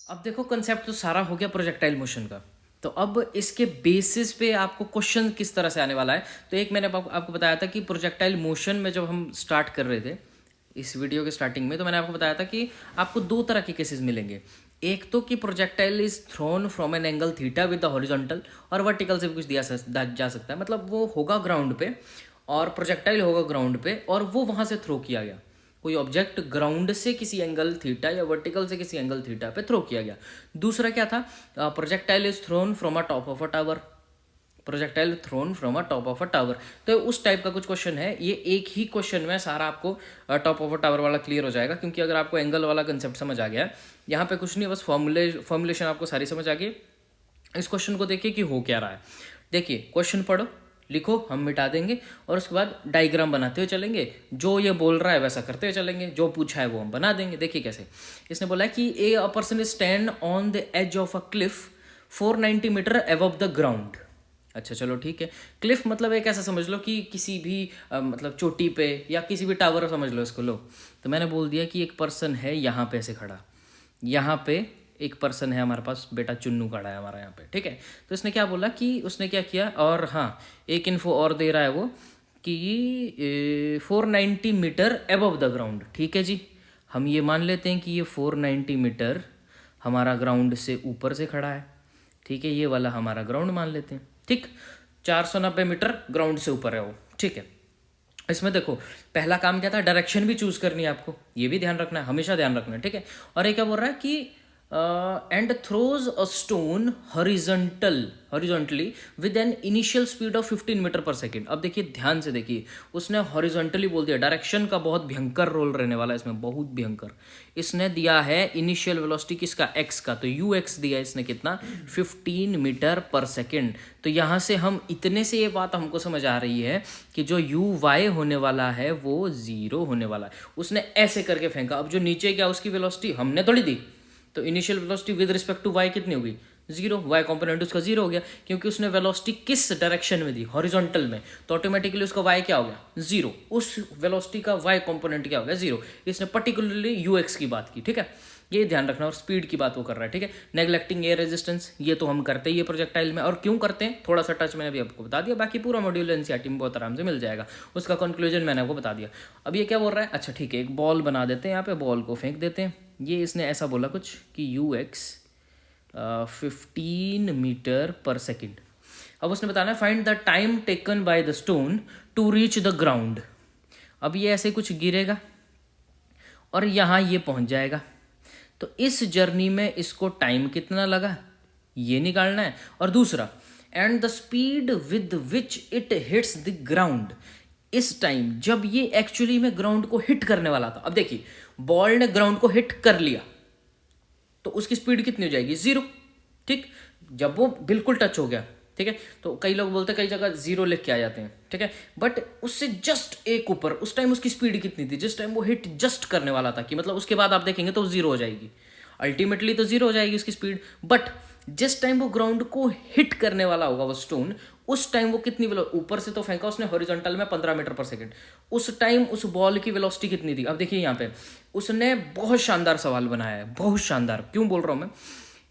अब देखो कंसेप्ट तो सारा हो गया प्रोजेक्टाइल मोशन का, तो अब इसके बेसिस पे आपको क्वेश्चन किस तरह से आने वाला है। तो एक मैंने आपको बताया था कि प्रोजेक्टाइल मोशन में जब हम स्टार्ट कर रहे थे इस वीडियो के स्टार्टिंग में, तो मैंने आपको बताया था कि आपको दो तरह के केसेस मिलेंगे। एक तो कि projectile is thrown from an angle theta with the horizontal, और वर्टिकल से भी कुछ दिया जा सकता है, मतलब वो होगा ग्राउंड पे और प्रोजेक्टाइल होगा ग्राउंड पे और वो वहाँ से थ्रो किया गया, कोई ऑब्जेक्ट ग्राउंड से किसी एंगल थीटा या वर्टिकल से किसी एंगल थीटा पे थ्रो किया गया। दूसरा क्या था, projectile is thrown from a top of a tower, projectile thrown from a top of a tower. तो उस टाइप का कुछ क्वेश्चन है, ये एक ही क्वेश्चन में सारा आपको टॉप ऑफ अ टावर वाला क्लियर हो जाएगा, क्योंकि अगर आपको एंगल वाला कंसेप्ट समझ आ गया, यहाँ पे कुछ नहीं, बस फॉर्मुलेशन आपको सारी समझ आ गई। इस क्वेश्चन को देखिए कि हो क्या रहा है। देखिए क्वेश्चन पढ़ो, लिखो, हम मिटा देंगे और उसके बाद डायग्राम बनाते हुए चलेंगे, जो ये बोल रहा है वैसा करते हुए चलेंगे, जो पूछा है वो हम बना देंगे। देखिए कैसे, इसने बोला है कि a person is stand on the edge of a cliff 490 metre above the ground. अच्छा चलो ठीक है, क्लिफ मतलब एक ऐसा समझ लो कि किसी भी मतलब चोटी पे या किसी भी टावर समझ लो इसको। लो तो मैंने बोल दिया कि एक पर्सन है यहाँ पे से खड़ा, यहाँ पे एक पर्सन है हमारे पास, बेटा चुन्नू खड़ा है हमारा यहाँ पे, ठीक है। तो इसने क्या बोला कि उसने क्या किया, और हाँ एक इन्फो और दे रहा है वो कि 490 मीटर अबव द ग्राउंड। ठीक है जी, हम ये मान लेते हैं कि ये 490 मीटर हमारा ग्राउंड से ऊपर से खड़ा है, ठीक है। ये वाला हमारा ग्राउंड मान लेते हैं, ठीक। 490 मीटर ग्राउंड से ऊपर है वो, ठीक है। इसमें देखो पहला काम क्या था, डायरेक्शन भी चूज करनी है आपको, ये भी ध्यान रखना है, हमेशा ध्यान रखना है, ठीक है। और ये क्या बोल रहा है कि and throws a stone horizontally with an initial speed of 15 metre per second. अब देखिए ध्यान से देखिए, उसने हॉरिजॉन्टली बोल दिया, डायरेक्शन का बहुत भयंकर रोल रहने वाला है इसमें, बहुत भयंकर। इसने दिया है इनिशियल वेलोसिटी किसका, एक्स का, तो यू एक्स दिया इसने कितना, 15 मीटर पर सेकेंड। तो यहाँ से हम इतने से ये बात हमको समझ आ रही है कि जो यू वाई होने वाला है वो 0 होने वाला है। उसने ऐसे करके फेंका, अब जो नीचे क्या उसकी वेलोसिटी हमने थोड़ी दी, तो initial velocity with respect to Y कितनी होगी, 0। वाई कंपोनेंट उसका 0 हो गया, क्योंकि उसने वेलोसिटी किस डायरेक्शन में दी, हॉरिजॉन्टल में, तो ऑटोमेटिकली उसका वाई क्या हो गया, 0। उस वेलोसिटी का वाई कंपोनेंट क्या हो गया, 0। इसने पर्टिकुलरली यू एक्स की बात की, ठीक है, ये ध्यान रखना। और स्पीड की बात वो कर रहा है, ठीक है। नेग्लेक्टिंग एयर रेजिस्टेंस, ये तो हम करते ही है प्रोजेक्टाइल में, और क्यों करते हैं थोड़ा सा टच मैंने अभी आपको बता दिया, बाकी पूरा मॉड्यूल एनसीईआरटी में बहुत आराम से मिल जाएगा, उसका कंक्लूजन मैंने आपको बता दिया। अब ये क्या बोल रहा है, अच्छा ठीक है, एक बॉल बना देते हैं यहाँ पे, बॉल को फेंक देते हैं। ये इसने ऐसा बोला कुछ कि U X 15 metre per second. अब उसने बताना है find the time taken by the stone to reach the ground. अब ये ऐसे कुछ गिरेगा और यहाँ ये पहुँच जाएगा, तो इस जर्नी में इसको टाइम कितना लगा ये निकालना है। और दूसरा, and the speed with which it hits the ground, इस टाइम जब ये एक्चुअली में ग्राउंड को हिट करने वाला था। अब देखिए बॉल ने ग्राउंड को हिट कर लिया तो उसकी स्पीड कितनी हो जाएगी, 0, ठीक। जब वो बिल्कुल टच हो गया, ठीक है, तो कई लोग बोलते हैं, कई जगह 0 लिख के आ जाते हैं, ठीक है, बट उससे जस्ट एक ऊपर उस टाइम उसकी स्पीड कितनी थी, जिस टाइम वो हिट जस्ट करने वाला था, कि मतलब उसके बाद आप देखेंगे तो 0 हो जाएगी, अल्टीमेटली तो 0 हो जाएगी उसकी स्पीड, बट जिस टाइम वो ग्राउंड को हिट करने वाला होगा वो स्टोन, उस टाइम वो कितनी ऊपर से तो फेंका उसने हॉरिजॉन्टल में 15 मीटर पर सेकंड, उस टाइम उस बॉल की वेलोसिटी कितनी थी। अब देखिए यहाँ पे उसने बहुत शानदार सवाल बनाया है, बहुत शानदार, क्यों बोल रहा हूँ मैं,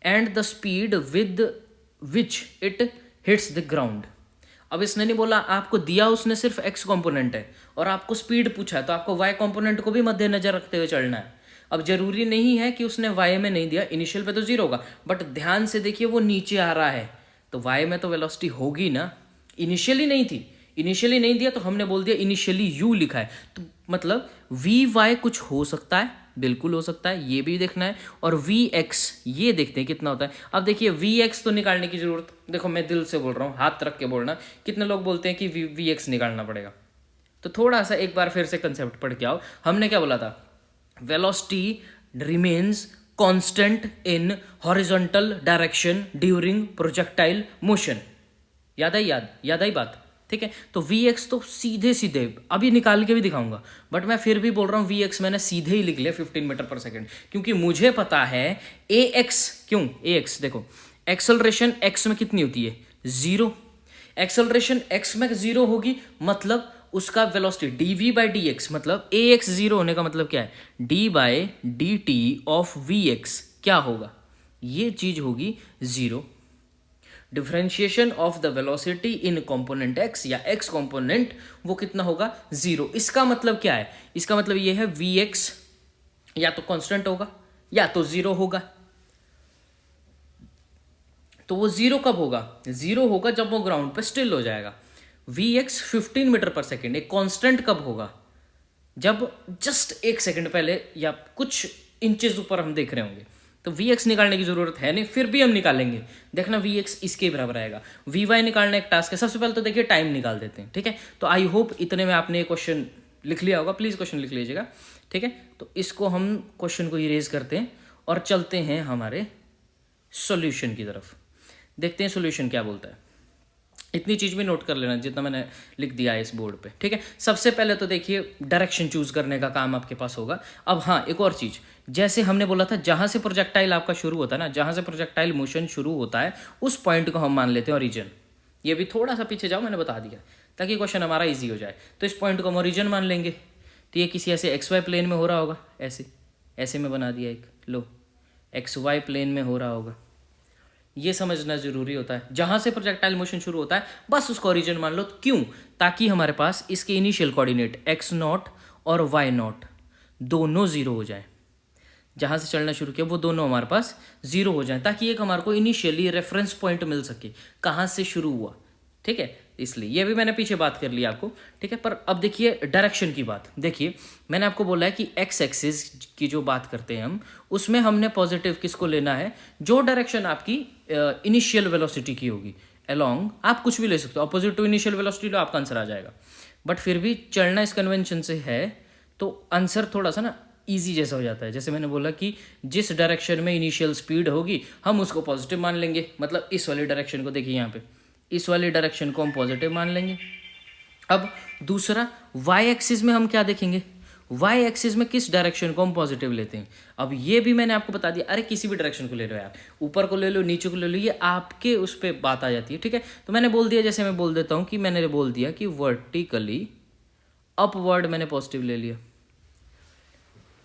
and the speed with which it hits the ground. अब इसने नहीं बोला, आपको दिया उसने सिर्फ एक्स कंपोनेंट है और आपको स्पीड पूछा है, तो आपको वाई कंपोनेंट को भी मद्देनजर रखते हुए चलना है। अब जरूरी नहीं है कि उसने वाई में नहीं दिया, इनिशियल पे तो 0 होगा, बट ध्यान से देखिए वो नीचे आ रहा है, तो वाई में तो वेलोसिटी होगी ना, इनिशियली नहीं थी, इनिशियली नहीं दिया तो हमने बोल दिया इनिशियली यू लिखा है, तो मतलब वी वाई कुछ हो सकता है, बिल्कुल हो सकता है, ये भी देखना है। और वी एक्स ये देखते हैं कितना होता है। अब देखिए वी एक्स तो निकालने की जरूरत, देखो मैं दिल से बोल रहा हूँ, हाथ रख के बोलना, कितने लोग बोलते हैं कि वी एक्स निकालना पड़ेगा, तो थोड़ा सा एक बार फिर से कंसेप्ट पढ़ के आओ। हमने क्या बोला था, velocity remains constant in horizontal direction during projectile motion, याद आई बात, ठीक है। तो वी एक्स तो सीधे सीधे अभी निकाल के भी दिखाऊंगा, बट मैं फिर भी बोल रहा हूँ वी एक्स मैंने सीधे ही लिख लिया 15 मीटर पर सेकेंड, क्योंकि मुझे पता है ए एक्स, क्यों ए एक्स, देखो एक्सेलरेशन एक्स में कितनी होती है, 0, एक्सेलरेशन एक्स में 0 होगी, मतलब उसका velocity D V by D X, मतलब ए एक्स 0 होने का मतलब क्या है, D by D T of V X क्या होगा, ये चीज होगी 0। Differentiation of the velocity in component X या एक्स कंपोनेंट वो कितना होगा, 0। इसका मतलब क्या है, इसका मतलब ये है वी एक्स या तो कांस्टेंट होगा या तो 0 होगा। तो वो 0 कब होगा, 0 होगा जब वो ग्राउंड पे स्टिल हो जाएगा। We x 15 metre per second एक कांस्टेंट कब होगा, जब जस्ट 1 सेकेंड पहले या कुछ इंचेस ऊपर हम देख रहे होंगे। तो वी एक्स निकालने की जरूरत है नहीं, फिर भी हम निकालेंगे, देखना वी एक्स इसके बराबर आएगा। वी वाई निकालना एक टास्क है, सबसे पहले तो देखिए टाइम निकाल देते हैं, ठीक है। तो आई होप इतने में आपने ये क्वेश्चन लिख लिया होगा, प्लीज़ क्वेश्चन लिख लीजिएगा, ठीक है। तो इसको हम क्वेश्चन को इरेज करते हैं और चलते हैं हमारे सॉल्यूशन की तरफ, देखते हैं सॉल्यूशन क्या बोलता है। इतनी चीज़ भी नोट कर लेना जितना मैंने लिख दिया है इस बोर्ड पे, ठीक है। सबसे पहले तो देखिए डायरेक्शन चूज करने का काम आपके पास होगा। अब हाँ, एक और चीज़, जैसे हमने बोला था जहाँ से प्रोजेक्टाइल आपका शुरू होता है ना, जहाँ से प्रोजेक्टाइल मोशन शुरू होता है उस पॉइंट को हम मान लेते हैं ओरिजिन। ये भी थोड़ा सा पीछे जाओ, मैंने बता दिया ताकि क्वेश्चन हमारा ईजी हो जाए। तो इस पॉइंट को हम ओरिजिन मान लेंगे। तो ये किसी ऐसे एक्स वाई प्लेन में हो रहा होगा, ऐसे ऐसे में बना दिया एक, लो एक्स वाई प्लेन में हो रहा होगा। ये समझना जरूरी होता है, जहां से प्रोजेक्टाइल मोशन शुरू होता है बस उसको ओरिजिन मान लो। क्यों? ताकि हमारे पास इसके इनिशियल कोऑर्डिनेट एक्स नॉट और वाई नॉट दोनों जीरो हो जाए। जहां से चलना शुरू किया वो दोनों हमारे पास जीरो हो जाए, ताकि एक हमारे को इनिशियली रेफरेंस पॉइंट मिल सके कहाँ से शुरू हुआ, ठीक है। इसलिए ये भी मैंने पीछे बात कर ली आपको, ठीक है। पर अब देखिए डायरेक्शन की बात। देखिए मैंने आपको बोला है कि एक्स एक्सिस की जो बात करते हैं हम, उसमें हमने पॉजिटिव किसको लेना है, जो डायरेक्शन आपकी इनिशियल वेलोसिटी की होगी अलोंग। आप कुछ भी ले सकते हो, अपोजिट टू इनिशियल वेलोसिटी लो, आपका आंसर आ जाएगा। बट फिर भी चलना इस कन्वेंशन से है तो आंसर थोड़ा सा ना ईजी जैसा हो जाता है। जैसे मैंने बोला कि जिस डायरेक्शन में इनिशियल स्पीड होगी हम उसको पॉजिटिव मान लेंगे। मतलब इस वाली डायरेक्शन को देखिए, यहाँ पे इस वाली डायरेक्शन को हम पॉजिटिव मान लेंगे। अब दूसरा वाई एक्सिस में हम क्या देखेंगे, वाई एक्सिस में किस डायरेक्शन को हम पॉजिटिव लेते हैं। अब ये भी मैंने आपको बता दिया, अरे किसी भी डायरेक्शन को ले लो यार, ऊपर को ले लो, नीचे को ले लो, ये आपके उस पर बात आ जाती है, ठीक है। तो मैंने बोल दिया, जैसे मैं बोल देता हूँ कि मैंने बोल दिया कि वर्टिकली अपवर्ड मैंने पॉजिटिव ले लिया,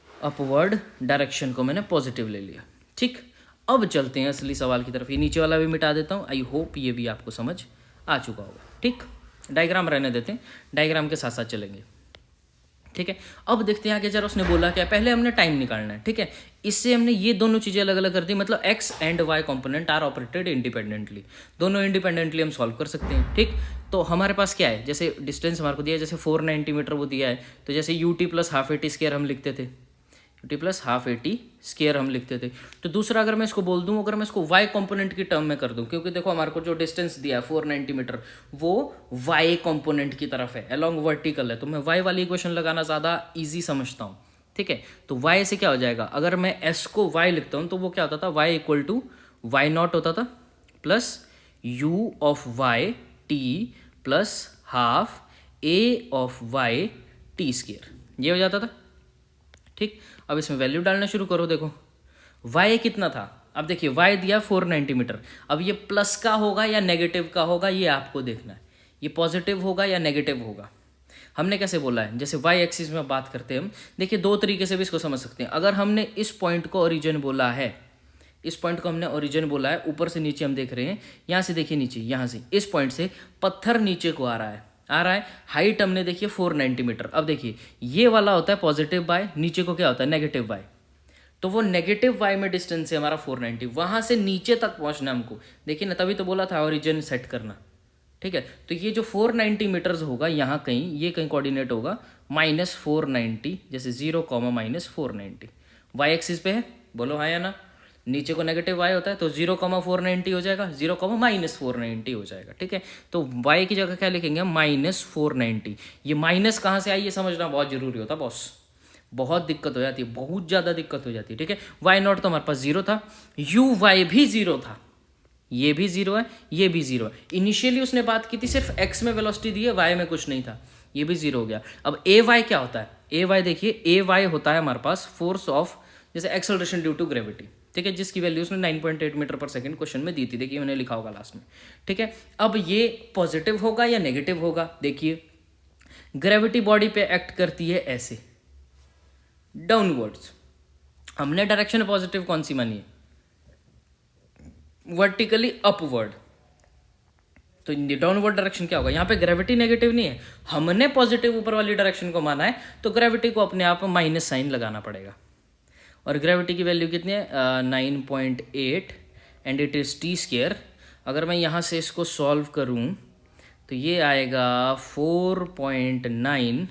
अपवर्ड डायरेक्शन को मैंने पॉजिटिव ले लिया, ठीक। अब चलते हैं असली सवाल की तरफ। ये नीचे वाला भी मिटा देता हूँ, आई होप ये भी आपको समझ आ चुका होगा, ठीक। डायग्राम रहने देते हैं, डायग्राम के साथ साथ चलेंगे, ठीक है। अब देखते हैं आगे जरा उसने बोला क्या। पहले हमने टाइम निकालना है, ठीक है। इससे हमने ये दोनों चीज़ें अलग अलग कर दी, मतलब X and Y component are operated independently, दोनों इंडिपेंडेंटली हम सॉल्व कर सकते हैं, ठीक। तो हमारे पास क्या है, जैसे डिस्टेंस हमारे को दिया है, जैसे 490 मीटर वो दिया है, तो जैसे you t plus half a t square हम लिखते थे, T plus half a T square हम लिखते थे। तो दूसरा अगर मैं इसको बोल दूं, अगर मैं इसको वाई कंपोनेंट की टर्म में कर दूं, क्योंकि देखो हमारे को जो डिस्टेंस दिया है 490 मीटर वो वाई कंपोनेंट की तरफ है, अलोंग वर्टिकल है, तो मैं वाई वाली इक्वेशन लगाना ज़्यादा ईजी समझता हूँ, ठीक है। तो वाई से क्या हो जाएगा, अगर मैं एस को वाई लिखता हूँ तो वो क्या होता था, Y equal to Y not होता था plus U of Y T plus half A of Y T square, ये हो जाता था, ठीक। अब इसमें वैल्यू डालना शुरू करो। देखो y कितना था, अब देखिए y दिया 490 मीटर। अब ये प्लस का होगा या नेगेटिव का होगा ये आपको देखना है, ये पॉजिटिव होगा या नेगेटिव होगा। हमने कैसे बोला है, जैसे y एक्सिस में बात करते हैं हम, देखिए दो तरीके से भी इसको समझ सकते हैं। अगर हमने इस पॉइंट को ओरिजिन बोला है, इस पॉइंट को हमने ओरिजिन बोला है, ऊपर से नीचे हम देख रहे हैं, यहाँ से देखिए नीचे, यहाँ से इस पॉइंट से पत्थर नीचे को आ रहा है, हाइट हमने देखिए 490 मीटर। अब देखिए ये वाला होता है पॉजिटिव बाय, नीचे को क्या होता है नेगेटिव बाय, तो वो नेगेटिव वाई में डिस्टेंस है हमारा 490, वहां से नीचे तक पहुंचना हमको। देखिए ना, तभी तो बोला था ओरिजिन सेट करना, ठीक है। तो ये जो 490 मीटर्स होगा यहाँ कहीं, ये कहीं कोऑर्डिनेट होगा -490, जैसे 0, -490 वाई एक्सिस पे है, बोलो हाँ या ना। नीचे को नेगेटिव वाई होता है तो 0,490 हो जाएगा, 0,-490 हो जाएगा, ठीक है। तो वाई की जगह क्या लिखेंगे, -490। ये माइनस कहाँ से आई ये समझना बहुत जरूरी होता है बॉस, बहुत दिक्कत हो जाती है, बहुत ज़्यादा दिक्कत हो जाती है, ठीक है। वाई नॉट तो हमारे पास 0 था, यू वाई भी 0 था, ये भी 0 है, ये भी 0 है। इनिशियली उसने बात की थी सिर्फ एक्स में वेलोसिटी दी है, वाई में कुछ नहीं था, ये भी 0 हो गया। अब ए वाई क्या होता है, ए वाई देखिए, ए वाई होता है हमारे पास फोर्स ऑफ जैसे एक्सेलरेशन ड्यू टू ग्रेविटी, ठीक है, जिसकी वैल्यू उसने 9.8 मीटर पर सेकंड क्वेश्चन में दी थी, देखिए मैंने लिखा होगा लास्ट में, ठीक है। अब ये पॉजिटिव होगा या नेगेटिव होगा, देखिए ग्रेविटी बॉडी पे एक्ट करती है ऐसे डाउनवर्ड्स, हमने डायरेक्शन पॉजिटिव कौन सी मानी है, वर्टिकली अपवर्ड, तो डाउनवर्ड डायरेक्शन क्या होगा, यहाँ पे ग्रेविटी नेगेटिव नहीं है, हमने पॉजिटिव ऊपर वाली डायरेक्शन को माना है, तो ग्रेविटी को अपने आप माइनस साइन लगाना पड़ेगा। और ग्रेविटी की वैल्यू कितनी है 9.8 and it is T square. अगर मैं यहाँ से इसको सॉल्व करूँ तो ये आएगा 4.9,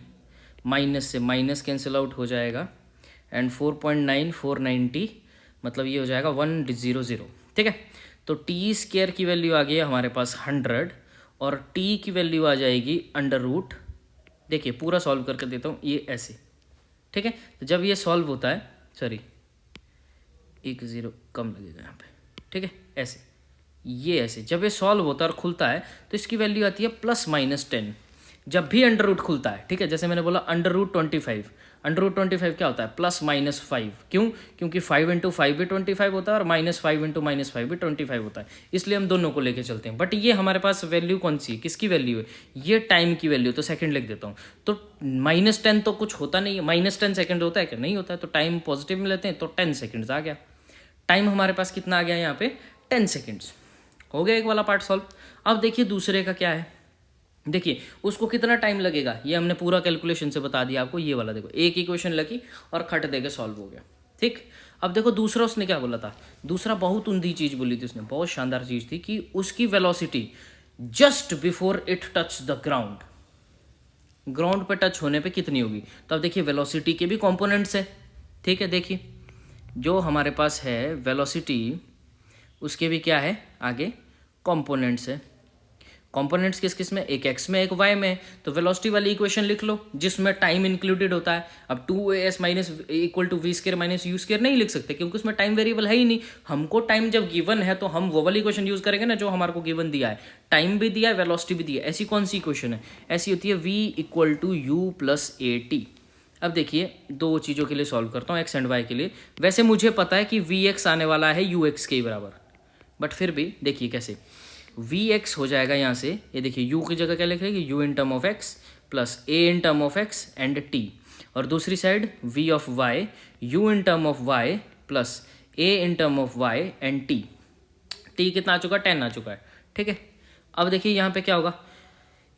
माइनस से माइनस कैंसिल आउट हो जाएगा, एंड 4.9 490, मतलब ये हो जाएगा 100, ठीक है। तो टी स्क्वायर की वैल्यू आ गई है हमारे पास 100, और टी की वैल्यू आ जाएगी √, देखिए पूरा सॉल्व करके देता हूँ, ये ऐसे, ठीक है। तो जब ये सॉल्व होता है, सॉरी 1 0 कम लगेगा यहाँ पे, ठीक है, ऐसे ये ऐसे जब ये सॉल्व होता है और खुलता है तो इसकी वैल्यू आती है +-10। जब भी अंडर रूट खुलता है, ठीक है, जैसे मैंने बोला √25, √25 क्या होता है +-5। क्यों? क्योंकि 5 × 5 भी 25 होता है और -5 × -5 भी 25 होता है, इसलिए हम दोनों को लेके चलते हैं। बट ये हमारे पास वैल्यू कौन सी है, किसकी वैल्यू है, ये टाइम की वैल्यू, तो सेकंड लिख देता हूँ। तो -10 तो कुछ होता नहीं है, -10 सेकंड होता है क्या, नहीं होता है, तो टाइम पॉजिटिव में लेते हैं तो 10 सेकेंड्स आ गया। टाइम हमारे पास कितना आ गया यहाँ पे 10 सेकेंड्स। हो गया एक वाला पार्ट सॉल्व। अब देखिए दूसरे का क्या है, देखिए उसको कितना टाइम लगेगा, ये हमने पूरा कैलकुलेशन से बता दिया आपको। ये वाला देखो, एक इक्वेशन लगी और खट देके सॉल्व हो गया, ठीक। अब देखो दूसरा उसने क्या बोला था, दूसरा बहुत उम्दी चीज़ बोली थी उसने, बहुत शानदार चीज़ थी कि उसकी velocity just before it touch the ground, ground पे टच होने पे कितनी होगी। तो अब देखिए वेलोसिटी के भी कंपोनेंट्स है, ठीक है। देखिए जो हमारे पास है वेलोसिटी, उसके भी क्या है आगे कंपोनेंट्स है। कंपोनेंट्स किस किस में, एक एक्स में एक वाई में। तो वेलोसिटी वाली इक्वेशन लिख लो जिसमें टाइम इंक्लूडेड होता है। अब 2as minus equal to v² minus u² नहीं लिख सकते क्योंकि उसमें टाइम वेरिएबल है ही नहीं। हमको टाइम जब गिवन है तो हम वो वाली इक्वेशन यूज करेंगे ना जो हमारे को गिवन दिया है, टाइम भी दिया है वेलोसिटी भी दिया है। ऐसी कौन सी इक्वेशन है, ऐसी होती है v = u + at। अब देखिए दो चीज़ों के लिए सॉल्व करता हूँ, एक्स एंड वाई के लिए। वैसे मुझे पता है कि vx आने वाला है ux के बराबर, बट फिर भी देखिए कैसे vx हो जाएगा यहाँ से, ये देखिए u की जगह क्या लिख रहे हैं, u in term of x plus a in term of x and t, और दूसरी side v of y u in term of y plus a in term of y and t। t कितना आ चुका है, 10 आ चुका है, ठीक है। अब देखिए यहाँ पे क्या होगा,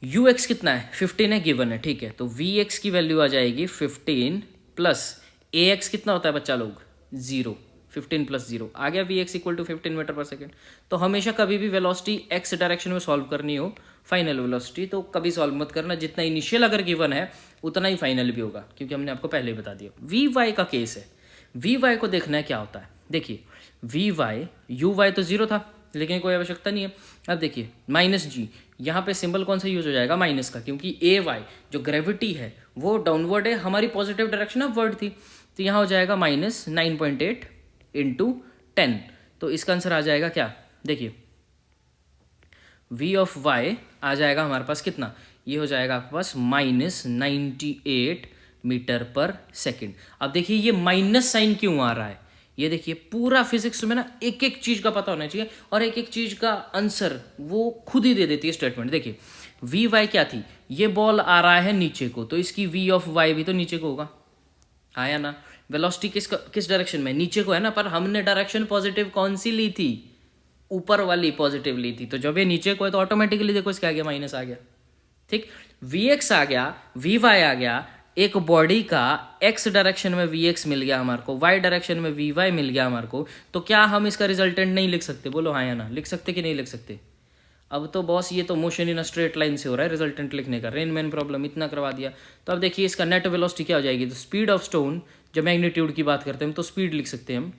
ux कितना है 15 है, गिवन है, ठीक है। तो vx की वैल्यू आ जाएगी 15 प्लस ax कितना होता है बच्चा लोग 0, 15 + 0 आ गया vx = 15 मीटर पर सेकेंड। तो हमेशा कभी भी वेलोसिटी x डायरेक्शन में सॉल्व करनी हो, फाइनल वेलोसिटी, तो कभी सॉल्व मत करना, जितना इनिशियल अगर गिवन है उतना ही फाइनल भी होगा, क्योंकि हमने आपको पहले ही बता दिया। vy का केस है, vy को देखना है क्या होता है। देखिए vy uy तो 0 था लेकिन कोई आवश्यकता नहीं है। अब देखिए -g, यहाँ पे सिंबल कौन सा यूज हो जाएगा, माइनस का, क्योंकि ए वाई जो ग्रेविटी है वो डाउनवर्ड है, हमारी पॉजिटिव डायरेक्शन अपवर्ड थी, तो यहाँ हो जाएगा -9.8 × 10। तो इसका आंसर आ जाएगा क्या, देखिए v ऑफ y आ जाएगा हमारे पास कितना, ये हो जाएगा आपके पास -98 मीटर पर सेकेंड। अब देखिए ये माइनस साइन क्यों आ रहा है, ये देखिए पूरा फिजिक्स में ना एक एक चीज़ का पता होना चाहिए और एक एक चीज़ का आंसर वो खुद ही दे देती है स्टेटमेंट। देखिए वी वाई क्या थी, ये बॉल आ रहा है नीचे को, तो इसकी वी ऑफ वाई भी तो नीचे को होगा, आया ना। वेलोसिटी किस डायरेक्शन में, नीचे को है ना, पर हमने डायरेक्शन पॉजिटिव कौन सी ली थी, ऊपर वाली पॉजिटिव ली थी। तो जब ये नीचे को है तो ऑटोमेटिकली देखो इसका आ गया माइनस आ गया, ठीक। वी एक्स आ गया, वी वाई आ गया, एक बॉडी का एक्स डायरेक्शन में वी एक्स मिल गया हमारे को, वाई डायरेक्शन में वी वाई मिल गया हमारे को। तो क्या हम इसका रिजल्टेंट नहीं लिख सकते, बोलो हाँ या ना, लिख सकते कि नहीं लिख सकते। अब तो बॉस ये तो मोशन इन स्ट्रेट लाइन से हो रहा है रिजल्टेंट लिखने का, रेनमैन प्रॉब्लम इतना करवा दिया। तो अब देखिए इसका नेट वेलोसिटी क्या हो जाएगी, तो स्पीड ऑफ स्टोन, जब मैग्नीट्यूड की बात करते हैं तो स्पीड लिख सकते हैं हम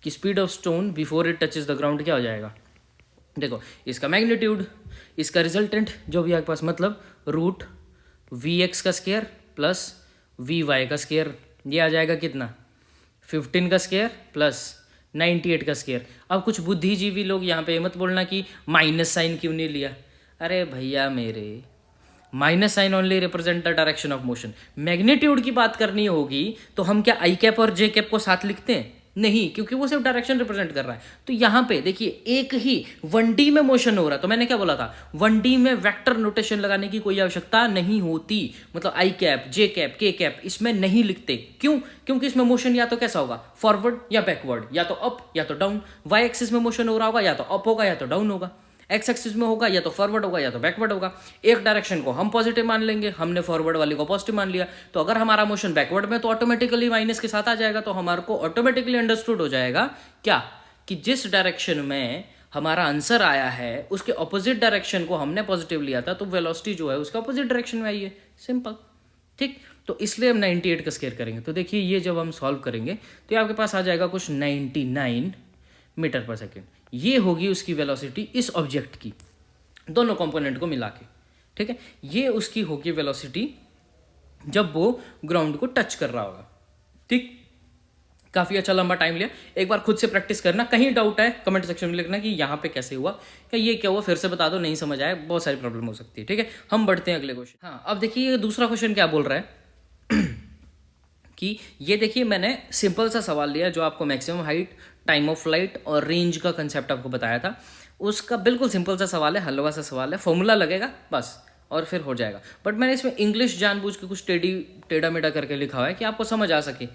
कि speed of stone before it touches the ground क्या हो जाएगा, देखो इसका मैग्नीट्यूड, इसका रिजल्टेंट जो भी आपके पास, मतलब √vx का स्क्वायर प्लस vy का स्क्वायर, ये आ जाएगा कितना 15 का स्क्वायर प्लस 98 का स्क्वायर। अब कुछ बुद्धिजीवी लोग यहाँ पे मत बोलना कि माइनस साइन क्यों नहीं लिया, अरे भैया मेरे, minus sine only represent the direction of motion. Magnitude की बात करनी होगी तो हम क्या आई कैप और जे कैप को साथ लिखते हैं, नहीं, क्योंकि वो सिर्फ डायरेक्शन रिप्रेजेंट कर रहा है। तो यहाँ पे देखिए एक ही 1D में मोशन हो रहा है, तो मैंने क्या बोला था 1D में वेक्टर नोटेशन लगाने की कोई आवश्यकता नहीं होती, मतलब आई कैप जे कैप के कैप इसमें नहीं लिखते। क्यों, क्योंकि इसमें मोशन या तो कैसा होगा, फॉरवर्ड या बैकवर्ड, या तो अप या तो डाउन। वाई एक्सिस में मोशन हो रहा होगा, या तो अप होगा या तो डाउन होगा। एक्स एक्सिस में होगा या तो फॉरवर्ड होगा या तो बैकवर्ड होगा। एक डायरेक्शन को हम पॉजिटिव मान लेंगे, हमने फॉरवर्ड वाली को पॉजिटिव मान लिया, तो अगर हमारा मोशन बैकवर्ड में तो ऑटोमेटिकली माइनस के साथ आ जाएगा। तो हमारे को ऑटोमेटिकली अंडरस्टूड हो जाएगा क्या, कि जिस डायरेक्शन में हमारा आंसर आया है उसके ऑपोजिट डायरेक्शन को हमने पॉजिटिव लिया था, तो वेलोसिटी जो है उसका ऑपोजिट डायरेक्शन में आई है, सिंपल, ठीक। तो इसलिए हम 98 का स्क्वायर करेंगे। तो देखिए ये जब हम सॉल्व करेंगे तो ये आपके पास आ जाएगा कुछ 99 मीटर पर सेकेंड। ये होगी उसकी वेलोसिटी इस ऑब्जेक्ट की, दोनों कंपोनेंट को मिला के, ठीक है। ये उसकी होगी वेलोसिटी जब वो ग्राउंड को टच कर रहा होगा, ठीक। काफ़ी अच्छा लंबा टाइम लिया। एक बार खुद से प्रैक्टिस करना, कहीं डाउट है कमेंट सेक्शन में लिखना कि यहाँ पे कैसे हुआ या ये क्या हुआ, फिर से बता दो, नहीं समझ आया, बहुत सारी प्रॉब्लम हो सकती है। ठीक है, हम बढ़ते हैं अगले क्वेश्चन। हाँ, अब देखिए दूसरा क्वेश्चन क्या बोल रहा है कि ये देखिए मैंने सिंपल सा सवाल लिया जो आपको maximum height, time of flight और रेंज का कंसेप्ट आपको बताया था, उसका बिल्कुल सिंपल सा सवाल है, हलवा सा सवाल है, फॉर्मूला लगेगा बस और फिर हो जाएगा। बट मैंने इसमें इंग्लिश जानबूझ के कुछ टेढ़ा मेढ़ा करके लिखा हुआ है कि आपको समझ आ सके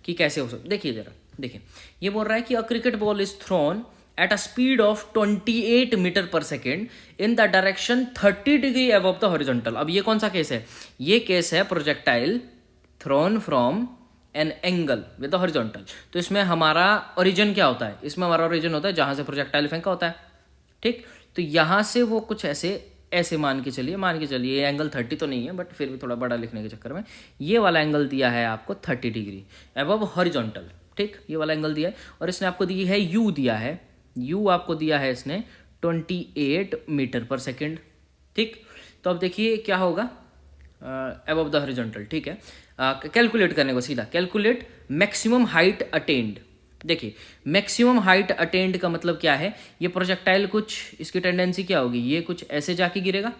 कि कैसे हो सकता। देखिए जरा, देखिए ये बोल रहा है कि a cricket ball is thrown at a speed of 28 metre per second in the direction 30 degree above the horizontal. अब ये कौन सा केस है? ये केस है projectile thrown from an angle with the horizontal. तो इसमें हमारा ओरिजिन क्या होता है? इसमें हमारा ओरिजिन होता है जहां से प्रोजेक्टाइल फेंका होता है। ठीक, तो यहां से वो कुछ ऐसे ऐसे मान के चलिए ये एंगल 30 तो नहीं है, बट फिर भी थोड़ा बड़ा लिखने के चक्कर में ये वाला एंगल दिया है आपको 30 डिग्री अबव हॉरिजॉन्टल। ठीक, ये वाला एंगल दिया है और इसने आपको दी है यू, दिया है यू आपको दिया है इसने 28 मीटर पर सेकेंड। ठीक, तो अब देखिए क्या होगा अबव द हॉरिजॉन्टल। ठीक है, कैलकुलेट करने को सीधा कैलकुलेट मैक्सिमम हाइट अटेंड। देखिए मैक्सिमम हाइट अटेंड का मतलब क्या है? ये प्रोजेक्टाइल कुछ इसकी टेंडेंसी क्या होगी? ये कुछ ऐसे जाके गिरेगा,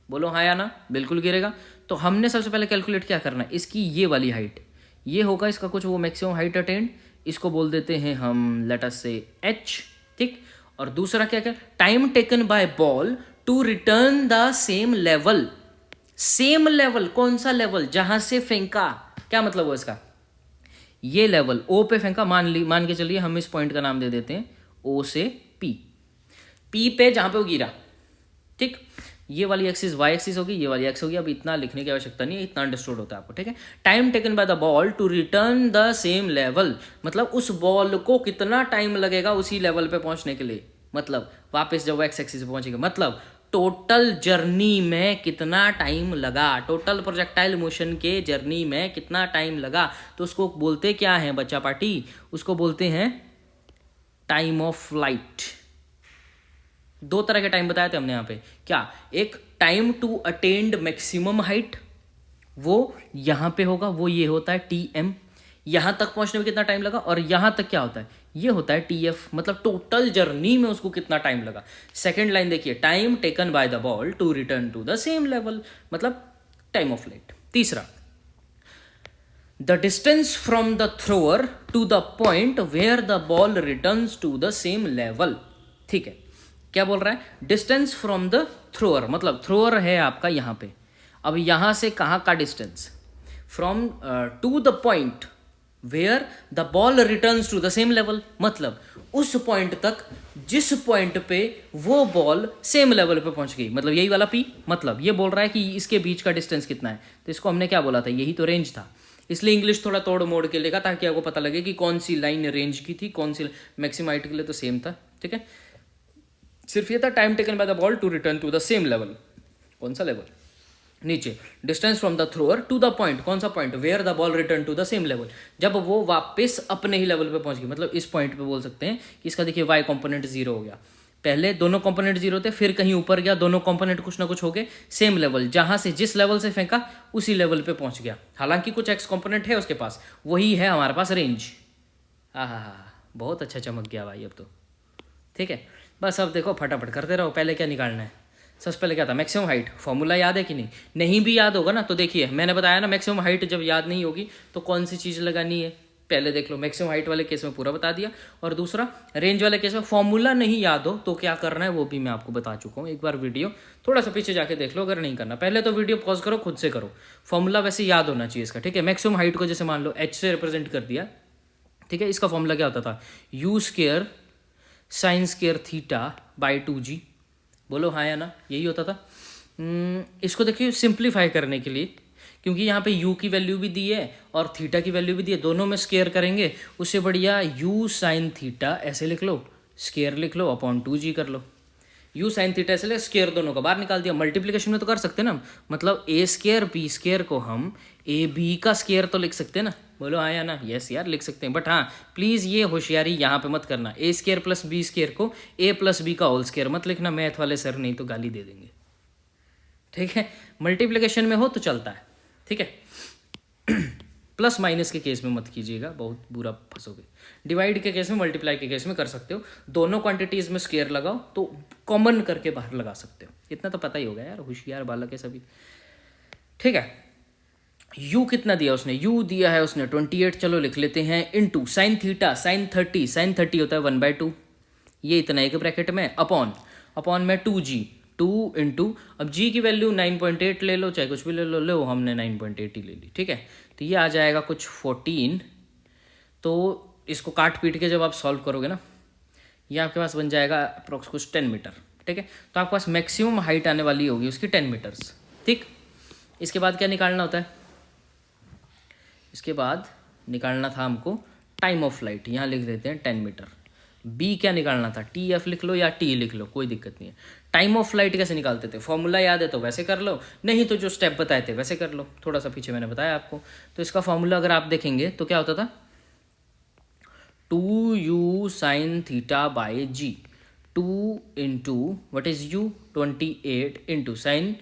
बोलो हाँ या ना? बिल्कुल गिरेगा। तो हमने सबसे पहले कैलकुलेट क्या करना है? इसकी ये वाली हाइट, ये होगा इसका कुछ वो मैक्सिमम हाइट अटेंड, इसको बोल देते हैं हम लेट अस से एच। ठीक, और दूसरा क्या क्या? Time taken by ball to return the same level. Same level, कौन सा लेवल? जहां से फेंका। क्या मतलब हुआ इसका? ये लेवल ओ पे फेंका, मान के चलिए हम इस पॉइंट का नाम दे देते हैं ओ से पी, पी पे जहां पे वो गिरा। ठीक, ये वाली एक्सिस वाई एक्सिस होगी, ये वाली एक्स होगी। अब इतना लिखने की आवश्यकता नहीं है, इतना अंडरस्टूड होता है आपको। ठीक है, time taken by the ball to return the same level, मतलब उस बॉल को कितना टाइम लगेगा उसी लेवल पे पहुंचने के लिए, मतलब वापस जब वो एक्स एक्सिस पे पहुंचेगा, मतलब टोटल जर्नी में कितना टाइम लगा, टोटल प्रोजेक्टाइल मोशन के जर्नी में कितना टाइम लगा। तो उसको बोलते क्या है बच्चा पार्टी? उसको बोलते हैं टाइम ऑफ फ्लाइट। दो तरह के टाइम बताए थे हमने यहाँ पे, क्या? एक time to attend maximum height, वो यहाँ पे होगा, वो ये होता है टी एम, यहाँ तक पहुँचने में कितना टाइम लगा, और यहाँ तक क्या होता है? ये होता है टी एफ, मतलब टोटल जर्नी में उसको कितना टाइम लगा। सेकेंड लाइन देखिए, time taken by the ball to return to the same level, मतलब टाइम ऑफ फ्लाइट। तीसरा, the distance from the thrower to the point where the ball returns to the same level. ठीक है, क्या बोल रहा है? Distance from the thrower, मतलब thrower है आपका यहाँ पे, अब यहाँ से कहाँ का distance? From to the point where the ball returns to the same level, मतलब उस पॉइंट तक जिस पॉइंट पे वो बॉल सेम लेवल पे पहुंच गई, मतलब यही वाला पी। मतलब ये बोल रहा है कि इसके बीच का डिस्टेंस कितना है, तो इसको हमने क्या बोला था? यही तो रेंज था। इसलिए इंग्लिश थोड़ा तोड़ मोड़ के लेगा ताकि आपको पता लगे कि कौन सी लाइन रेंज की थी, कौन सी मैक्सिमम हाइट के लिए तो सेम था। ठीक है, सिर्फ ये था time taken by the ball to return to the same level. कौन सा लेवल? नीचे, distance from the thrower to the point, कौन सा point? Where the ball return to the same level, जब वो वापस अपने ही लेवल पे पहुंच गई, मतलब इस पॉइंट पे बोल सकते हैं कि इसका देखिए वाई कंपोनेंट जीरो हो गया, पहले दोनों कंपोनेंट जीरो थे, फिर कहीं ऊपर गया, दोनों कंपोनेंट कुछ ना कुछ हो गए सेम लेवल, जहां से जिस लेवल से फेंका उसी लेवल पे पहुंच गया। हालांकि कुछ एक्स कंपोनेंट है उसके पास, वही है हमारे पास रेंज। हाँ, बहुत अच्छा चमक गया भाई अब तो। ठीक है, बस अब देखो फटाफट करते रहो। पहले क्या निकालना है? सबसे पहले क्या था? Maximum height. फॉर्मूला याद है कि नहीं? नहीं भी याद होगा ना तो देखिए मैंने बताया ना, मैक्सिमम हाइट जब याद नहीं होगी तो कौन सी चीज़ लगानी है, पहले देख लो। मैक्सिमम हाइट वाले केस में पूरा बता दिया, और दूसरा रेंज वाले केस में फॉर्मूला नहीं याद हो तो क्या करना है वो भी मैं आपको बता चुका हूँ। एक बार वीडियो थोड़ा सा पीछे जाके देख लो, अगर नहीं करना पहले तो वीडियो पॉज करो, खुद से करो। फॉर्मूला वैसे याद होना चाहिए इसका। ठीक है, मैक्सिमम हाइट को जैसे मान लो एच से रिप्रेजेंट कर दिया। ठीक है, इसका फॉर्मूला क्या होता था? You square sine square theta by 2g, बोलो हाँ या ना? यही होता था। इसको देखिए सिंप्लीफाई करने के लिए, क्योंकि यहाँ पे u की वैल्यू भी दी है और थीटा की वैल्यू भी दी है, दोनों में स्केयर करेंगे, उससे बढ़िया u साइन थीटा ऐसे लिख लो, स्केयर लिख लो, अपॉन 2g कर लो। u साइन थीटा ऐसे स्केयर दोनों का बाहर निकाल दिया। मल्टीप्लिकेशन में तो कर सकते हैं ना, मतलब a स्केयर b स्केयर को हम a b का स्केयर तो लिख सकते हैं ना, बोलो हाँ या ना? यस यार लिख सकते हैं, बट हाँ प्लीज़ ये होशियारी यहाँ पे मत करना, a square plus b square को a प्लस b का होल स्केयर मत लिखना, मैथ वाले सर नहीं तो गाली दे देंगे। ठीक है, मल्टीप्लिकेशन में हो तो चलता है। ठीक है, प्लस माइनस के केस में मत कीजिएगा, बहुत बुरा फंसोगे। डिवाइड के केस में, मल्टीप्लाई के केस में कर सकते हो, दोनों क्वांटिटीज में स्क्वायर लगाओ तो कॉमन करके बाहर लगा सकते हो। इतना तो पता ही होगा यार, होशियार बालक है सभी। ठीक है, u कितना दिया उसने, u दिया है उसने 28, चलो लिख लेते हैं, इनटू साइन थीटा, साइन 30 होता है 1/2, ये इतना एक ब्रैकेट में, अपॉन में 2g, 2 इंटू, अब g की वैल्यू 9.8 ले लो, चाहे कुछ भी ले लो, हमने 9.8 ही ले ली। ठीक है, तो ये आ जाएगा कुछ 14। तो इसको काट पीट के जब आप सॉल्व करोगे ना, ये आपके पास बन जाएगा अप्रोक्स कुछ 10 मीटर। ठीक है, तो आपके पास मैक्सिमम हाइट आने वाली होगी उसकी 10 मीटर्स। ठीक, इसके बाद क्या निकालना होता है, इसके बाद निकालना था हमको टाइम ऑफ फ्लाइट, यहाँ लिख देते हैं 10 मीटर। बी क्या निकालना था, टी एफ लिख लो या टी लिख लो, कोई दिक्कत नहीं है। टाइम ऑफ फ्लाइट कैसे निकालते थे, फॉर्मूला याद है तो वैसे कर लो, नहीं तो जो स्टेप बताए थे वैसे कर लो, थोड़ा सा पीछे मैंने बताया आपको। तो इसका फॉर्मूला अगर आप देखेंगे तो क्या होता था, 2u sine theta by G, 2 into what is u 28 into sine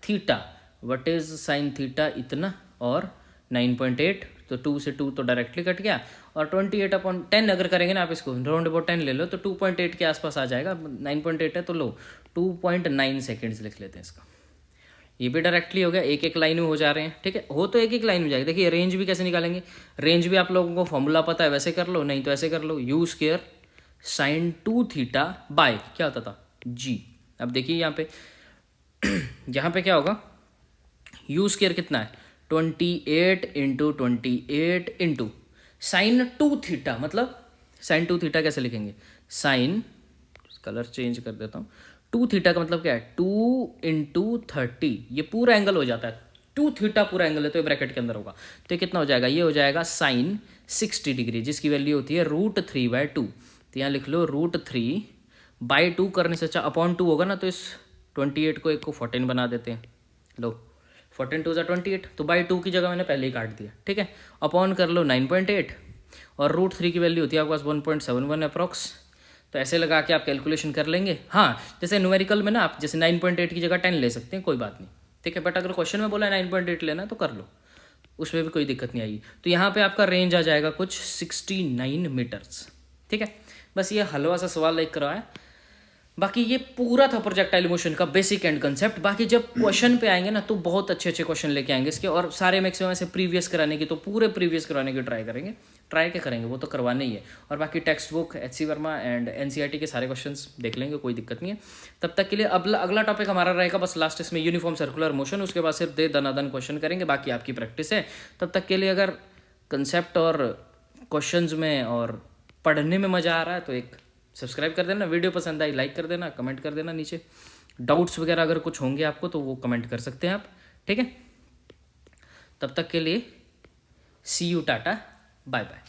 theta, what is sine theta इतना, और 9.8, तो 2 से 2 तो डायरेक्टली कट गया, और 28/10 अगर करेंगे ना आप, इसको राउंड अबाउट 10 ले लो तो 2.8 के आसपास आ जाएगा। 9.8 है तो लो 2.9 सेकेंड्स लिख लेते हैं इसका। ये भी डायरेक्टली हो गया, एक एक लाइन में हो जा रहे हैं। ठीक है, हो तो एक एक लाइन में जाएगा। देखिए रेंज भी कैसे निकालेंगे, रेंज भी आप लोगों को फॉर्मूला पता है, वैसे कर लो, नहीं तो ऐसे कर लो, u square sine 2 theta by क्या होता था, जी। अब देखिए यहाँ पे यहाँ पे क्या होगा, यू स्क्वायर कितना है 28 इंटू 28 इंटू साइन 2 थीटा, मतलब साइन 2 थीटा कैसे लिखेंगे, साइन, कलर चेंज कर देता हूँ, 2 थीटा का मतलब क्या है 2 इंटू 30, ये पूरा एंगल हो जाता है, 2 थीटा पूरा एंगल है तो ये ब्रैकेट के अंदर होगा, तो ये कितना हो जाएगा, ये हो जाएगा साइन 60 डिग्री, जिसकी वैल्यू होती है √3/2। तो यहाँ लिख लो √3/2 करने से अच्छा अपॉन 2 होगा ना, तो इस 28 को एक को 14 बना देते हैं, लो 14 2 28, तो बाई 2 की जगह मैंने पहले ही काट दिया। ठीक है, अपॉन कर लो 9.8, और √3 की वैल्यू होती है आपके पास 1.71 अप्रॉक्स। तो ऐसे लगा के आप कैलकुलेशन कर लेंगे। हाँ, जैसे न्यूमेरिकल में ना आप जैसे 9.8 की जगह 10 ले सकते हैं, कोई बात नहीं। ठीक है, बट अगर क्वेश्चन में बोला है 9.8 लेना तो कर लो, उसमें भी कोई दिक्कत नहीं आएगी। तो यहाँ पे आपका रेंज आ जाएगा कुछ 69 मीटर्स। ठीक है, बस ये हलवा सा सवाल एक करवाया, बाकी ये पूरा था प्रोजेक्टाइल मोशन का बेसिक एंड कंसेप्ट। बाकी जब क्वेश्चन पे आएंगे ना तो बहुत अच्छे अच्छे क्वेश्चन लेके आएंगे इसके, और सारे मैक्सिमम ऐसे प्रीवियस कराने की, तो पूरे प्रीवियस करवाने की ट्राई करेंगे। ट्राई क्या करेंगे, वो तो करवाने ही है। और बाकी text book HC Verma and NCERT के सारे क्वेश्चंस देख लेंगे, कोई दिक्कत नहीं है। तब तक के लिए अगला टॉपिक हमारा रहेगा बस लास्ट इसमें यूनिफॉर्म सर्कुलर मोशन, उसके बाद सिर्फ दे दनादन क्वेश्चन करेंगे, बाकी आपकी प्रैक्टिस है। तब तक के लिए अगर कंसेप्ट और क्वेश्चंस में और पढ़ने में मज़ा आ रहा है तो एक सब्सक्राइब कर देना, वीडियो पसंद आई लाइक कर देना, कमेंट कर देना नीचे, डाउट्स वगैरह अगर कुछ होंगे आपको तो वो कमेंट कर सकते हैं आप। ठीक है, तब तक के लिए सी यू, टाटा, बाय बाय।